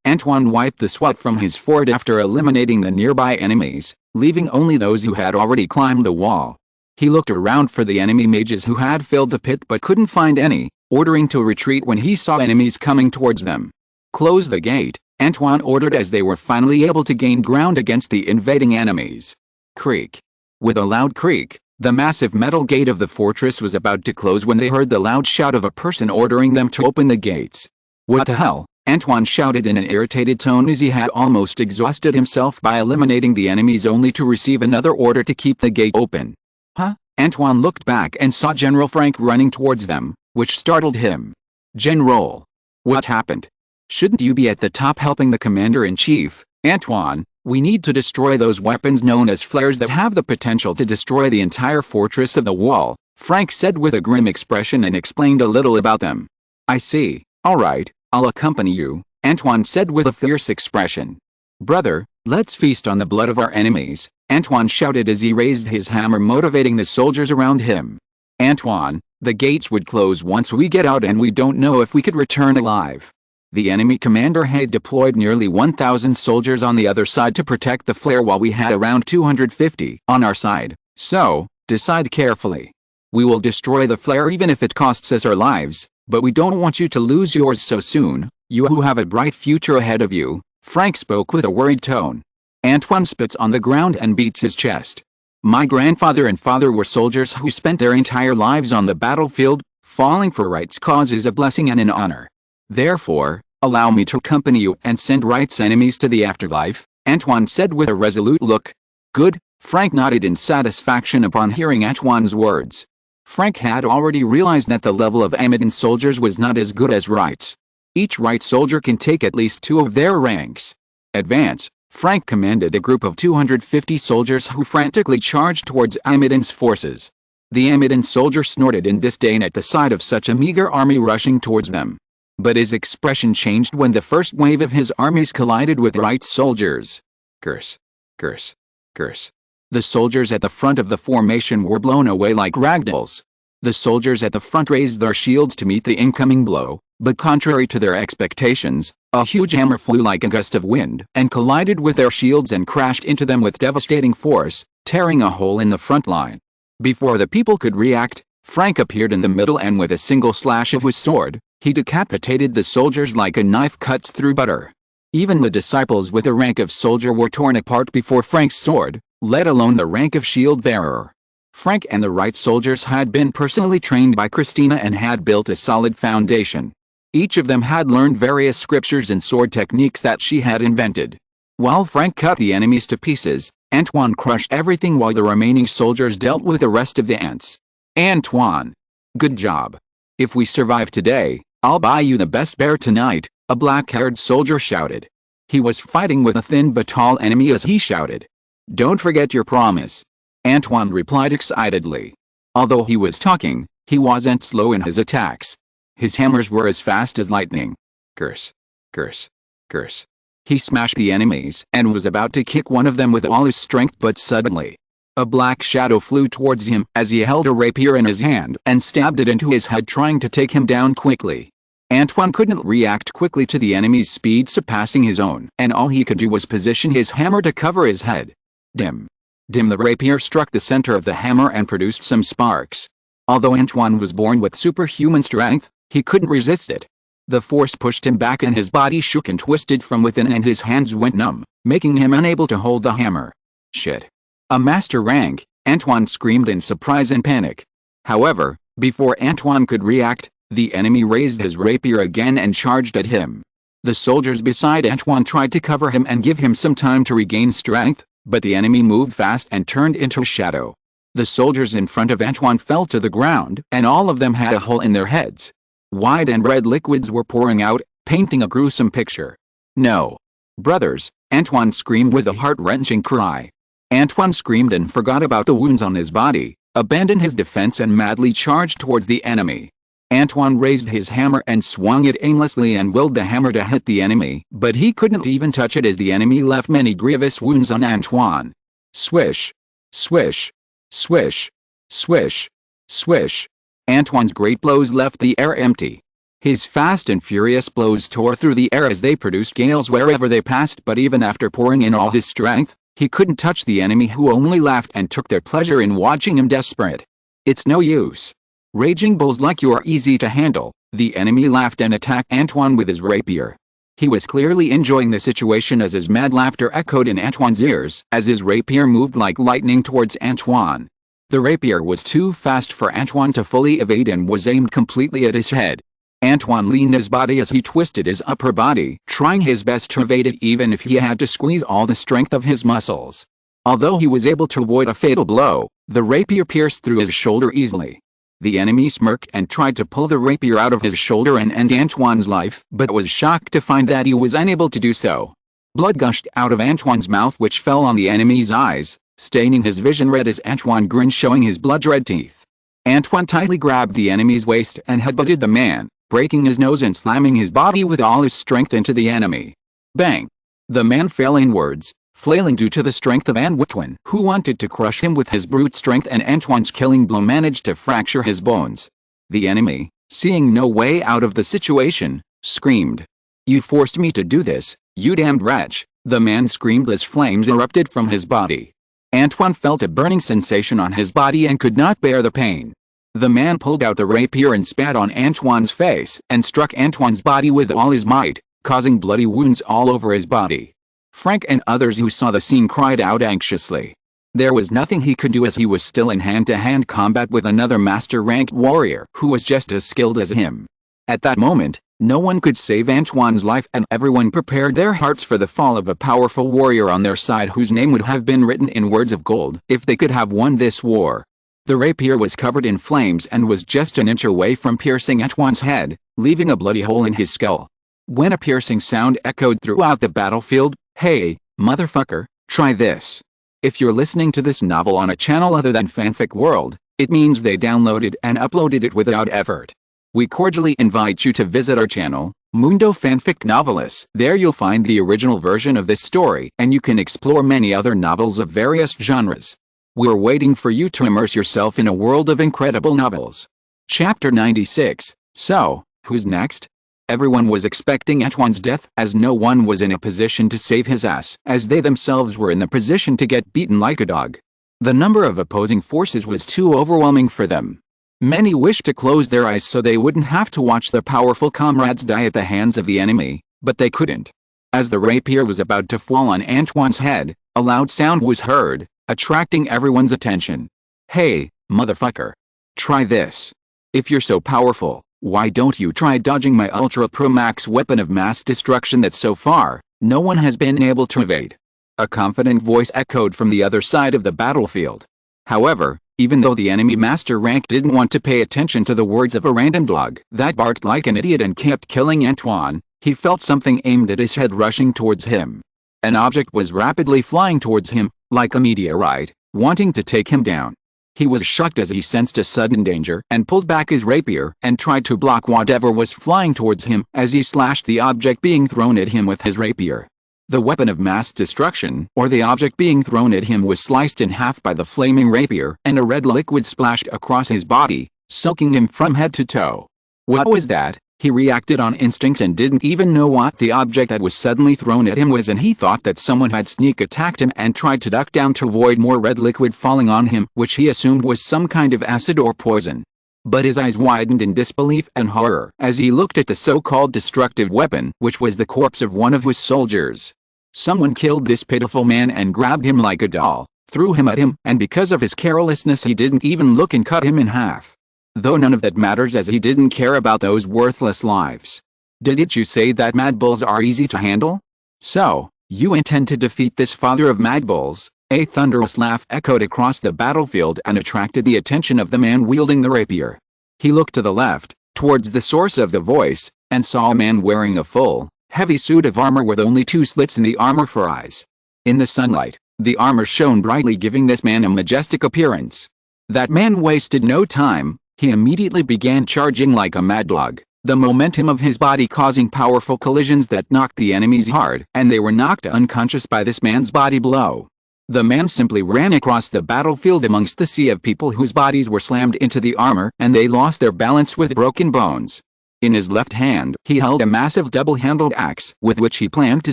Speaker 1: Antoine wiped the sweat from his forehead after eliminating the nearby enemies, leaving only those who had already climbed the wall. He looked around for the enemy mages who had filled the pit but couldn't find any, ordering to retreat when he saw enemies coming towards them. Close the gate, Antoine ordered as they were finally able to gain ground against the invading enemies. Creak. With a loud creak, the massive metal gate of the fortress was about to close when they heard the loud shout of a person ordering them to open the gates. What the hell? Antoine shouted in an irritated tone as he had almost exhausted himself by eliminating the enemies only to receive another order to keep the gate open. Huh? Antoine looked back and saw General Frank running towards them, which startled him. General. What happened? Shouldn't you be at the top helping the commander-in-chief? Antoine, we need to destroy those weapons known as flares that have the potential to destroy the entire fortress of the wall, Frank said with a grim expression and explained a little about them. I see. All right, I'll accompany you, Antoine said with a fierce expression. Brother, let's feast on the blood of our enemies, Antoine shouted as he raised his hammer, motivating the soldiers around him. Antoine, the gates would close once we get out and we don't know if we could return alive. The enemy commander had deployed nearly 1,000 soldiers on the other side to protect the flare while we had around 250 on our side, so, decide carefully. We will destroy the flare even if it costs us our lives, but we don't want you to lose yours so soon, you who have a bright future ahead of you, Frank spoke with a worried tone. Antoine spits on the ground and beats his chest. My grandfather and father were soldiers who spent their entire lives on the battlefield, falling for right's cause is a blessing and an honor. Therefore, allow me to accompany you and send right's enemies to the afterlife, Antoine said with a resolute look. Good, Frank nodded in satisfaction upon hearing Antoine's words. Frank had already realized that the level of Amidon's soldiers was not as good as Wright's. Each Wright soldier can take at least 2 of their ranks. Advance, Frank commanded a group of 250 soldiers who frantically charged towards Amidon's forces. The Amidon soldier snorted in disdain at the sight of such a meager army rushing towards them. But his expression changed when the first wave of his armies collided with Wright's soldiers. Curse! Curse! Curse! The soldiers at the front of the formation were blown away like ragdolls, The soldiers at the front raised their shields to meet the incoming blow, but contrary to their expectations, a huge hammer flew like a gust of wind and collided with their shields and crashed into them with devastating force, tearing a hole in the front line. Before the people could react, Frank appeared in the middle and with a single slash of his sword, he decapitated the soldiers like a knife cuts through butter. Even the disciples with the rank of soldier were torn apart before Frank's sword, let alone the rank of shield bearer. Frank and the right soldiers had been personally trained by Christina and had built a solid foundation. Each of them had learned various scriptures and sword techniques that she had invented. While Frank cut the enemies to pieces, Antoine crushed everything while the remaining soldiers dealt with the rest of the ants. Antoine. Good job. If we survive today, I'll buy you the best bear tonight, a black-haired soldier shouted. He was fighting with a thin but tall enemy as he shouted. Don't forget your promise. Antoine replied excitedly. Although he was talking, he wasn't slow in his attacks. His hammers were as fast as lightning. Curse. Curse. Curse. He smashed the enemies and was about to kick one of them with all his strength, but suddenly, a black shadow flew towards him as he held a rapier in his hand and stabbed it into his head, trying to take him down quickly. Antoine couldn't react quickly to the enemy's speed surpassing his own, and all he could do was position his hammer to cover his head. Dim. Dim. The rapier struck the center of the hammer and produced some sparks. Although Antoine was born with superhuman strength, he couldn't resist it. The force pushed him back and his body shook and twisted from within and his hands went numb, making him unable to hold the hammer. Shit. A master rank, Antoine screamed in surprise and panic. However, before Antoine could react, the enemy raised his rapier again and charged at him. The soldiers beside Antoine tried to cover him and give him some time to regain strength, but the enemy moved fast and turned into a shadow. The soldiers in front of Antoine fell to the ground, and all of them had a hole in their heads. White and red liquids were pouring out, painting a gruesome picture. No. Brothers, Antoine screamed with a heart-wrenching cry. Antoine screamed and forgot about the wounds on his body, abandoned his defense and madly charged towards the enemy. Antoine raised his hammer and swung it aimlessly and willed the hammer to hit the enemy, but he couldn't even touch it as the enemy left many grievous wounds on Antoine. Swish. Swish. Swish. Swish. Swish. Antoine's great blows left the air empty. His fast and furious blows tore through the air as they produced gales wherever they passed, but even after pouring in all his strength, he couldn't touch the enemy, who only laughed and took their pleasure in watching him desperate. It's no use. Raging bulls like you are easy to handle, the enemy laughed and attacked Antoine with his rapier. He was clearly enjoying the situation as his mad laughter echoed in Antoine's ears as his rapier moved like lightning towards Antoine. The rapier was too fast for Antoine to fully evade and was aimed completely at his head. Antoine leaned his body as he twisted his upper body, trying his best to evade it even if he had to squeeze all the strength of his muscles. Although he was able to avoid a fatal blow, the rapier pierced through his shoulder easily. The enemy smirked and tried to pull the rapier out of his shoulder and end Antoine's life, but was shocked to find that he was unable to do so. Blood gushed out of Antoine's mouth, which fell on the enemy's eyes, staining his vision red as Antoine grinned, showing his blood-red teeth. Antoine tightly grabbed the enemy's waist and headbutted the man, breaking his nose and slamming his body with all his strength into the enemy. Bang! The man fell inwards, flailing due to the strength of Antoine, who wanted to crush him with his brute strength, and Antoine's killing blow managed to fracture his bones. The enemy, seeing no way out of the situation, screamed. "You forced me to do this, you damned wretch," the man screamed as flames erupted from his body. Antoine felt a burning sensation on his body and could not bear the pain. The man pulled out the rapier and spat on Antoine's face and struck Antoine's body with all his might, causing bloody wounds all over his body. Frank and others who saw the scene cried out anxiously. There was nothing he could do as he was still in hand-to-hand combat with another master-ranked warrior who was just as skilled as him. At that moment, no one could save Antoine's life, and everyone prepared their hearts for the fall of a powerful warrior on their side whose name would have been written in words of gold if they could have won this war. The rapier was covered in flames and was just an inch away from piercing Antoine's head, leaving a bloody hole in his skull. When a piercing sound echoed throughout the battlefield, "Hey, motherfucker, try this." If you're listening to this novel on a channel other than Fanfic World, it means they downloaded and uploaded it without effort. We cordially invite you to visit our channel, Mundo Fanfic Novelis. There you'll find the original version of this story, and you can explore many other novels of various genres. We're waiting for you to immerse yourself in a world of incredible novels. Chapter 96. So, who's next? Everyone was expecting Antoine's death, as no one was in a position to save his ass, as they themselves were in the position to get beaten like a dog. The number of opposing forces was too overwhelming for them. Many wished to close their eyes so they wouldn't have to watch their powerful comrades die at the hands of the enemy, but they couldn't. As the rapier was about to fall on Antoine's head, a loud sound was heard, attracting everyone's attention. "Hey, motherfucker. Try this. If you're so powerful, why don't you try dodging my Ultra Pro Max weapon of mass destruction that so far, no one has been able to evade?" A confident voice echoed from the other side of the battlefield. However, even though the enemy master rank didn't want to pay attention to the words of a random dog that barked like an idiot and kept killing Antoine, he felt something aimed at his head rushing towards him. An object was rapidly flying towards him, like a meteorite, wanting to take him down. He was shocked as he sensed a sudden danger and pulled back his rapier and tried to block whatever was flying towards him as he slashed the object being thrown at him with his rapier. The weapon of mass destruction, or the object being thrown at him, was sliced in half by the flaming rapier and a red liquid splashed across his body, soaking him from head to toe. What was that? He reacted on instinct and didn't even know what the object that was suddenly thrown at him was, and he thought that someone had sneak attacked him and tried to duck down to avoid more red liquid falling on him, which he assumed was some kind of acid or poison. But his eyes widened in disbelief and horror as he looked at the so-called destructive weapon, which was the corpse of one of his soldiers. Someone killed this pitiful man and grabbed him like a doll, threw him at him, and because of his carelessness he didn't even look and cut him in half. Though none of that matters as he didn't care about those worthless lives. Didn't you say that mad bulls are easy to handle? So, you intend to defeat this father of mad bulls? A thunderous laugh echoed across the battlefield and attracted the attention of the man wielding the rapier. He looked to the left, towards the source of the voice, and saw a man wearing a full, heavy suit of armor with only 2 slits in the armor for eyes. In the sunlight, the armor shone brightly, giving this man a majestic appearance. That man wasted no time. He immediately began charging like a mad dog, the momentum of his body causing powerful collisions that knocked the enemies hard, and they were knocked unconscious by this man's body blow. The man simply ran across the battlefield amongst the sea of people whose bodies were slammed into the armor and they lost their balance with broken bones. In his left hand, he held a massive double-handled axe with which he planned to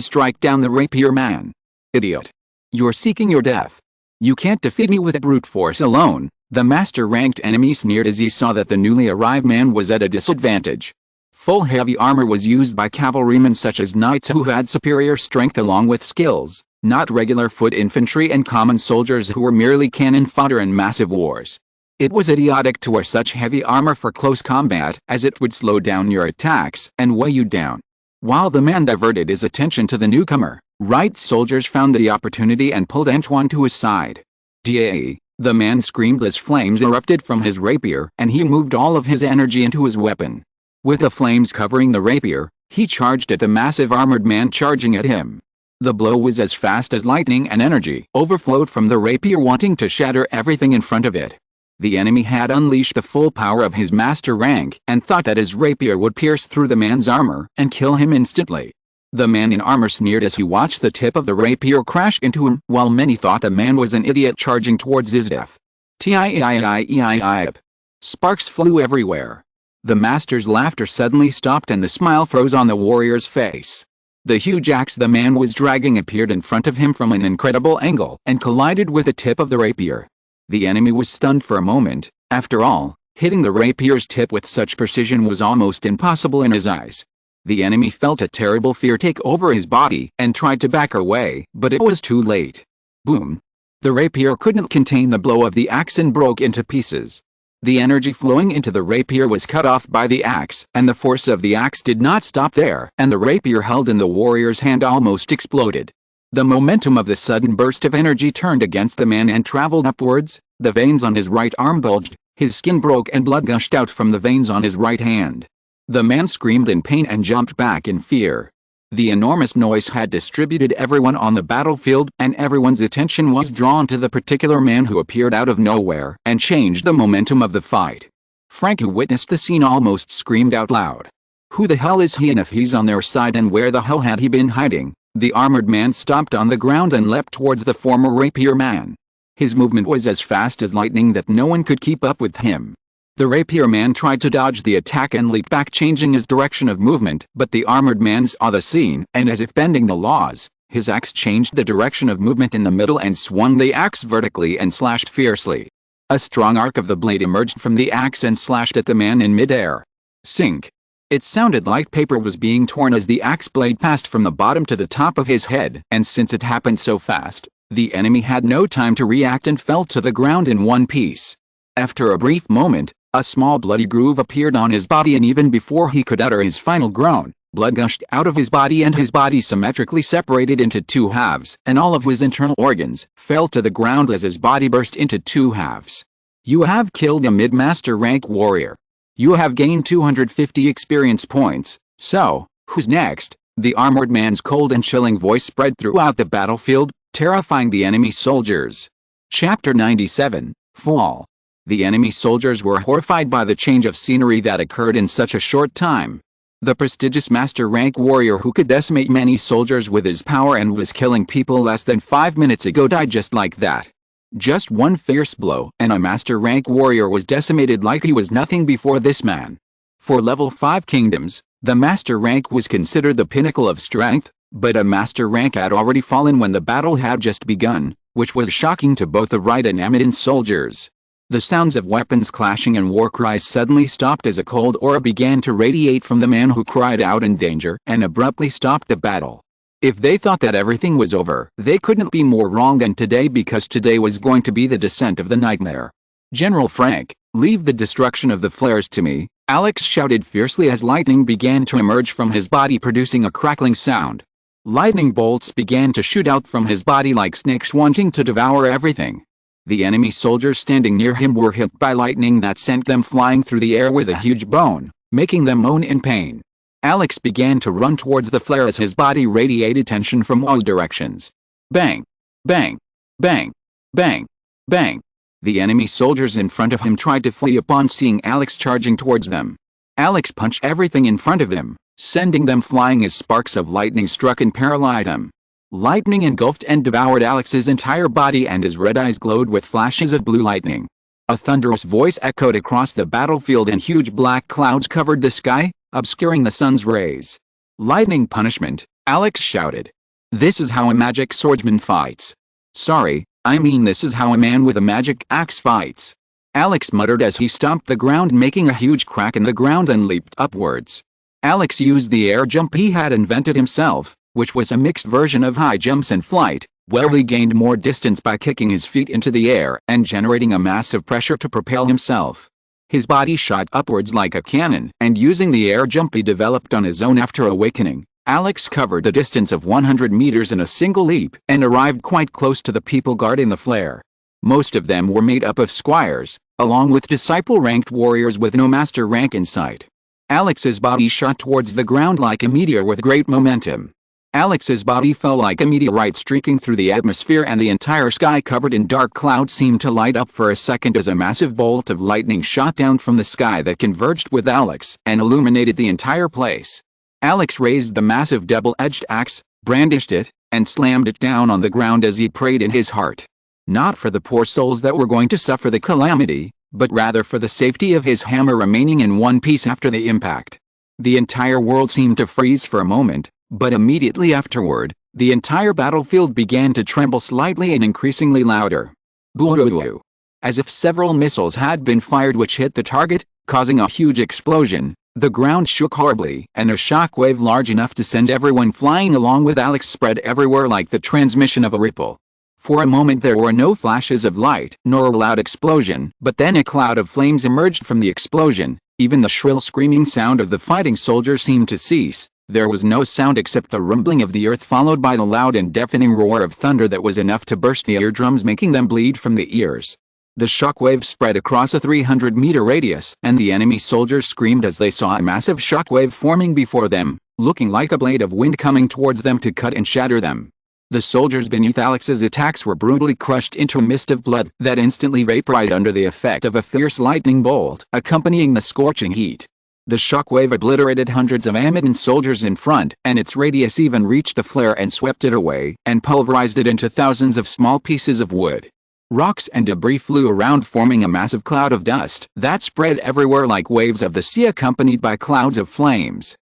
Speaker 1: strike down the rapier man. "Idiot. You're seeking your death. You can't defeat me with brute force alone," the master-ranked enemy sneered as he saw that the newly arrived man was at a disadvantage. Full heavy armor was used by cavalrymen such as knights who had superior strength along with skills, not regular foot infantry and common soldiers who were merely cannon fodder in massive wars. It was idiotic to wear such heavy armor for close combat, as it would slow down your attacks and weigh you down. While the man diverted his attention to the newcomer, right soldiers found the opportunity and pulled Antoine to his side. "Da!" The man screamed as flames erupted from his rapier, and he moved all of his energy into his weapon. With the flames covering the rapier, he charged at the massive armored man charging at him. The blow was as fast as lightning and energy overflowed from the rapier, wanting to shatter everything in front of it. The enemy had unleashed the full power of his master rank and thought that his rapier would pierce through the man's armor and kill him instantly. The man in armor sneered as he watched the tip of the rapier crash into him, while many thought the man was an idiot charging towards his death. Tiiiiiip. Sparks flew everywhere. The master's laughter suddenly stopped and the smile froze on the warrior's face. The huge axe the man was dragging appeared in front of him from an incredible angle and collided with the tip of the rapier. The enemy was stunned for a moment. After all, hitting the rapier's tip with such precision was almost impossible in his eyes. The enemy felt a terrible fear take over his body and tried to back away, but it was too late. Boom! The rapier couldn't contain the blow of the axe and broke into pieces. The energy flowing into the rapier was cut off by the axe, and the force of the axe did not stop there, and the rapier held in the warrior's hand almost exploded. The momentum of the sudden burst of energy turned against the man and traveled upwards. The veins on his right arm bulged, his skin broke and blood gushed out from the veins on his right hand. The man screamed in pain and jumped back in fear. The enormous noise had distributed everyone on the battlefield, and everyone's attention was drawn to the particular man who appeared out of nowhere and changed the momentum of the fight. Frank, who witnessed the scene, almost screamed out loud. Who the hell is he, and if he's on their side, and where the hell had he been hiding? The armored man stomped on the ground and leapt towards the former rapier man. His movement was as fast as lightning that no one could keep up with him. The rapier man tried to dodge the attack and leaped back, changing his direction of movement, but the armored man saw the scene, and as if bending the laws, his axe changed the direction of movement in the middle and swung the axe vertically and slashed fiercely. A strong arc of the blade emerged from the axe and slashed at the man in midair. Sink. It sounded like paper was being torn as the axe blade passed from the bottom to the top of his head, and since it happened so fast, the enemy had no time to react and fell to the ground in one piece. After a brief moment, a small bloody groove appeared on his body, and even before he could utter his final groan, blood gushed out of his body and his body symmetrically separated into two halves, and all of his internal organs fell to the ground as his body burst into two halves. You have killed a mid-master rank warrior. You have gained 250 experience points. So, who's next? The armored man's cold and chilling voice spread throughout the battlefield, terrifying the enemy soldiers. Chapter 97, Fall. The enemy soldiers were horrified by the change of scenery that occurred in such a short time. The prestigious master rank warrior who could decimate many soldiers with his power and was killing people less than 5 minutes ago died just like that. Just one fierce blow, and a master rank warrior was decimated like he was nothing before this man. For level 5 kingdoms, the master rank was considered the pinnacle of strength, but a master rank had already fallen when the battle had just begun, which was shocking to both the right and Amadan soldiers. The sounds of weapons clashing and war cries suddenly stopped as a cold aura began to radiate from the man who cried out in danger and abruptly stopped the battle. If they thought that everything was over, they couldn't be more wrong than today, because today was going to be the descent of the nightmare. General Frank, leave the destruction of the flares to me, Alex shouted fiercely as lightning began to emerge from his body, producing a crackling sound. Lightning bolts began to shoot out from his body like snakes wanting to devour everything. The enemy soldiers standing near him were hit by lightning that sent them flying through the air with a huge bone, making them moan in pain. Alex began to run towards the flare as his body radiated tension from all directions. Bang! Bang! Bang! Bang! Bang! The enemy soldiers in front of him tried to flee upon seeing Alex charging towards them. Alex punched everything in front of him, sending them flying as sparks of lightning struck and paralyzed them. Lightning engulfed and devoured Alex's entire body, and his red eyes glowed with flashes of blue lightning. A thunderous voice echoed across the battlefield and huge black clouds covered the sky, obscuring the sun's rays. Lightning punishment, Alex shouted. This is how a magic swordsman fights. Sorry, I mean this is how a man with a magic axe fights. Alex muttered as he stomped the ground, making a huge crack in the ground, and leaped upwards. Alex used the air jump he had invented himself, which was a mixed version of high jumps and flight. Well, he gained more distance by kicking his feet into the air and generating a massive pressure to propel himself. His body shot upwards like a cannon, and using the air jump he developed on his own after awakening, Alex covered a distance of 100 meters in a single leap and arrived quite close to the people guarding the flare. Most of them were made up of squires, along with disciple-ranked warriors with no master rank in sight. Alex's body shot towards the ground like a meteor with great momentum. Alex's body fell like a meteorite, streaking through the atmosphere, and the entire sky covered in dark clouds seemed to light up for a second as a massive bolt of lightning shot down from the sky that converged with Alex and illuminated the entire place. Alex raised the massive double-edged axe, brandished it, and slammed it down on the ground as he prayed in his heart. Not for the poor souls that were going to suffer the calamity, but rather for the safety of his hammer remaining in one piece after the impact. The entire world seemed to freeze for a moment, but immediately afterward, the entire battlefield began to tremble slightly and increasingly louder. Boo-hoo-hoo. As if several missiles had been fired which hit the target, causing a huge explosion, the ground shook horribly, and a shockwave large enough to send everyone flying along with Alex spread everywhere like the transmission of a ripple. For a moment there were no flashes of light, nor a loud explosion, but then a cloud of flames emerged from the explosion. Even the shrill screaming sound of the fighting soldiers seemed to cease. There was no sound except the rumbling of the earth, followed by the loud and deafening roar of thunder that was enough to burst the eardrums, making them bleed from the ears. The shockwave spread across a 300-meter radius, and the enemy soldiers screamed as they saw a massive shockwave forming before them, looking like a blade of wind coming towards them to cut and shatter them. The soldiers beneath Alex's attacks were brutally crushed into a mist of blood that instantly vaporized under the effect of a fierce lightning bolt, accompanying the scorching heat. The shockwave obliterated hundreds of Amadan soldiers in front, and its radius even reached the flare and swept it away, and pulverized it into thousands of small pieces of wood. Rocks and debris flew around, forming a massive cloud of dust that spread everywhere like waves of the sea accompanied by clouds of flames.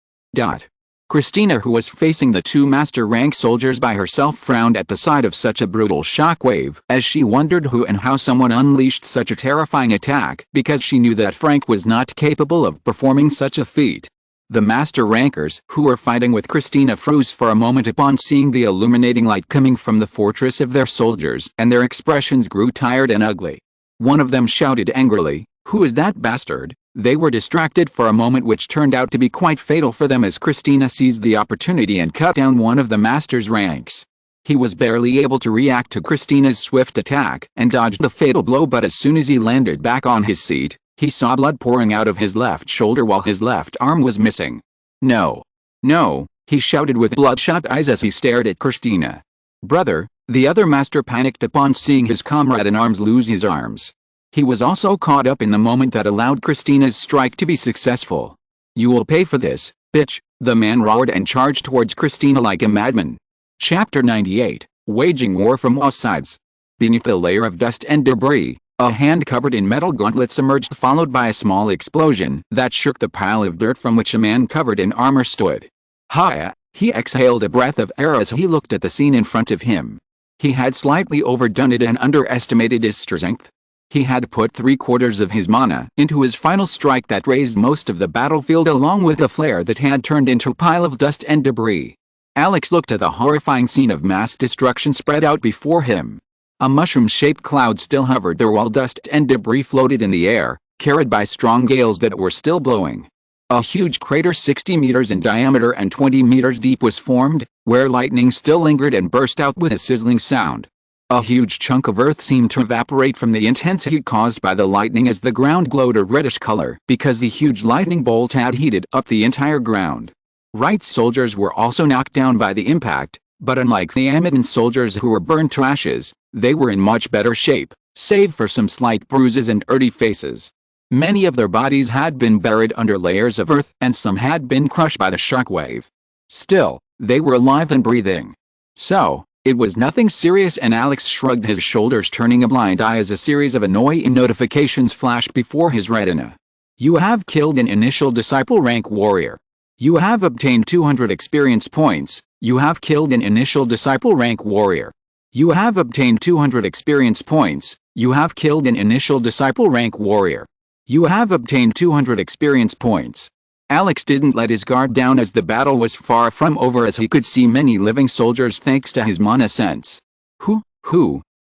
Speaker 1: Christina, who was facing the two master rank soldiers by herself, frowned at the sight of such a brutal shockwave, as she wondered who and how someone unleashed such a terrifying attack, because she knew that Frank was not capable of performing such a feat. The master rankers, who were fighting with Christina, froze for a moment upon seeing the illuminating light coming from the fortress of their soldiers, and their expressions grew tired and ugly. One of them shouted angrily, "Who is that bastard?" They were distracted for a moment, which turned out to be quite fatal for them, as Christina seized the opportunity and cut down one of the master's ranks. He was barely able to react to Christina's swift attack and dodged the fatal blow, but as soon as he landed back on his seat, he saw blood pouring out of his left shoulder while his left arm was missing. "No! No!" he shouted with bloodshot eyes as he stared at Christina. "Brother!" The other master panicked upon seeing his comrade in arms lose his arms. He was also caught up in the moment that allowed Christina's strike to be successful. "You will pay for this, bitch!" the man roared and charged towards Christina like a madman. Chapter 98, Waging War from All Sides. Beneath the layer of dust and debris, a hand covered in metal gauntlets emerged, followed by a small explosion that shook the pile of dirt from which a man covered in armor stood. "Hiya!" He exhaled a breath of air as he looked at the scene in front of him. He had slightly overdone it and underestimated his strength. He had put 3/4 of his mana into his final strike that razed most of the battlefield, along with a flare that had turned into a pile of dust and debris. Alex looked at the horrifying scene of mass destruction spread out before him. A mushroom-shaped cloud still hovered there while dust and debris floated in the air, carried by strong gales that were still blowing. A huge crater 60 meters in diameter and 20 meters deep was formed, where lightning still lingered and burst out with a sizzling sound. A huge chunk of earth seemed to evaporate from the intense heat caused by the lightning as the ground glowed a reddish color, because the huge lightning bolt had heated up the entire ground. Wright's soldiers were also knocked down by the impact, but unlike the Amidon soldiers who were burned to ashes, they were in much better shape, save for some slight bruises and dirty faces. Many of their bodies had been buried under layers of earth, and some had been crushed by the shockwave. Still, they were alive and breathing. So, it was nothing serious, and Alex shrugged his shoulders, turning a blind eye as a series of annoying notifications flashed before his retina. "You have killed an initial disciple rank warrior. You have obtained 200 experience points. You have killed an initial disciple rank warrior. You have obtained 200 experience points. You have killed an initial disciple rank warrior. You have obtained 200 experience points." Alex didn't let his guard down as the battle was far from over, as he could see many living soldiers thanks to his mana sense.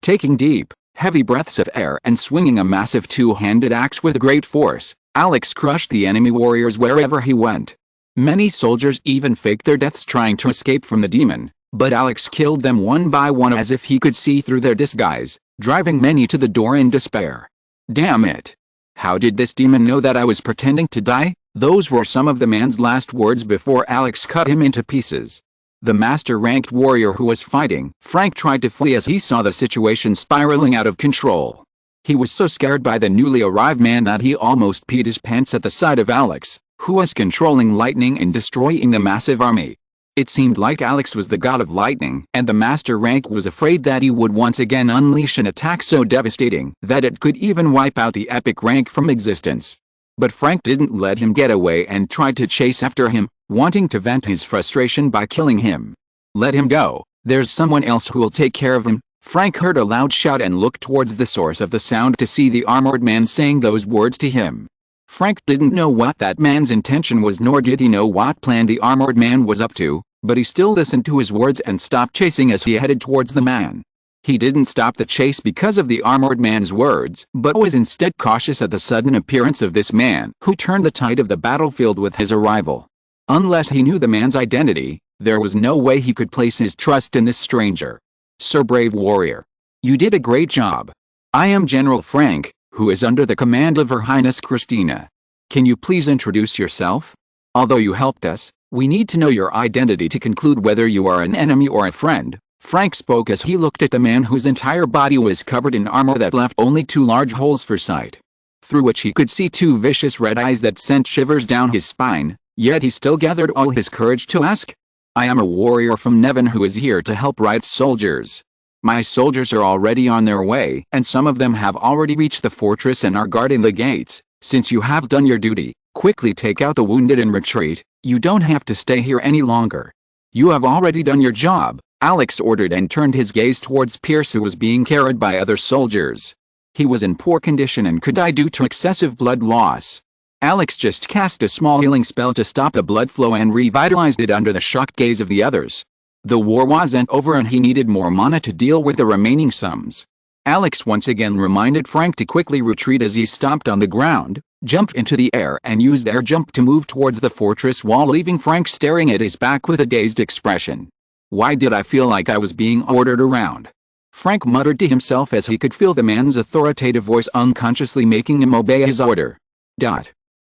Speaker 1: Taking deep, heavy breaths of air and swinging a massive two-handed axe with great force, Alex crushed the enemy warriors wherever he went. Many soldiers even faked their deaths trying to escape from the demon, but Alex killed them one by one as if he could see through their disguise, driving many to the door in despair. "Damn it! How did this demon know that I was pretending to die?" Those were some of the man's last words before Alex cut him into pieces. The master-ranked warrior who was fighting Frank tried to flee as he saw the situation spiraling out of control. He was so scared by the newly arrived man that he almost peed his pants at the sight of Alex, who was controlling lightning and destroying the massive army. It seemed like Alex was the god of lightning, and the master rank was afraid that he would once again unleash an attack so devastating that it could even wipe out the epic rank from existence. But Frank didn't let him get away and tried to chase after him, wanting to vent his frustration by killing him. "Let him go. There's someone else who will take care of him." Frank heard a loud shout and looked towards the source of the sound to see the armored man saying those words to him. Frank didn't know what that man's intention was, nor did he know what plan the armored man was up to, but he still listened to his words and stopped chasing as he headed towards the man. He didn't stop the chase because of the armored man's words, but was instead cautious at the sudden appearance of this man who turned the tide of the battlefield with his arrival. Unless he knew the man's identity, there was no way he could place his trust in this stranger. "Sir Brave Warrior, you did a great job. I am General Frank, who is under the command of Her Highness Christina. Can you please introduce yourself? Although you helped us, we need to know your identity to conclude whether you are an enemy or a friend." Frank spoke as he looked at the man whose entire body was covered in armor that left only two large holes for sight, through which he could see two vicious red eyes that sent shivers down his spine, yet he still gathered all his courage to ask. "I am a warrior from Nevin who is here to help Wright's soldiers. My soldiers are already on their way, and some of them have already reached the fortress and are guarding the gates. Since you have done your duty, quickly take out the wounded and retreat. You don't have to stay here any longer. You have already done your job, Alex ordered and turned his gaze towards Pierce, who was being carried by other soldiers. He was in poor condition and could die due to excessive blood loss. Alex just cast a small healing spell to stop the blood flow and revitalized it under the shocked gaze of the others. The war wasn't over and he needed more mana to deal with the remaining sums. Alex once again reminded Frank to quickly retreat as he stomped on the ground, jumped into the air and used air jump to move towards the fortress wall, leaving Frank staring at his back with a dazed expression. Why did I feel like I was being ordered around? Frank muttered to himself as he could feel the man's authoritative voice unconsciously making him obey his order.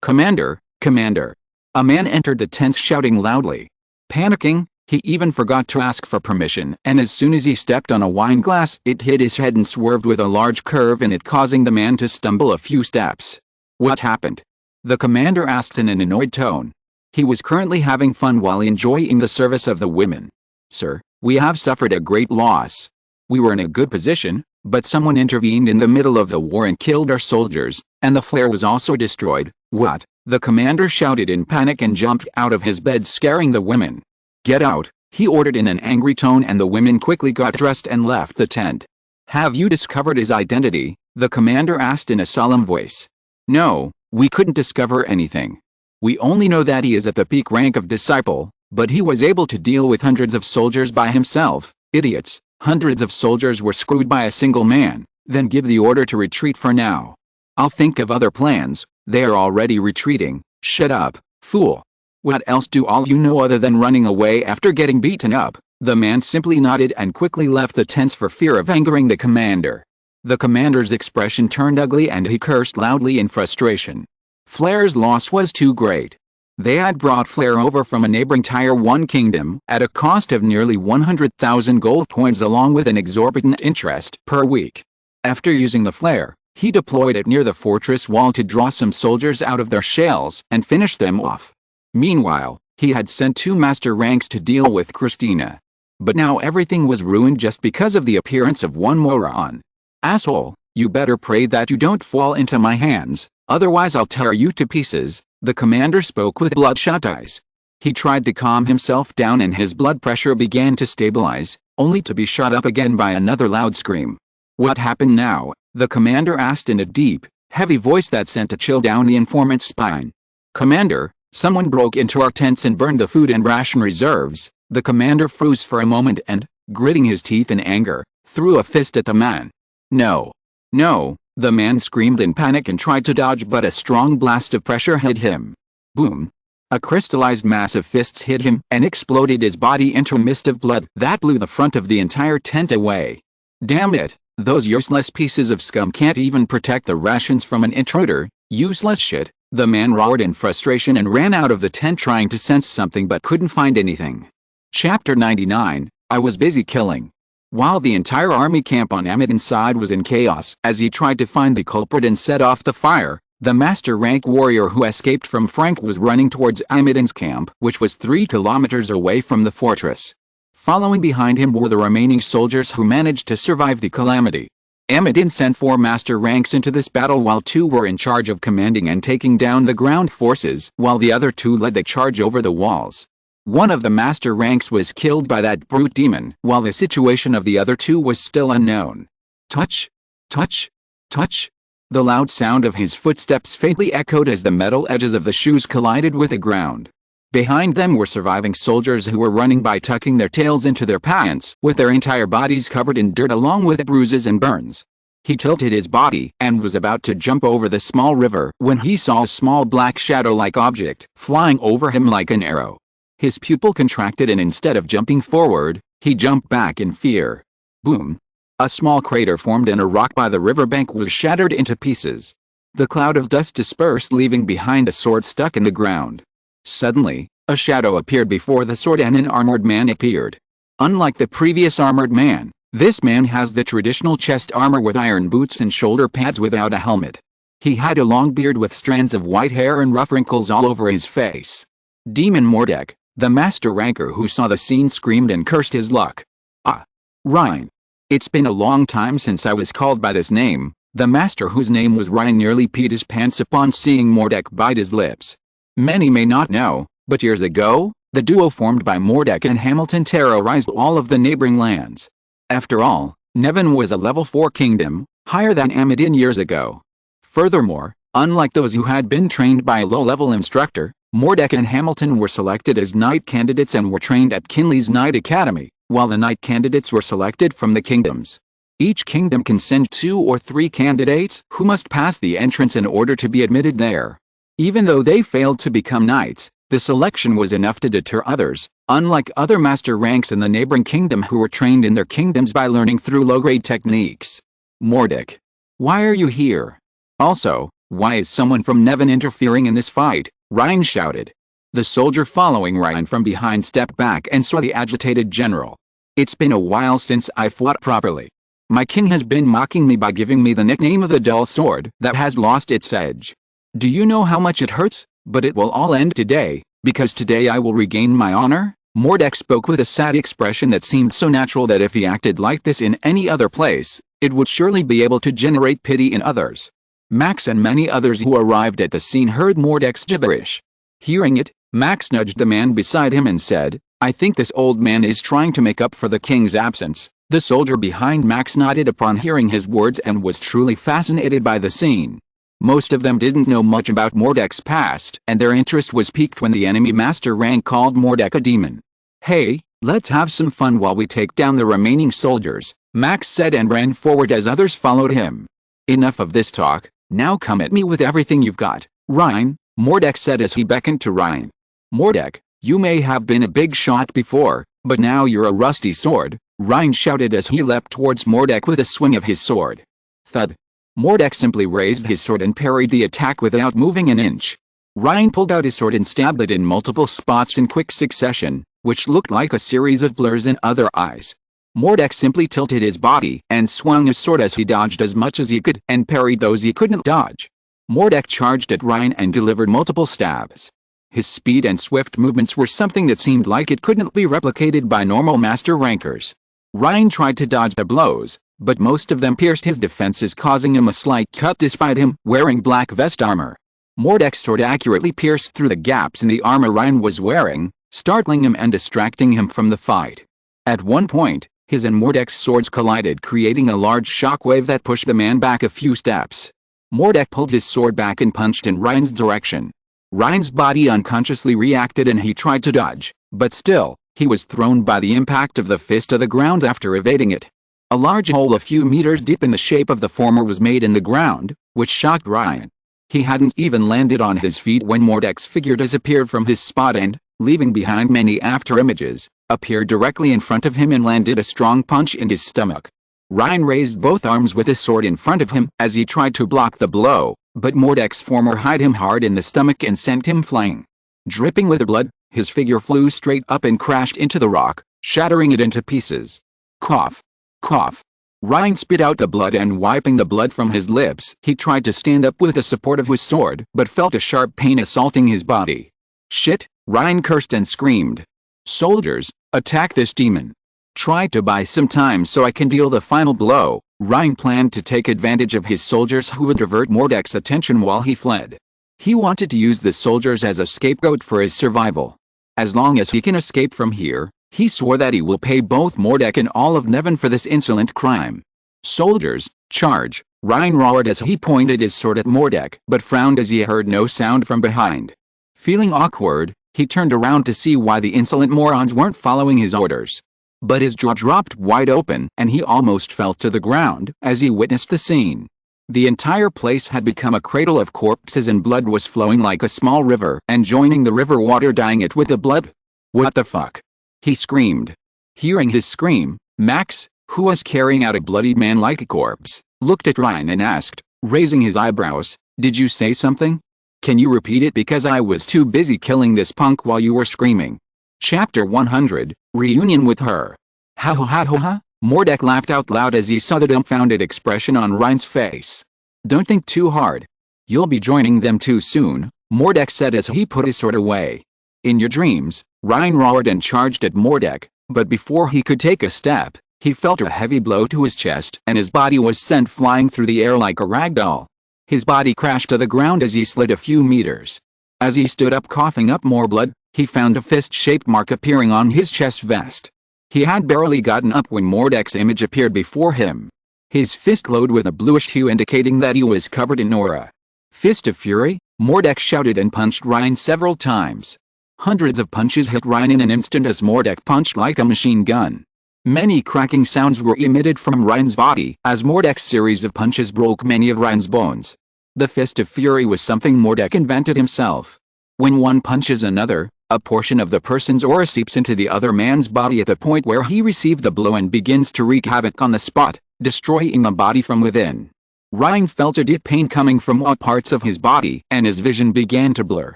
Speaker 1: Commander, Commander. A man entered the tents shouting loudly. Panicking, he even forgot to ask for permission, and as soon as he stepped on a wine glass, it hit his head and swerved with a large curve in it, causing the man to stumble a few steps. What happened? The commander asked in an annoyed tone. He was currently having fun while enjoying the service of the women. Sir, we have suffered a great loss. We were in a good position, but someone intervened in the middle of the war and killed our soldiers, and the flare was also destroyed. What? The commander shouted in panic and jumped out of his bed, scaring the women. Get out, he ordered in an angry tone, and the women quickly got dressed and left the tent. Have you discovered his identity? The commander asked in a solemn voice. No, we couldn't discover anything. We only know that he is at the peak rank of disciple, but he was able to deal with hundreds of soldiers by himself. Idiots, hundreds of soldiers were screwed by a single man. Then give the order to retreat for now. I'll think of other plans. They are already retreating. Shut up, fool. What else do all you know other than running away after getting beaten up? The man simply nodded and quickly left the tents for fear of angering the commander. The commander's expression turned ugly and he cursed loudly in frustration. Flair's loss was too great. They had brought Flair over from a neighboring Tier 1 kingdom at a cost of nearly 100,000 gold coins along with an exorbitant interest per week. After using the Flair, he deployed it near the fortress wall to draw some soldiers out of their shells and finish them off. Meanwhile, he had sent 2 master ranks to deal with Christina. But now everything was ruined just because of the appearance of one moron. Asshole, you better pray that you don't fall into my hands, otherwise I'll tear you to pieces, the commander spoke with bloodshot eyes. He tried to calm himself down and his blood pressure began to stabilize, only to be shot up again by another loud scream. What happened now? The commander asked in a deep, heavy voice that sent a chill down the informant's spine. Commander, someone broke into our tents and burned the food and ration reserves. The commander froze for a moment and, gritting his teeth in anger, threw a fist at the man. No. No, the man screamed in panic and tried to dodge, but a strong blast of pressure hit him. Boom. A crystallized mass of fists hit him and exploded his body into a mist of blood that blew the front of the entire tent away. Damn it, those useless pieces of scum can't even protect the rations from an intruder. Useless shit. The man roared in frustration and ran out of the tent trying to sense something but couldn't find anything. Chapter 99, I was busy killing. While the entire army camp on Amidon's side was in chaos as he tried to find the culprit and set off the fire, the master rank warrior who escaped from Frank was running towards Amidon's camp, which was 3 kilometers away from the fortress. Following behind him were the remaining soldiers who managed to survive the calamity. Amidon sent 4 master ranks into this battle while 2 were in charge of commanding and taking down the ground forces, while the other 2 led the charge over the walls. One of the master ranks was killed by that brute demon, while the situation of the other 2 was still unknown. Touch! Touch! Touch! The loud sound of his footsteps faintly echoed as the metal edges of the shoes collided with the ground. Behind them were surviving soldiers who were running by tucking their tails into their pants, with their entire bodies covered in dirt along with bruises and burns. He tilted his body and was about to jump over the small river when he saw a small black shadow-like object flying over him like an arrow. His pupil contracted and instead of jumping forward, he jumped back in fear. Boom! A small crater formed and a rock by the riverbank was shattered into pieces. The cloud of dust dispersed, leaving behind a sword stuck in the ground. Suddenly, a shadow appeared before the sword and an armored man appeared. Unlike the previous armored man, this man has the traditional chest armor with iron boots and shoulder pads without a helmet. He had a long beard with strands of white hair and rough wrinkles all over his face. Demon Mordek, the master ranker who saw the scene, screamed and cursed his luck. Ah! Rhine! It's been a long time since I was called by this name. The master, whose name was Ryan, nearly peed his pants upon seeing Mordek bite his lips. Many may not know, but years ago, the duo formed by Mordek and Hamilton terrorized all of the neighboring lands. After all, Nevin was a level 4 kingdom, higher than Amidin years ago. Furthermore, unlike those who had been trained by a low-level instructor, Mordek and Hamilton were selected as knight candidates and were trained at Kinley's Knight Academy, while the knight candidates were selected from the kingdoms. Each kingdom can send 2 or 3 candidates who must pass the entrance in order to be admitted there. Even though they failed to become knights, the selection was enough to deter others, unlike other master ranks in the neighboring kingdom who were trained in their kingdoms by learning through low-grade techniques. Mordek, why are you here? Also, why is someone from Nevin interfering in this fight? Ryan shouted. The soldier following Ryan from behind stepped back and saw the agitated general. It's been a while since I fought properly. My king has been mocking me by giving me the nickname of the dull sword that has lost its edge. Do you know how much it hurts? But it will all end today, because today I will regain my honor? Mordek spoke with a sad expression that seemed so natural that if he acted like this in any other place, it would surely be able to generate pity in others. Max and many others who arrived at the scene heard Mordek's gibberish. Hearing it, Max nudged the man beside him and said, I think this old man is trying to make up for the king's absence. The soldier behind Max nodded upon hearing his words and was truly fascinated by the scene. Most of them didn't know much about Mordek's past, and their interest was piqued when the enemy master rank called Mordek a demon. Hey, let's have some fun while we take down the remaining soldiers, Max said and ran forward as others followed him. Enough of this talk, now come at me with everything you've got, Ryan, Mordek said as he beckoned to Ryan. Mordek, you may have been a big shot before, but now you're a rusty sword, Ryan shouted as he leapt towards Mordek with a swing of his sword. Thud. Mordek simply raised his sword and parried the attack without moving an inch. Ryan pulled out his sword and stabbed it in multiple spots in quick succession, which looked like a series of blurs in other eyes. Mordek simply tilted his body and swung his sword as he dodged as much as he could and parried those he couldn't dodge. Mordek charged at Ryan and delivered multiple stabs. His speed and swift movements were something that seemed like it couldn't be replicated by normal master rankers. Ryan tried to dodge the blows, but most of them pierced his defenses, causing him a slight cut despite him wearing black vest armor. Mordek's sword accurately pierced through the gaps in the armor Ryan was wearing, startling him and distracting him from the fight. At one point, his and Mordek's swords collided, creating a large shockwave that pushed the man back a few steps. Mordek pulled his sword back and punched in Ryan's direction. Ryan's body unconsciously reacted and he tried to dodge, but still, he was thrown by the impact of the fist to the ground after evading it. A large hole a few meters deep in the shape of the former was made in the ground, which shocked Ryan. He hadn't even landed on his feet when Mordek's figure disappeared from his spot and, leaving behind many afterimages, appeared directly in front of him and landed a strong punch in his stomach. Ryan raised both arms with his sword in front of him as he tried to block the blow, but Mordek's former hit him hard in the stomach and sent him flying. Dripping with blood, his figure flew straight up and crashed into the rock, shattering it into pieces. Cough. Cough. Ryan spit out the blood and wiping the blood from his lips, he tried to stand up with the support of his sword, but felt a sharp pain assaulting his body. Shit, Ryan cursed and screamed. Soldiers, attack this demon. Try to buy some time so I can deal the final blow. Ryan planned to take advantage of his soldiers who would divert Mordek's attention while he fled. He wanted to use the soldiers as a scapegoat for his survival. As long as he can escape from here, he swore that he will pay both Mordek and all of Nevin for this insolent crime. Soldiers, charge, Ryan roared as he pointed his sword at Mordek but frowned as he heard no sound from behind. Feeling awkward, he turned around to see why the insolent morons weren't following his orders. But his jaw dropped wide open and he almost fell to the ground as he witnessed the scene. The entire place had become a cradle of corpses and blood was flowing like a small river and joining the river water dyeing it with the blood. What the fuck? He screamed. Hearing his scream, Max, who was carrying out a bloodied man like a corpse, looked at Ryan and asked, raising his eyebrows, did you say something? Can you repeat it because I was too busy killing this punk while you were screaming. Chapter 100, Reunion with her. Ha ha ha ha ha, Mordek laughed out loud as he saw the dumbfounded expression on Ryan's face. Don't think too hard. You'll be joining them too soon, Mordek said as he put his sword away. In your dreams, Ryan roared and charged at Mordek, but before he could take a step, He felt a heavy blow to his chest and his body was sent flying through the air like a rag doll. His body crashed to the ground as he slid a few meters. As he stood up coughing up more blood, he found a fist-shaped mark appearing on his chest vest. He had barely gotten up when Mordek's image appeared before him. His fist glowed with a bluish hue indicating that he was covered in aura. Fist of Fury, Mordek shouted and punched Ryan several times. Hundreds of punches hit Ryan in an instant as Mordek punched like a machine gun. Many cracking sounds were emitted from Ryan's body as Mordek's series of punches broke many of Ryan's bones. The Fist of Fury was something Mordek invented himself. When one punches another, a portion of the person's aura seeps into the other man's body at the point where he received the blow and begins to wreak havoc on the spot, destroying the body from within. Ryan felt a deep pain coming from all parts of his body and his vision began to blur.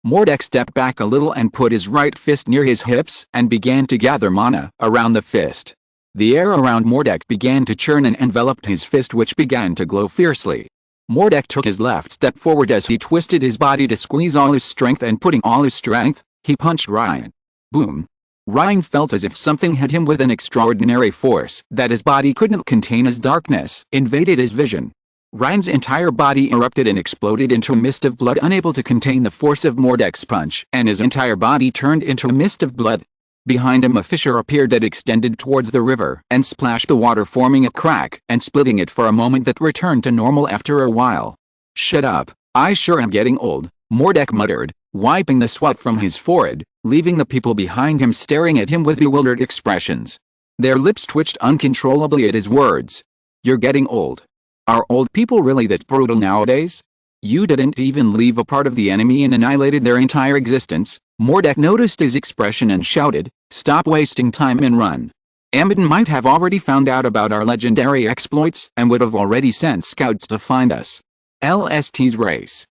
Speaker 1: Mordek stepped back a little and put his right fist near his hips and began to gather mana around the fist. The air around Mordek began to churn and enveloped his fist which began to glow fiercely. Mordek took his left step forward as he twisted his body to squeeze all his strength and putting all his strength, he punched Ryan. Boom. Ryan felt as if something hit him with an extraordinary force that his body couldn't contain as darkness invaded his vision. Ryan's entire body erupted and exploded into a mist of blood unable to contain the force of Mordek's punch and his entire body turned into a mist of blood. Behind him a fissure appeared that extended towards the river and splashed the water forming a crack and splitting it for a moment that returned to normal after a while. Shut up, I sure am getting old, Mordek muttered, wiping the sweat from his forehead, leaving the people behind him staring at him with bewildered expressions. Their lips twitched uncontrollably at his words. You're getting old. Are old people really that brutal nowadays? You didn't even leave a part of the enemy and annihilated their entire existence. Mordek noticed his expression and shouted, stop wasting time and run. Amadon might have already found out about our legendary exploits and would have already sent scouts to find us. LST's race.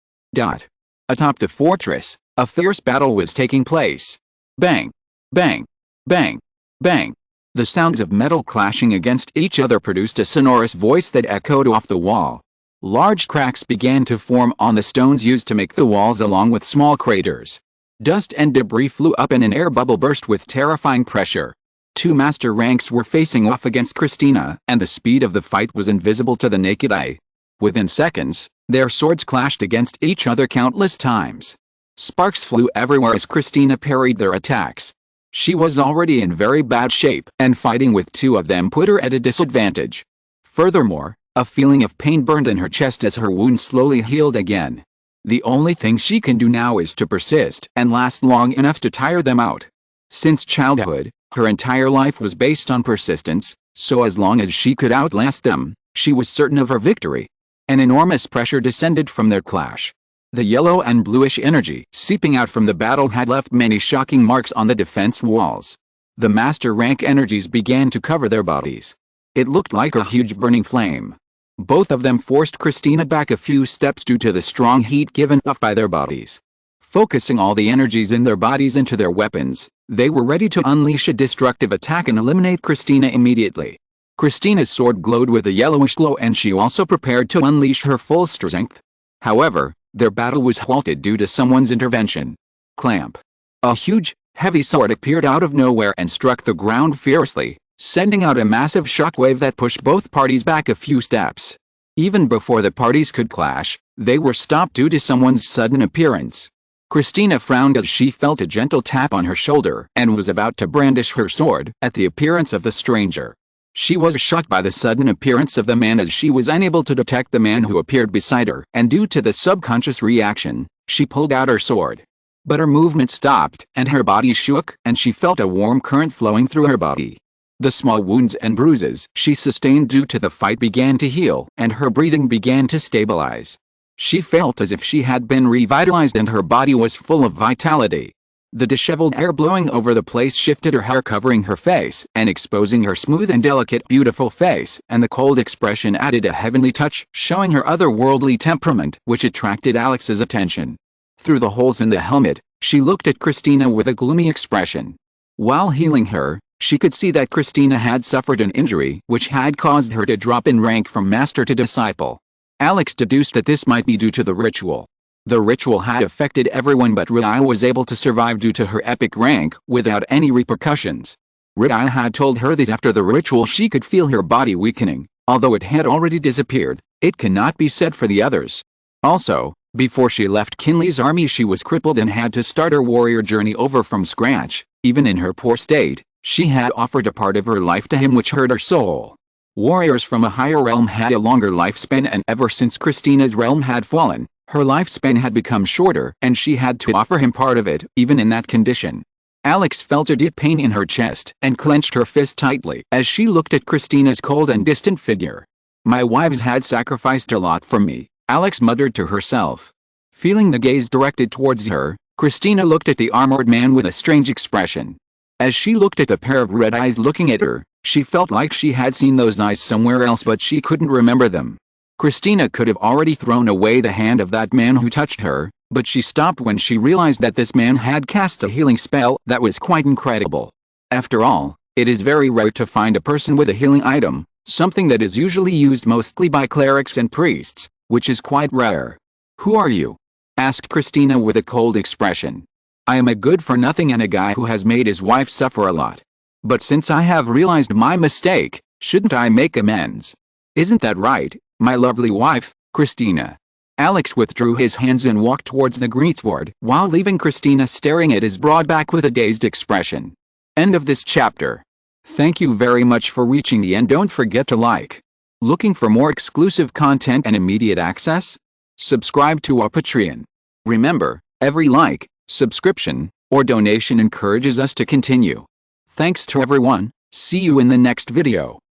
Speaker 1: Atop the fortress, a fierce battle was taking place. Bang! Bang! Bang! Bang! The sounds of metal clashing against each other produced a sonorous voice that echoed off the wall. Large cracks began to form on the stones used to make the walls along with small craters. Dust and debris flew up and an air bubble burst with terrifying pressure. Two master ranks were facing off against Christina, and the speed of the fight was invisible to the naked eye. Within seconds, their swords clashed against each other countless times. Sparks flew everywhere as Christina parried their attacks. She was already in very bad shape, and fighting with two of them put her at a disadvantage. Furthermore, a feeling of pain burned in her chest as her wound slowly healed again. The only thing she can do now is to persist and last long enough to tire them out. Since childhood, her entire life was based on persistence, so as long as she could outlast them, she was certain of her victory. An enormous pressure descended from their clash. The yellow and bluish energy seeping out from the battle had left many shocking marks on the defense walls. The master rank energies began to cover their bodies. It looked like a huge burning flame. Both of them forced Christina back a few steps due to the strong heat given off by their bodies. Focusing all the energies in their bodies into their weapons, they were ready to unleash a destructive attack and eliminate Christina immediately. Christina's sword glowed with a yellowish glow and she also prepared to unleash her full strength. However, their battle was halted due to someone's intervention. Clamp. A huge, heavy sword appeared out of nowhere and struck the ground fiercely, sending out a massive shockwave that pushed both parties back a few steps. Even before the parties could clash, they were stopped due to someone's sudden appearance. Christina frowned as she felt a gentle tap on her shoulder and was about to brandish her sword at the appearance of the stranger. She was shocked by the sudden appearance of the man as she was unable to detect the man who appeared beside her, and due to the subconscious reaction, she pulled out her sword. But her movement stopped and her body shook and she felt a warm current flowing through her body. The small wounds and bruises she sustained due to the fight began to heal and her breathing began to stabilize. She felt as if she had been revitalized and her body was full of vitality. The disheveled air blowing over the place shifted her hair covering her face and exposing her smooth and delicate beautiful face, and the cold expression added a heavenly touch, showing her otherworldly temperament which attracted Alex's attention. Through the holes in the helmet, she looked at Christina with a gloomy expression. While healing her, she could see that Christina had suffered an injury which had caused her to drop in rank from master to disciple. Alex deduced that this might be due to the ritual. The ritual had affected everyone but Rai was able to survive due to her epic rank without any repercussions. Red Eye had told her that after the ritual she could feel her body weakening, although it had already disappeared. It cannot be said for the others. Also, before she left Kinley's army she was crippled and had to start her warrior journey over from scratch. Even in her poor state, she had offered a part of her life to him which hurt her soul. Warriors from a higher realm had a longer lifespan, and ever since Christina's realm had fallen, her lifespan had become shorter and she had to offer him part of it, even in that condition. Alex felt a deep pain in her chest and clenched her fist tightly as she looked at Christina's cold and distant figure. My wives had sacrificed a lot for me, Alex muttered to herself. Feeling the gaze directed towards her, Christina looked at the armored man with a strange expression. As she looked at the pair of red eyes looking at her, she felt like she had seen those eyes somewhere else, but she couldn't remember them. Christina could have already thrown away the hand of that man who touched her, but she stopped when she realized that this man had cast a healing spell that was quite incredible. After all, it is very rare to find a person with a healing item, something that is usually used mostly by clerics and priests, which is quite rare. "Who are you?" asked Christina with a cold expression. "I am a good-for-nothing and a guy who has made his wife suffer a lot. But since I have realized my mistake, shouldn't I make amends? Isn't that right, my lovely wife, Christina?" Alex withdrew his hands and walked towards the greensward while leaving Christina staring at his broad back with a dazed expression. End of this chapter. Thank you very much for reaching the end. Don't forget to like. Looking for more exclusive content and immediate access? Subscribe to our Patreon. Remember, every like, subscription, or donation encourages us to continue. Thanks to everyone. See you in the next video.